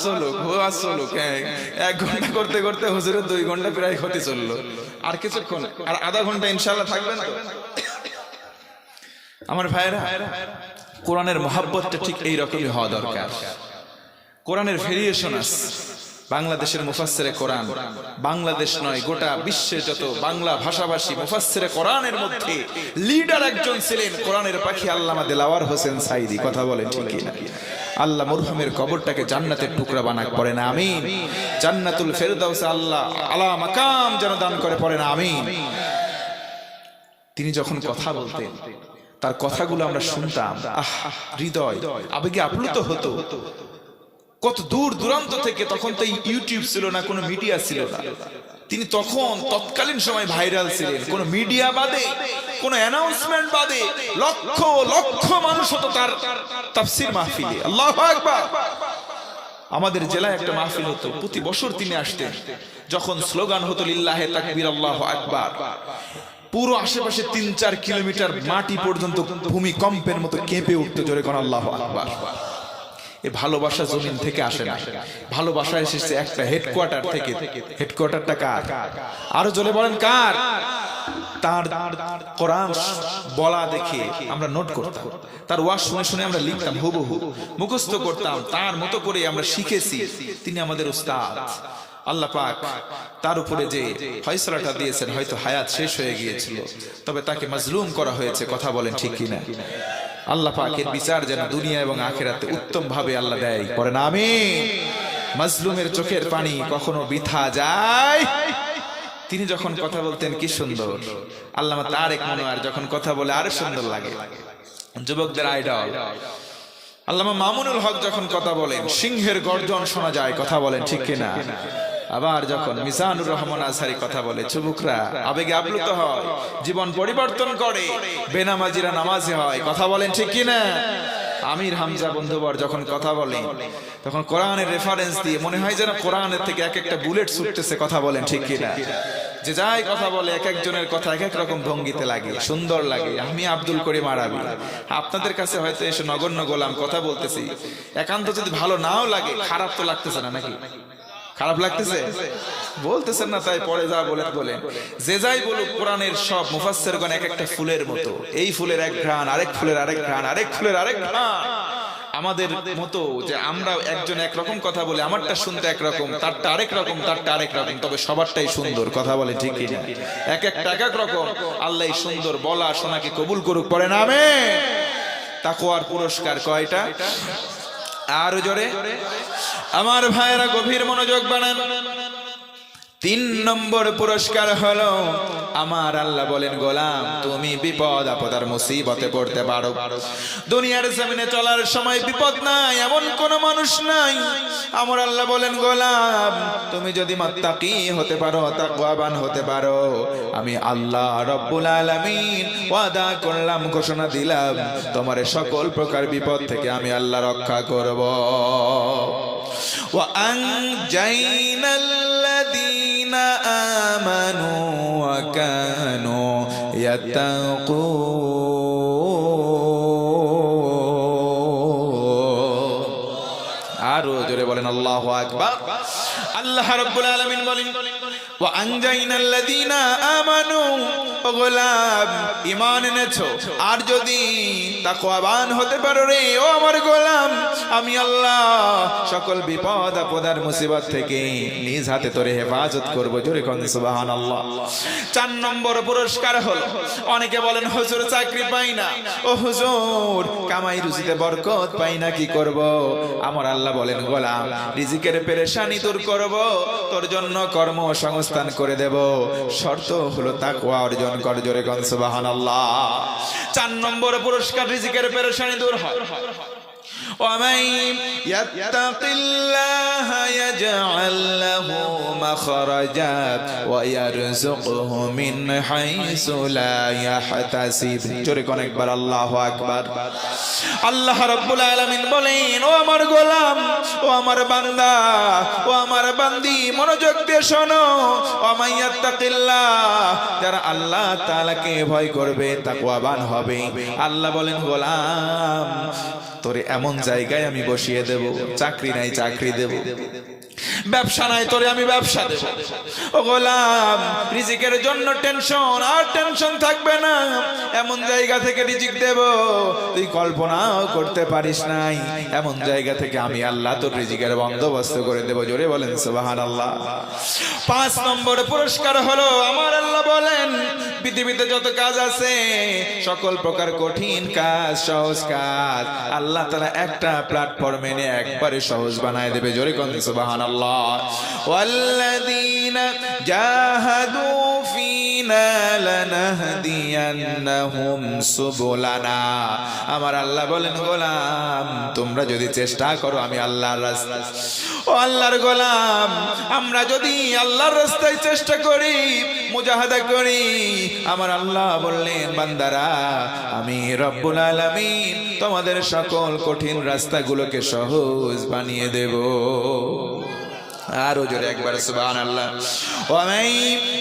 চলুক। 1 ঘন্টা করতে করতে হুজুরের 2 ঘন্টা প্রায় ক্ষতি চললো। আর কিছুক্ষণ, আর আধা ঘন্টা ইনশাল্লাহ থাকবেন তো? আমার ভাইরা, কোরআনের মহাব্বতটা ঠিক এইরকমই হওয়া দরকার। কোরআনের ভেরিয়েশন আছে। বাংলাদেশের মুফাসসিরে কোরআন, বাংলাদেশ নয় গোটা বিশ্বের যত বাংলা ভাষাভাষী মুফাসসিরে কোরআনের মধ্যে লিডার একজন ছিলেন কোরআনের পাখি আল্লামা দেলাওয়ার হোসেন সাইদি। কথা বলেন ঠিক কিনা? আল্লাহ মরহুমের কবরটাকে জান্নাতের টুকরা বানাক, পড়ে না আমিন। জান্নাতুল ফেরদাউসে আল্লাহ আলা মাকাম যেন দান করে, পড়ে না আমিন। তিনি যখন কথা বলতেন, তার কথাগুলো আমরা শুনতাম, হৃদয় আবেগে আপ্লুত হতো। কত দূর দূরান্ত থেকে, তখন তো ইউটিউব ছিল না, কোনো মিডিয়া ছিল না। তিনি তখন তৎকালীন সময় ভাইরাল ছিলেন। কোনো মিডিয়া বাদে, কোনো অ্যানাউন্সমেন্ট বাদে লক্ষ লক্ষ মানুষ হতো তার তাফসীর মাহফিলে। আল্লাহু আকবার। আমাদের জেলায় একটা মাহফিল হতো, প্রতি বছর তিনি আসতেন। যখন স্লোগান হতো লিল্লাহে তাকবীর আল্লাহু আকবার, পুরো আশেপাশে 3-4 কিলোমিটার মাটি পর্যন্ত ভূমিকম্পের মতো কেঁপে উঠতে, জোরে কোন আল্লাহু আকবার। এই ভালোবাসা জমিন থেকে আসে না, ভালোবাসা এসেছে একটা হেডকোয়ার্টার থেকে। হেডকোয়ার্টারটা কার? আরো জোরে বলেন কার? তার কোরআন বলা দেখে আমরা নোট করতাম, তার ওয়াজ শুনে শুনে আমরা লিখতাম, হুবহু মুখস্থ করতাম, তার মতো করে আমরা শিখেছি। তিনি আমাদের উস্তাদ। আল্লাহ পাক তার উপরে যে ফয়সালাটা দিয়েছেন, হয়তো হায়াত শেষ হয়ে গিয়েছিল, তবে তাকে মাজলুম করা হয়েছে। কথা বলেন ঠিক কিনা? আল্লাহ পাকের বিচার যেন দুনিয়া এবং আখিরাতে উত্তম ভাবে আল্লাহ দেয়, পড়ে না আমিন। মাজলুমের চোখের পানি কখনো বৃথা যায়। তিনি যখন কথা বলতেন কি সুন্দর। আল্লামা তারেক মনোয়ার যখন কথা বলে আরো সুন্দর লাগে। যুবকদের আইডল আল্লামা মামুনুল হক যখন কথা বলেন, সিংহের গর্জন শোনা যায়। কথা বলেন ঠিক কিনা? আবার যখন মিজানুর রহমান আজহারি কথা বলে, যুবকরা আবেগে আপ্লুত হয়, জীবন পরিবর্তন করে, বেনামাজিরা নামাজি হয়। কথা বলেন ঠিক কিনা? আমির হামজা বন্ধুবর যখন কথা বলেন, তখন কোরআনের রেফারেন্স দিয়ে মনে হয় যেন কোরআনের থেকে এক একটা বুলেট ছুটতেছে। কথা বলেন ঠিক কিনা? যে যাই কথা বলে, এক একজনের কথা এক এক রকম ভঙ্গিতে লাগে, সুন্দর লাগে। আমি আব্দুল করিম আরাবী, আপনাদের কাছে হয়তো এসে নগণ্য গোলাম কথা বলতেছি, একান্ত যদি ভালো নাও লাগে, খারাপ তো লাগতেছে না নাকি? খারাপ লাগতেছে? বলতেছেন না, তাই পরে যা বলেন বলেন। যে যাই বলুক, কোরআনের সব মুফাসসিরগণ এক একটা ফুলের মতো। এই ফুলের এক ঘ্রাণ, আরেক ফুলের আরেক ঘ্রাণ, আরেক ফুলের আরেক ঘ্রাণ। আমাদের মতো যে আমরা একজন একরকম কথা বলে, আমারটা শুনতে একরকম, তারটা আরেক রকম, তারটা আরেক রকম, তবে সবারটাই সুন্দর। কথা বলে ঠিক কিনা? এক একটা এক এক রকম। আল্লাহ সুন্দর বলা শোনাকে কবুল করুক, পড়ে না আমিন। তাকওয়ার পুরস্কার কয়টা? আরো জোরে আমার ভাইরা গভীর মনোযোগ বানান। 3 নম্বর পুরস্কার হলো, আমার আল্লাহ বলেন, গোলাম তুমি বিপদ আপদ আর মুসিবতে পড়তে পারো, দুনিয়ার জমিনে চলার সময় বিপদ নাই এমন কোন মানুষ নাই। আমার আল্লাহ বলেন, গোলাম তুমি যদি মুত্তাকি হতে পারো, তাকওয়াবান হতে পারো, আমি আল্লাহ রব্বুল আলামিন ওয়াদা করলাম, ঘোষণা দিলাম, তোমার সকল প্রকার বিপদ থেকে আমি আল্লাহ রক্ষা করব। ওয়া আনজাইনাল লাযীনা আমানু ওয়া কানু ইয়াত্তাকুন। আরো জোরে বলেন আল্লাহু আকবার। আল্লাহ রাব্বুল আলামিন বলেন, ওয়া আনজাইনাল্লাযীনা আমানু, ও গোলাম ঈমান এনেছো আর যদি তাকওয়াবান হতে পারো রে ও আমার গোলাম, আমি আল্লাহ সকল বিপদ আপদ আর মুসিবত থেকে নিজ হাতে তোরে হেফাজত করব। জোরে কোন সুবহানাল্লাহ। 4 নম্বর পুরস্কার হলো, অনেকে বলেন হুজুর চাকরি পাই না, ও হুজুর কামাই রুজিতে বরকত পাই না, কি করব? আমার আল্লাহ বলেন গোলাম রিজিকের পেরেশানি দূর করব, তোর জন্য কর্মসংস্থান করে দেব, শর্ত হলো তাকওয়া অর্জন কর। জোরে কোন সুবহানাল্লাহ। 4 নম্বর পুরস্কার রিজিকের পেরেশানি দূর হয়। ومن يتق الله يجعل له مخرجا ويرزقه من حيث لا يحتسب। জোরে কোন একবার আল্লাহু আকবার। আল্লাহ রাব্বুল আলামিন বলেন, ও আমার গোলাম, ও আমার বান্দা, ও আমার বান্দি, মনোযোগ দিয়ে শোনো। ওমান ইয়াত্তাকিল্লাহ, যারা আল্লাহ তাআলাকে ভয় করবে, তাকওয়াবান হবে, আল্লাহ বলেন গোলাম তোরে এমন জায়গায় আমি বসিয়ে দেব, চাকরি নাই চাকরি দেব, ব্যবসা নাই তোরে আমি ব্যবসা দেব। ও গোলাম রিজিকের জন্য টেনশন আর টেনশন থাকবে না, এমন জায়গা থেকে রিজিক দেব তুই কল্পনাও করতে পারিস নাই, এমন জায়গা থেকে আমি আল্লাহ তোর রিজিকের বন্দোবস্ত করে দেব। জোরে বলেন সুবহানাল্লাহ। 5 নম্বর পুরস্কার হলো, আমার আল্লাহ বলেন পৃথিবীতে যত কাজ আছে সকল প্রকার কঠিন কাজ, সহজ কাজ আল্লাহ তাআলা একটা প্ল্যাটফর্মে এনে একবারে সহজ বানায় দেবে। জোরে কোন সুবহানাল্লাহ। ওয়াল্লাযীনা জাহাদু ফীনা লানাহদিয়ান্নাহুম সুবুলানা, আমার আল্লাহ বলেন গোলাম তোমরা যদি চেষ্টা করো আমি আল্লাহর রাস্তায়, ও আল্লাহর গোলাম আমরা যদি আল্লাহর রাস্তায় চেষ্টা করি, মুজাহাদা করি, আমার আল্লাহ বললেন বান্দারা আমি রব্বুল আলামিন তোমাদের সকল কঠিন রাস্তাগুলোকে সহজ বানিয়ে দেব। আরো জোরে একবার সুবহানাল্লাহ। ওয়া মান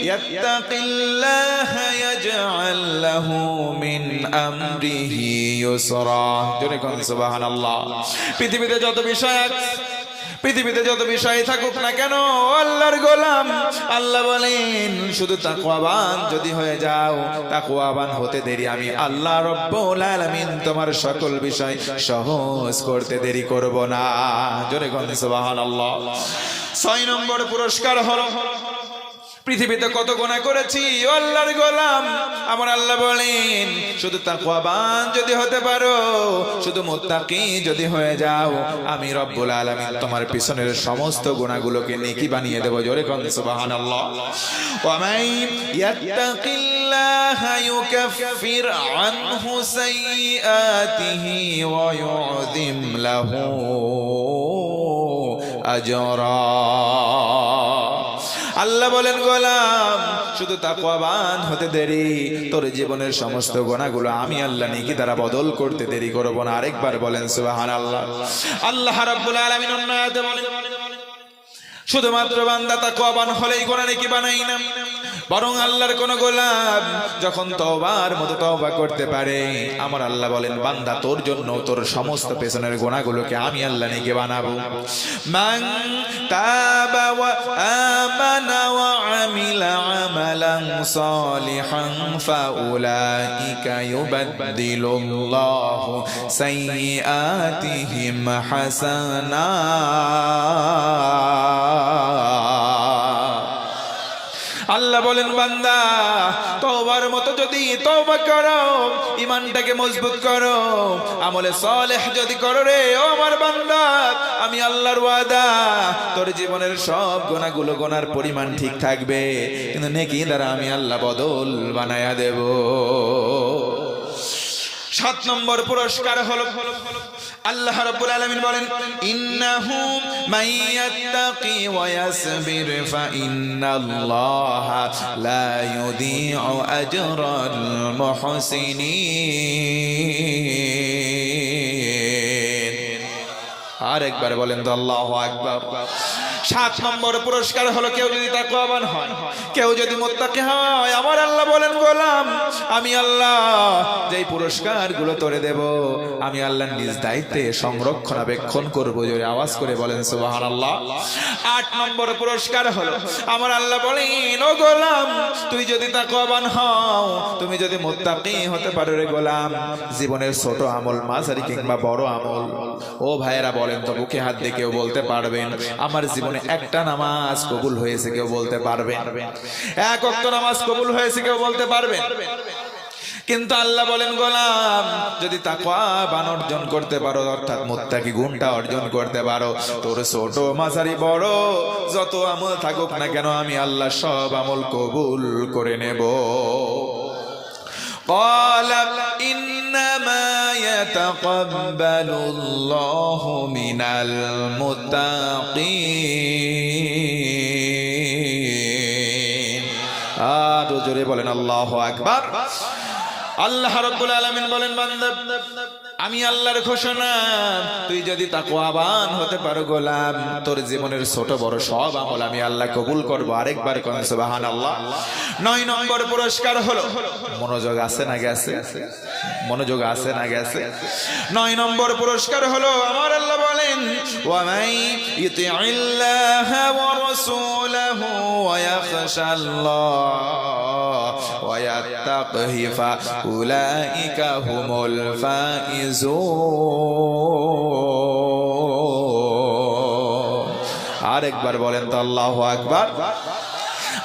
ইয়াত্তাকিল্লাহা ইয়াজআল লাহু মিন আমরিহি ইউসরা। জোরে কোন সুবহানাল্লাহ। পৃথিবীতে যত বিষয় থাকুক না কেন আল্লাহর গোলাম আল্লাহ বলেন শুধু তাকওয়াবান যদি হয়ে যাও, তাকওয়াবান হতে দেরি আমি আল্লাহ রব্বুল আলামিন তোমার সকল বিষয় সহজ করতে দেরি করব না। জোরে কোন সুবহানাল্লাহ। 6 নম্বর পুরস্কার হলো, পৃথিবীতে কত গুনাহ করেছি ও আল্লাহর গোলাম, আমার আল্লাহ বলেন শুধু তাকওয়াবান যদি হতে পারো, শুধু মুত্তাকি যদি হয়ে যাও, আমি রব্বুল আলামিন তোমার পিছনের সমস্ত গুনাহগুলোকে নেকি বানিয়ে দেব। জোরে কোন সুবহানাল্লাহ। ওয়া মান ইয়াত্তাকিল্লাহা ইউকাফির আনহু সাইয়্যাতিহি ওয়া ইউযিম লাহু আজরা। আল্লাহ বলেন গোলাম শুধু তাকওয়াবান হতে দেরি, তোর জীবনের সমস্ত গুনাহগুলো আমি আল্লাহ নেকি দ্বারা বদল করতে দেরি করব না। আরেকবার বলেন সুবহানাল্লাহ। আল্লাহ রাব্বুল আলামিন অন্য আয়াতে বলেন শুধুমাত্র বান্দা তাকওয়াবান হলেই গুনাহ নেকি বানাই না, বরং আল্লাহর কোন গোলাম যখন তওবার মতো তওবা করতে পারে, আমার আল্লাহ বলেন বান্দা তোর জন্য তোর সমস্ত পেছনের গুনাহগুলোকে আমি আল্লাহ নেকি বানাবো। মান তাবা ওয়া আমানা ওয়া আমিলা আমালান সালিহান ফাউলাইকা ইউবাদদিলুল্লাহু সাইয়্যাতিহিম হাসানাত। আল্লাহ বলেন বান্দা তওবার মতো যদি তওবা করো, ঈমানটাকে মজবুত করো, আমলে সালেহ যদি করো রে ও আমার বান্দা, আমি আল্লাহর ওয়াদা তোর জীবনের সব গুনাহগুলো গোনার পরিমাণ ঠিক থাকবে, কিন্তু নেকি দ্বারা আমি আল্লাহ বদল বানায়া দেব। 7 নম্বর পুরস্কার হলো, আল্লাহ রাব্বুল আলামিন বলেন ইন্নাহু মান ইয়াত্তাকি ওয়া ইয়াসবির ফা ইন্নাল্লাহা লা ইউদিউ আজরাল মুহসিনিন। আরেকবার বলেন তো আল্লাহু আকবার। 7 নম্বর পুরস্কার হলো কেউ যদি তাকওয়াবান হয়, কেউ যদি মুত্তাকি হয়, আমার আল্লাহ বলেন গোলাম আমি আল্লাহ যেই পুরস্কারগুলো তোরে দেব আমি আল্লাহ নিজ দায়িত্বে সংরক্ষণাবেক্ষণ করব। জোরে আওয়াজ করে বলেন সুবহানাল্লাহ। 8 নম্বর পুরস্কার হলো আমার আল্লাহ বলেন ও গোলাম তুই যদি তাকওয়াবান হও, তুমি যদি মুত্তাকি হতে পারো রে গোলাম, জীবনের ছোট আমল মাঝারি কিংবা বড় আমল, ও ভাইয়েরা বলেন তো বুকে হাত দিয়ে কেউ বলতে পারবেন আমার জীবনে একটা নামাজ কবুল হয়েছে? কেউ বলতে পারবেন? এক ওয়াক্ত নামাজ কবুল হয়েছে কেউ বলতে পারবেন? কিন্তু আল্লাহ বলেন গোলাম যদি তাকওয়াবান অর্জন করতে পারো, অর্থাৎ মুত্তাকি গুণটা অর্জন করতে পারো, তোর ছোট মাঝারি বড় যত আমল থাকুক না কেন আমি আল্লাহ সব আমল কবুল করে নেব। قال إنما يتقبل الله من المتقين। আর জোরে বলেন আল্লাহু আকবার। আল্লাহ রাব্বুল আলামিন বলেন বান্দা আমি আল্লাহর ঘোষণা তুই যদি তাকওয়াবান হতে পারো গোলাম, তোর জীবনের ছোট বড় সব আমল আমি আল্লাহ কবুল করব। আরেকবার কোন সুবহানাল্লাহ। 9 নম্বর পুরস্কার হলো, মনোযোগ আছে না গেছে? মনোযোগ আছে না গেছে? 9 নম্বর পুরস্কার হলো আমার আল্লাহ বলেন ওয়া মাই ইতিইল্লাহা ওয়া রাসূলাহু ওয়া ইয়াখশাল্লাহ ওয়া ইয়াত্তাকিহি ফাউলাইকা হুমুল ফাইজুন। আরেকবার বলেন তো আল্লাহু আকবার।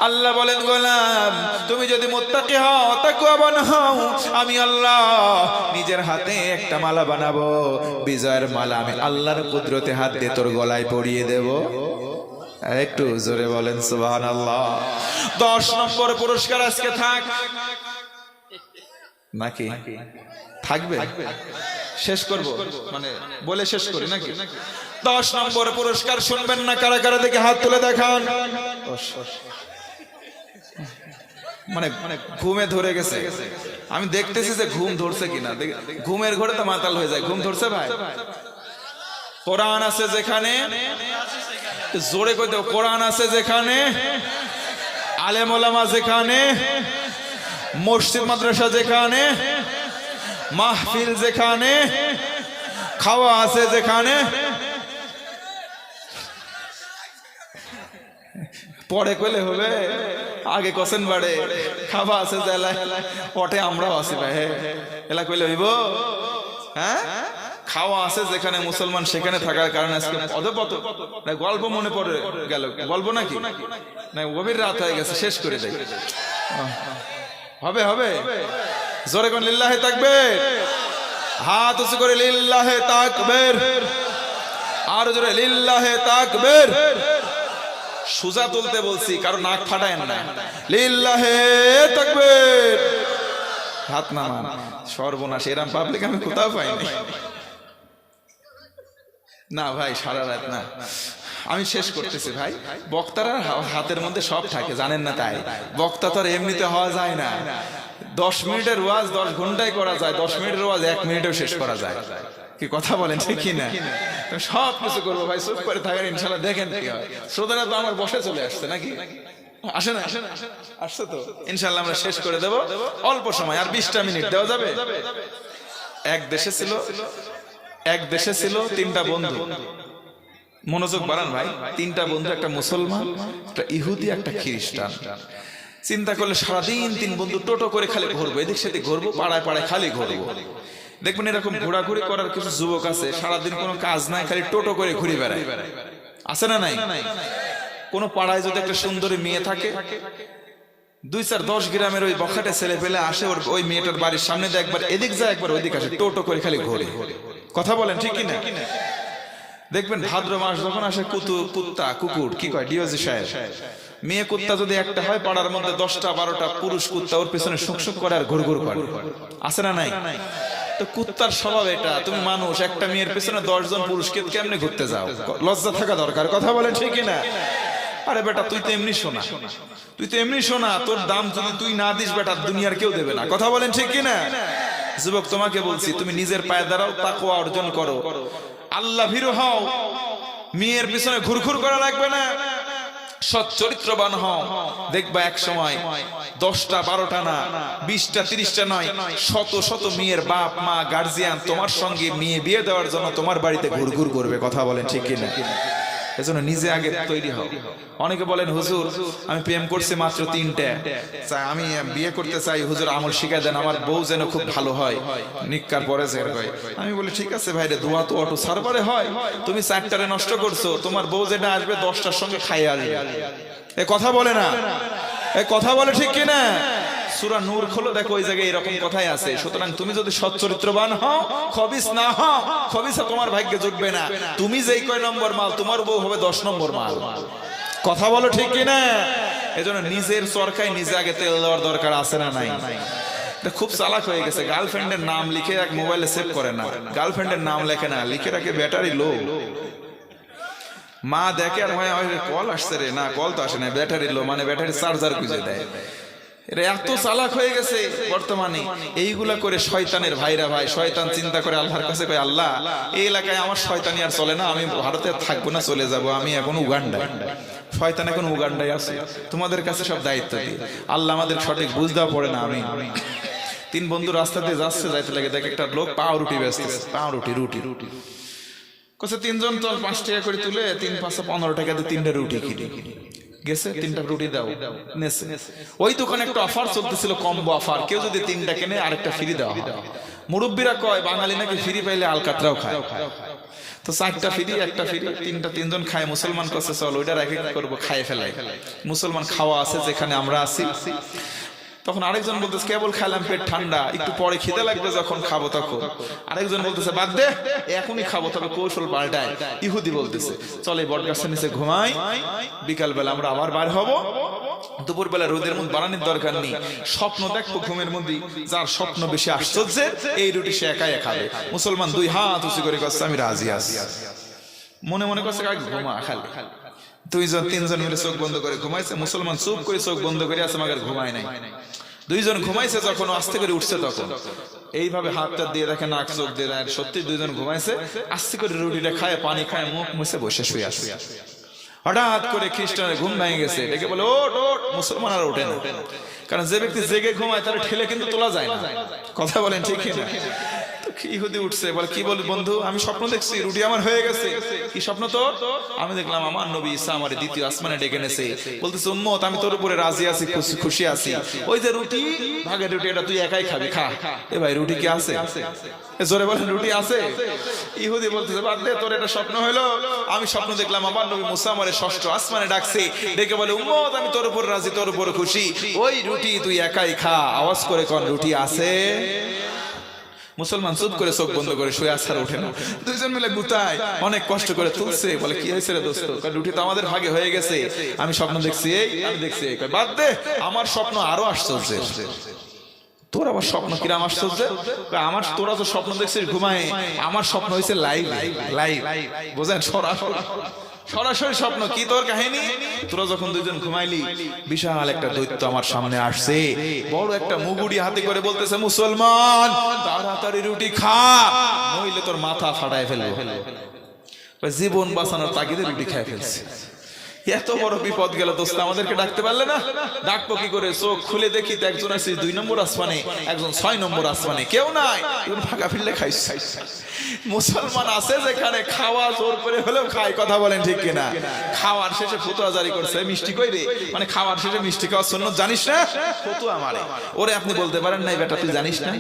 আল্লাহ বলেন গোলাম তুমি যদি মুত্তাকি হও, তাকওয়াবান হও, আমি আল্লাহ নিজের হাতে একটা মালা বানাবো, বিজয়ের মালা আমি আল্লাহর কুদরতে হাত দিয়ে তোর গলায় পরিয়ে দেব। একটু জোরে বলেন সুবহানাল্লাহ। 10 নম্বর পুরস্কার আজকে থাক নাকি থাকবে? শেষ করব মানে বলে শেষ করি নাকি? 10 নম্বর পুরস্কার শুনবেন না কারা কারা দেখে হাত তুলে দেখান। মানে ঘুমে ধরে গেছে, আমি দেখতেছি যে ঘুম ধরছে কিনা। ঘুমের ঘরে তো মাতাল হয়ে যায়। ঘুম ধরছে ভাই? কোরআন আছে যেখানে, জোরে কই দাও, কোরআন আছে যেখানে, আলেম ওলামা যেখানে, মসজিদ মাদ্রাসা যেখানে, মাহফিল যেখানে, খাওয়া আছে যেখানে, পরে কইলে হবে আগে কসেন বাড়ে খাওয়া আছে জেলায় পটে আমরাও আছি ভাই এলা কইলে হইব? হ্যাঁ, খাওয়া আছে যেখানে মুসলমান সেখানে থাকার কারণে আজকে পদপত না গল্প মনে পড়ে গেল। গল্প নাকি না গভীর রাত হয়ে গেছে, শেষ করে দেয়। হবে হবে জোরে কোন লিল্লাহে তাকবীর, হাত উঁচু করে লিল্লাহে তাকবীর, আর জোরে লিল্লাহে তাকবীর। সুজা তুলতে বলছি, কারণ নাক ফাটায়েন না। লিল্লাহে তাকবীর, হাত নামান। সর্বনাশ, এরকম পাবলিক আমি কোথাও পাইনি। না ভাই সারা রাত না, আমি শেষ করতেছি ভাই। বক্তারা হাতের মধ্যে সব থাকে জানেন না, তাই বক্তা তো আর এমনিতে হওয়া যায় না। 10 মিনিটের ওয়াজ 10 ঘন্টায় করা যায়, 10 মিনিটের ওয়াজ 1 মিনিটেও শেষ করা যায়। কি কথা বলেন ঠিক কি না? সব কিছু করবো ভাই, চুপ করে থাকেন, ইনশাল্লাহ দেখেন কি হয়। শ্রোতারা তো আমার বসে চলে আসছে নাকি? আসে না? আসছে তো, ইনশাল্লাহ আমরা শেষ করে দেব অল্প সময়। আর 20টা মিনিট দেওয়া যাবে? এক দেশে ছিল 3টা বন্ধু। মনোযোগ বাড়ান ভাই। 3টা বন্ধু, একটা মুসলমান, একটা ইহুদি, একটা খ্রিস্টান। চিন্তা করলে সারাদিন 3 বন্ধু টোটো করে খালি ঘুরবো, এদিক সেদিক ঘুরবো, পাড়ায় পাড়ায় খালি ঘুরবো। দেখবেন এরকম ঘোরাঘুরি করার কিছু যুবক আছে, সারাদিন কোনো কাজ নাই, খালি টোটো করে ঘুরে বেড়ায়। আছে না নাই? কোন পাড়ায় যদি একটা সুন্দরী মেয়ে থাকে, 2-4-10 গ্রামের ওই বখাটে ছেলে পেলে আসে ওই মেয়েটার বাড়ির সামনে দিয়ে একবার এদিক যায় একবার ওইদিক আসে, টোটো করে খালি ঘোরে। কথা বলেন ঠিক কিনা? দেখবেন ভাদ্র মাস যখন আসে, কুত্তা কুকুর কি কয় ডিওজি সাহেব, মেয়ে কুত্তা যদি একটা হয় পাড়ার মধ্যে 10টা-12টা পুরুষ কুত্তা ওর পেছনে শুকশুক করে আর ঘুরঘুর করে। আছে না নাই? তো কুত্তার স্বভাব এটা। তুমি মানুষ, একটা মেয়ের পেছনে 10 জন পুরুষকে কেমনে ঘুরতে যাও? লজ্জা থাকা দরকার। কথা বলেন ঠিক কিনা? আরে বেটা তুই তো এমনি শোনা, তুই তো এমনি শোনা, তোর দাম যদি তুই না দিস বেটা দুনিয়ার কেউ দেবে না। কথা বলেন ঠিক কিনা? যুবক তোমাকে বলছি, তুমি নিজের পায়ে দাঁড়াও, তাকওয়া অর্জন করো, আল্লাহ ভীরু হও, মেয়ের পিছনে ঘুরঘুর করা লাগবে না, সৎ চরিত্রবান হও, দেখবা এক সময় 10টা 12টা না 20টা 30টা নয়, শত শত মেয়ের বাপ মা গার্জিয়ান তোমার সঙ্গে মেয়ে বিয়ে দেওয়ার জন্য তোমার বাড়িতে ঘুরঘুর করবে। কথা বলেন ঠিক কিনা? এজন্য নিজে আগে তৈরি হও। অনেকে বলেন হুজুর আমি প্রেম করছি মাত্র 3টা, আমি বিয়ে করতে চাই, হুজুর আমল শিখায় দেন, আমার বউ যেন খুব ভালো হয়, নিকার পরে জের হয়। আমি বলি ঠিক আছে ভাইরে, দোয়া তো অটো সারবারে হয়, তুমি 4টারে নষ্ট করছো, তোমার বউ যেটা আসবে 10টার সঙ্গে খাইয়ে আসবে। এ কথা বলে না, এ কথা বলে ঠিক কিনা? সূরা নূর খোলো, দেখো ওই জায়গায় এরকম কথাই আছে। সুতরাং তুমি যদি সৎ চরিত্রবান হও, খবিস না হও, খবিসা তোমার ভাগ্যে জুটবে না। তুমি যেই কয় নম্বর মাল, তোমার বউ হবে 10 নম্বর মাল। কথা বলো ঠিক কিনা? এজন্য নিজের চরকায় নিজে আগে তেল দেওয়ার দরকার আছে না নাই? এটা খুব চালাক হয়ে গেছে, গার্লফ্রেন্ডের নাম লিখে এক মোবাইলে সেভ করে না, গার্লফ্রেন্ডের নাম লেখে না, লিখে রাখে ব্যাটারি লো। মা দেখে আর হয় কল আসছে রে, না কল তো আসে না, ব্যাটারি লো মানে ব্যাটারি চার্জার খুঁজে দেয়। এরা এত চালাক হয়ে গেছে বর্তমানে। এইগুলা করে শয়তানের ভাইরা ভাই, শয়তান চিন্তা করে আল্লাহর কাছে কয় আল্লাহ এই এলাকায় আমার শয়তানি আর চলে না, আমি ভারতে থাকবো না, চলে যাব, আমি এখন উগান্ডায়। শয়তান এখন উগান্ডায় আছে, তোমাদের কাছে সব দায়িত্ব দিই। আল্লাহ আমাদের সঠিক বুঝ দেওয়া পড়ে না। আমি 3 বন্ধু রাস্তা দিয়ে যাচ্ছে, যাইতে লাগে, দেখ একটা লোক পাউরুটি বেচতেছে, পাউরুটি রুটি রুটি কছে 3 জন তো 5 টাকা করে তুলে 3 5 15 টাকা দিয়ে 3টা রুটি কিনে গেছে, 3টা রুটি দাও নেছে। ওই দোকানে একটা অফার চলতেছিল, কম্বো অফার, কেউ যদি 3টা কেনে আরেকটা ফ্রি দেওয়া হয়। মুরব্বীরা কয় বাঙালি নাকি ফ্রি পাইলে আলকাতরাও খায়, তো 4টা ফ্রি 1টা ফ্রি, 3টা 3 জন খায়। মুসলমান কাছে চল ওইটা রেখে করবো, খাইয়ে ফেলাই। মুসলমান খাওয়া আছে যেখানে আমরা আছি। তখন আরেকজন বলতেছে কেবল খেলাম, পেট ঠান্ডা, একটু পরে খিদে লাগবে যখন খাবো তখন। আরেকজন বলতেছে বাদ দে এখনই খাবো, তবে কৌশল পাল্টায়। ইহুদি বলতেছে চল এই বটগাছের নিচে ঘুমাই, বিকাল বেলা আমরা আবার বার হব, দুপুর বেলা রোদের মধ্যে বানানোর দরকার নেই, স্বপ্ন দেখবো ঘুমের মধ্যে, যার স্বপ্ন বেশি আশ্চর্যের এই রুটি সে একাই খাবে। মুসলমান 2 হাত উঁচু করে কাছে আমি রাজি আছি, মনে মনে করছে ঘুমা খালি। 2 জন 3 জন মিলে চোখ বন্ধ করে ঘুমাইছে, মুসলমান চুপ করে চোখ বন্ধ করে আছে, মাগার ঘুমায় নাই। 2 জন ঘুমাইছে, যখন আস্তে করে উঠছে তখন এইভাবে হাতটা দিয়ে দেখে, নাক চোখ দিয়ে দেয়, সত্যি 2 জন ঘুমাইছে। আস্তে করে রুটিটা খায়, পানি খায়, মুখ মুছে বসে শুয়ে আসে। হঠাৎ করে খ্রিস্টানের ঘুম ভেঙে গেছে, ডেকে বলে ওঠ ওঠ। মুসলমান আর ওঠে না, কারণ যে ব্যক্তি জেগে ঘুমায় তার ঠেলে কিন্তু তোলা যায় না। কথা বলেন ঠিক না? ইহুদি উঠছে, বলে কি বল বন্ধু, আমি স্বপ্ন দেখছি, রুটি আমার হয়ে গেছে। কি স্বপ্ন তোর? আমি দেখলাম আমার নবী ঈসা আমার 2য় আসমানে ডেকে এনেছে, বলতেছে উম্মত আমি তোর উপরে রাজি আছি, খুশি আছি। ওই যে রুটি, ভাগের রুটি, এটা তুই একাই খাবি, খা। এ ভাই রুটি কি আছে? জোরে বলেন রুটি আছে? ইহুদি বলতেছে বাদ দে, তোর এটা স্বপ্ন হলো। আমি স্বপ্ন দেখলাম আমার নবী মুসা আমারে 6ষ্ঠ আসমানে ডাকছে, ডেকে বলে উম্মত আমি তোর উপর রাজি, তোর উপর খুশি, ওই রুটি তুই একাই খা। আওয়াজ করে কোন রুটি আছে? মুসলমান চুপ করে চোখ বন্ধ করে শুয়ে আসার ওঠে না। 2 জন মিলে গুতায়, অনেক কষ্ট করে তুলছে। বলে কি হয়েছে রে দোস্ত? রুটি তো আমাদের ভাগে হয়ে গেছে, আমি স্বপ্ন দেখছি এই, আমি দেখছি এই। বাদ দে, আমার স্বপ্ন আরো আশ্চর্যের। তোর আবার স্বপ্ন কিরাম আশ্চর্য? আমার তোরা তো স্বপ্ন দেখছিস ঘুমায়, আমার স্বপ্ন হয়েছে লাইভ লাইভ, বোঝেন? সরাসরি স্বপ্ন। কি তোর কাহিনী? তোরা যখন 2 জন ঘুমাইলি, বিশাল একটা দৈত্য আমার সামনে আসছে, বড় একটা মুগুড়ি হাতে করে বলতেছে মুসলমান তাড়াতাড়ি রুটি খা, নইলে তোর মাথা ফাটায় ফেলবো। জীবন বাঁচানোর তাগিদে রুটি খেয়ে ফেলছে। এত বড় বিপদ গেল দোস্ত, আমাদেরকে ডাকতে পারলে না? ডাকবো কি করে? চোখ খুলে দেখি তো একজন আছে 2 নম্বর আসমানে, একজন 6 নম্বর আসমানে, কেউ নাই। ফাঁকা ফিরলে খাইস। মুসলমান আছে যেখানে খাওয়া জোর করে হলেও খায়। কথা বলেন ঠিক কিনা? খাওয়ার শেষে ফতুয়া জারি করছে, মিষ্টি কই রে, মানে খাওয়ার শেষে মিষ্টি খাওয়ার সুন্নাত জানিস না? ফতুয়া মারে। ওরে আপনি বলতে পারেন নাই বেটা তুই জানিস না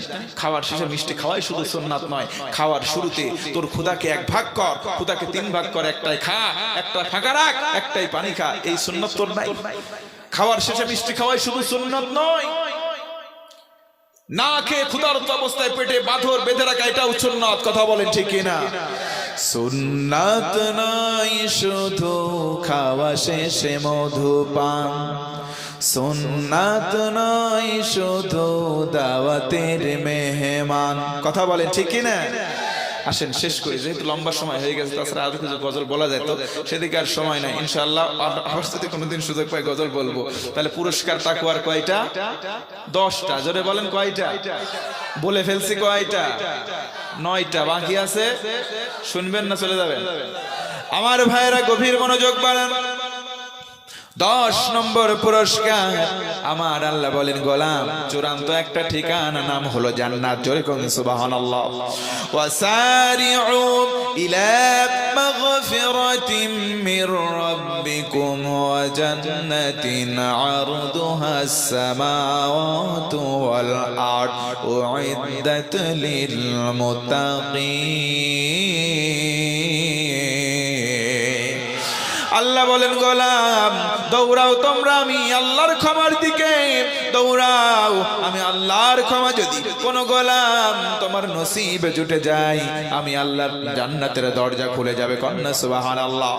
খাওয়ার শেষে মিষ্টি খাওয়াই শুধু সুন্নাত নয়, খাওয়ার শুরুতে তোর ক্ষুধাকে 1 ভাগ কর, ক্ষুধাকে 3 ভাগ কর, একটাই খা, একটা ফাঁকা রাখ, একটাই পানি খা। এই সুন্নাত তোর নাই? খাওয়ার শেষে মিষ্টি খাওয়াই শুধু সুন্নাত নয়, না খেয়ে ক্ষুধার্ত অবস্থায় পেটে বাঁধর বেঁধে রাখা এটাও সুন্নাত। কথা বলেন ঠিক কিনা? সুন্নাত নাই শুধু খাওয়া শেষে মধুপান, সুন্নাত নাই শুধু দাওয়াতের মেহমান। কথা বলেন ঠিক কিনা? আসেন শেষ করি, যেহেতু লম্বা সময় হয়ে গেছে, তাছাড়া আরো কিছু গজল বলা যায় তো সেদিকে আর সময় নাই। ইনশাআল্লাহ যদি কোনোদিন সুযোগ পাই গজল বলবো। তাহলে পুরস্কার তাকওয়ার কয়টা? 10টা। জোরে বলেন কয়টা? বলে ফেলছি কয়টা? 9টা। বাকি আছে, শুনবেন না চলে যাবেন? আমার ভাইরা গভীর মনোযোগ বাড়ান। 10 নম্বর পুরস্কার আমার আল্লাহ বলেন গোলাম চূড়ান্ত একটা ঠিকানা নাম হলো জান্নাত। জোরে কোন সুবহানাল্লাহ। ওয়াসারিউ ইলা মাগফিরাতিম মির রাব্বিকুম ওয়া জান্নাতিন আরদুহাস সামাওয়াতু ওয়াল আরদ উইদ্দাত লিল মুত্তাকিন। আল্লাহ বলেন গোলাম দৌড়াও তোমরা আমি আল্লাহর ক্ষমার দিকে, দৌড়াও আমি আল্লাহর ক্ষমা। যদি কোন গোলাম তোমার নসিবে জুটে যায় আমি আল্লাহর জান্নাতের দরজা খুলে যাবে। কন্না সুবহানাল্লাহ।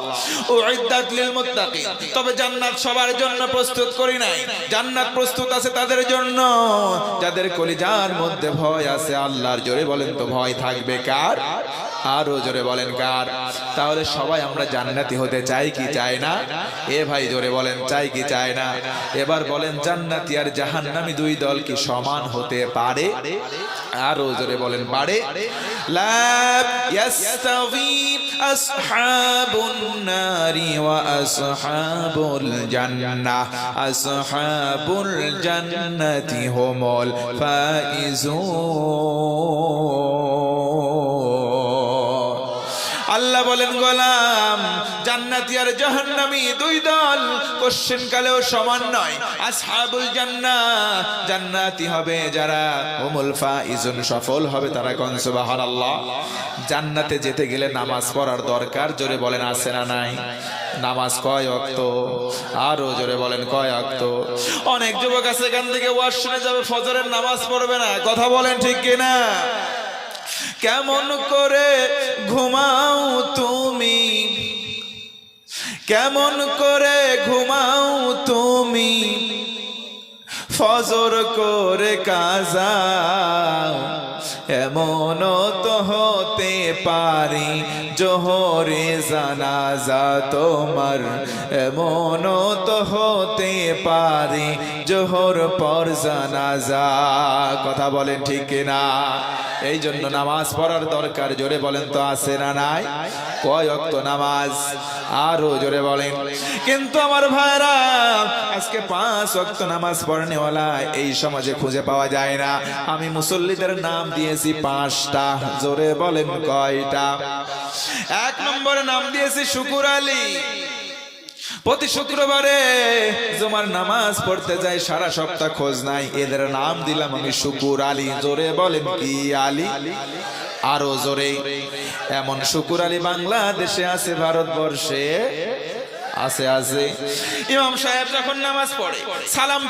উইদ্দাত লিল মুত্তাকিন। তবে জান্নাত সবার জন্য প্রস্তুত করি নাই, জান্নাত প্রস্তুত আছে তাদের জন্য যাদের কলিজার মধ্যে ভয় আছে আল্লাহর। জোরে বলেন তো ভয় থাকবে কার? আরো জোরে বলেন কার? তাহলে সবাই আমরা জান্নাতি হতে চাই কি চাই না? এ ভাই জোরে বলেন চাই কি চাই না? এবার বলেন জান্নাতি আর জাহান্নামী দুই দল কি সমান হতে পারে? আরো জোরে বলেন পারে? লা ইয়াস্তাবি আসহাবুন নারি ওয়া আসহাবুল জান্নাহ, আসহাবুল জান্নাতি হুমুল ফাইজুন। আল্লাহ বলেন গোলাম জান্নাতি আর জাহান্নামী দুই দল কোশ্চেন কালেও সমান নয়। আসহাবুল জান্নাহ জান্নাতি হবে যারা, হুমুল ফাইজুন সফল হবে তারা। কোন সুবহানাল্লাহ। জান্নাতে যেতে গেলে নামাজ পড়ার দরকার। জোরে বলেন আছে না নাই? নামাজ কয় ওয়াক্ত? আরো জোরে বলেন কয় ওয়াক্ত? অনেক যুবক আছে এখান থেকে ওয়াজ শুনে যাবে ফজরের নামাজ পড়বে না। কথা বলেন ঠিক কিনা? কেমন করে ঘুমাও তুমি, কেমন করে ঘুমাও তুমি, ফজর করে কাজা এমনও তো হতে পারি জোহরে জানাজা তোমার, এমনও তো হতে পারি জোহর পর জানাজা। কথা বলেন ঠিক কিনা? এই জন্য নামাজ পড়ার দরকার। জোরে বলেন তো আছে না নাই? কয় ওয়াক্ত নামাজ? আরো জোরে বলেন। কিন্তু আমার ভাইরা আজকে 5 ওয়াক্ত নামাজ পড়নেওয়ালা এই সমাজে খুঁজে পাওয়া যায় না। আমি মুসল্লিদের নাম দিয়েছি 5টা। জোরে বলেন কয়টা? 1 নম্বরে নাম দিয়েছি শুকুর আলী। প্রতি শুক্রবারে জুমার নামাজ পড়তে যাই, সারা সপ্তাহ খোঁজ নাই, এদের নাম দিলাম আমি শুকুর আলী। জোরে বলেন কি আলী? আরো জোরে। এমন শুকুর আলী বাংলাদেশে আছে, ভারতবর্ষে আছে আছে। ইমাম সাহেব যখন নামাজ পড়ে সালাম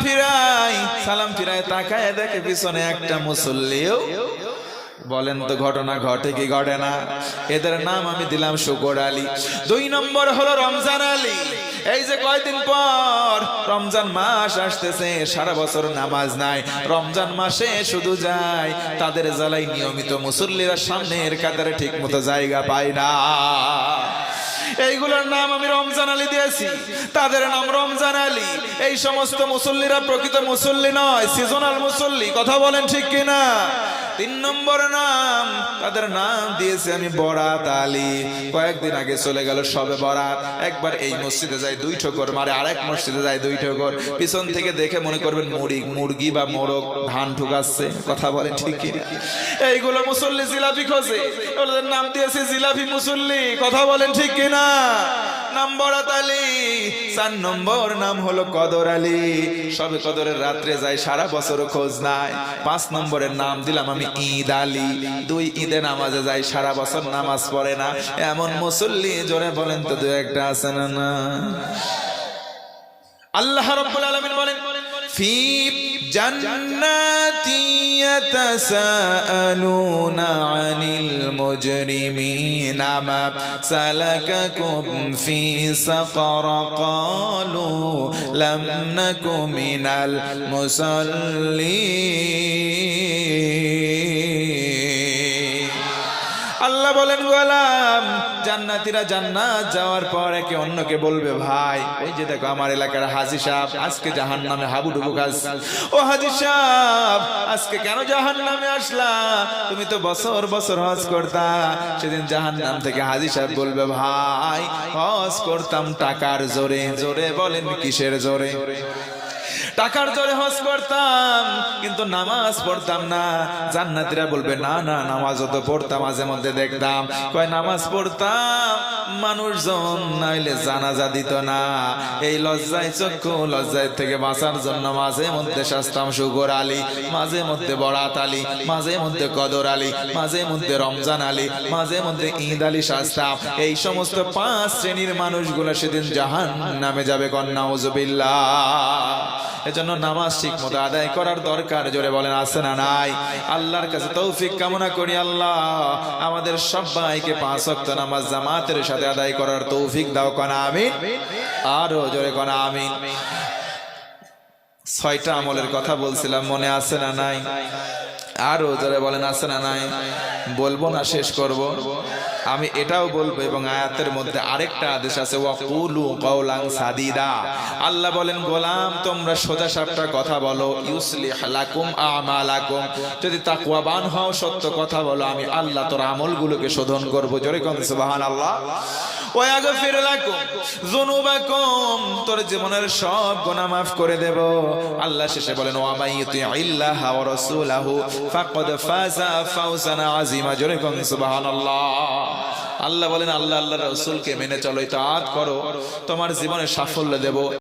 ফিরায় তাকায় দেখে পিছনে একটা মুসল্লিও। বলেন তো ঘটনা ঘটে কি ঘটে না? এদের নাম আমি দিলাম শুকুর আলী। 2 নম্বর হলো রমজান আলী। এই যে কয়দিন পর রমজান মাস আসতেছে, সারা বছর নামাজ নাই, রমজান মাসে শুধু যায় তাদের জ্বালাই নিয়মিত মুসল্লিরা সামনের কাতারে ঠিক মতো জায়গা পায় না। এইগুলোর নাম আমি রমজান আলী দিয়েছি, তাদের নাম রমজান আলী। এই সমস্ত মুসল্লিরা প্রকৃত মুসল্লি নয়, সিজনাল মুসল্লি। কথা বলেন ঠিক কিনা? 3 নম্বর নাম তাদের নাম দিয়েছি আমি বরাত আলী। কয়েকদিন আগে চলে গেল সবে বরাত। একবার এই মসজিদে যায় 2 ঠোকর মারে, আরেক মসজিদে যায় 2 ঠোকর। পিছন থেকে দেখে মনে করবেন মুরগি বা মোরগ ধান ঠুকাচ্ছে। কথা বলেন ঠিক কিনা? এইগুলো মুসল্লি জিলাপি খোঁজে, ওদের নাম দিয়েছি জিলাপি মুসল্লি। কথা বলেন ঠিক কিনা? নাম বরাত আলী। 4 নম্বর নাম হলো কদর আলী। সবে কদরের রাত্রে যায়, সারা বছর খোঁজ নাই। 5 নম্বরের নাম দিলাম আমি ঈদ আলী। 2 ঈদে নামাজে যায়, সারা বছর নামাজ পড়ে না। এমন মুসল্লি জোরে বলেন তো 2-1টা আছে না? না। আল্লাহ রাব্বুল আলামিন বলেন ফি জান্নাতি ইয়াতাসাআলুনা আনিল মুজরিমিনা মা সালাকাকুম ফি সাকার ক্বালু লাম নাকু মিনাল মুসাল্লিন। আল্লাহ বলেন গোলাম জান্নাতীরা জান্নাত যাওয়ার পর একে অন্যকে বলবে ভাই ওই যে দেখো আমার এলাকার হাজী সাহেব আজকে জাহান্নামে হাবুডুবু খাস। ও হাজী সাহেব আজকে কেন জাহান্নামে আসলা? তুমি তো বছর বছর হজ করতা। সেদিন জাহান্নাম থেকে হাজী সাহেব বলবে ভাই হজ করতাম টাকার জোরে। জোরে বলেন কিসের জোরে? টাকার জোরে হজ করতাম কিন্তু নামাজ পড়তাম না। জান্নাতীরা বলবে না না নামাজও তো পড়তাম, মাঝে মধ্যে দেখতাম। কয় নামাজ পড়তাম মানুষজন নাইলে জানাজা দিত না। এই লজ্জায় চক্ষু লজ্জায় থেকে বাঁচার জন্য মাঝে মধ্যে শাস্তাম শুকর আলী, মাঝে মধ্যে বরাত আলী, মাঝে মধ্যে কদর আলী, মাঝে মধ্যে রমজান আলী, মাঝে মধ্যে ঈদ আলী শাস্তাম। এই সমস্ত 5 শ্রেণীর মানুষগুলো সেদিন জাহান্নামে যাবে। কন্যা উজুবিল্লাহ। এজন্য নামাজ ঠিক মতো আদায় করার দরকার। জোরে বলেন আছে না নাই? আল্লাহর কাছে তৌফিক কামনা করি আল্লাহ আমাদের সবাইকে 5 ওয়াক্ত নামাজ জামাতের সাথে আদায় করার তৌফিক দাও। কোনা আমিন। আরো জোরে কোনা আমিন। 6টা আমলের কথা বলছিলাম, মনে আছে না নাই? আরো জোরে বলেন আছে না নাই? বলবো না শেষ করব? আমি এটাও বলবো এবং আয়াতের মধ্যে আরেকটা আদেশ আছে ওয়াকুলু কাওলান সাদিদা। আল্লাহ বলেন গোলাম তোমরা সোজা সাপটা কথা বলো। ইউসলিহ লাকুম আমালাকুম। যদি তাকওয়াবান হও সত্য কথা বলো আমি আল্লাহ তোর আমলগুলোকে শোধন করব। জোরে কোন সুবহানাল্লাহ। ওয়া ইয়াগফির লাকুম যুনুবাকুম। তোর জীবনের সব গুনাহ মাফ করে দেব। আল্লাহ শেষে বলেন ওয়া মাইয়ুতিইল্লাহা ওয়া রাসূলাহু ফাকাদ ফাযা ফাওজান আযীমা। জোরে কোন সুবহানাল্লাহ। আল্লাহ বলেন আল্লাহ আল্লাহর রাসূলকে মেনে চলো, ইতাআত করো, তোমার জীবনে সাফল্য দেব।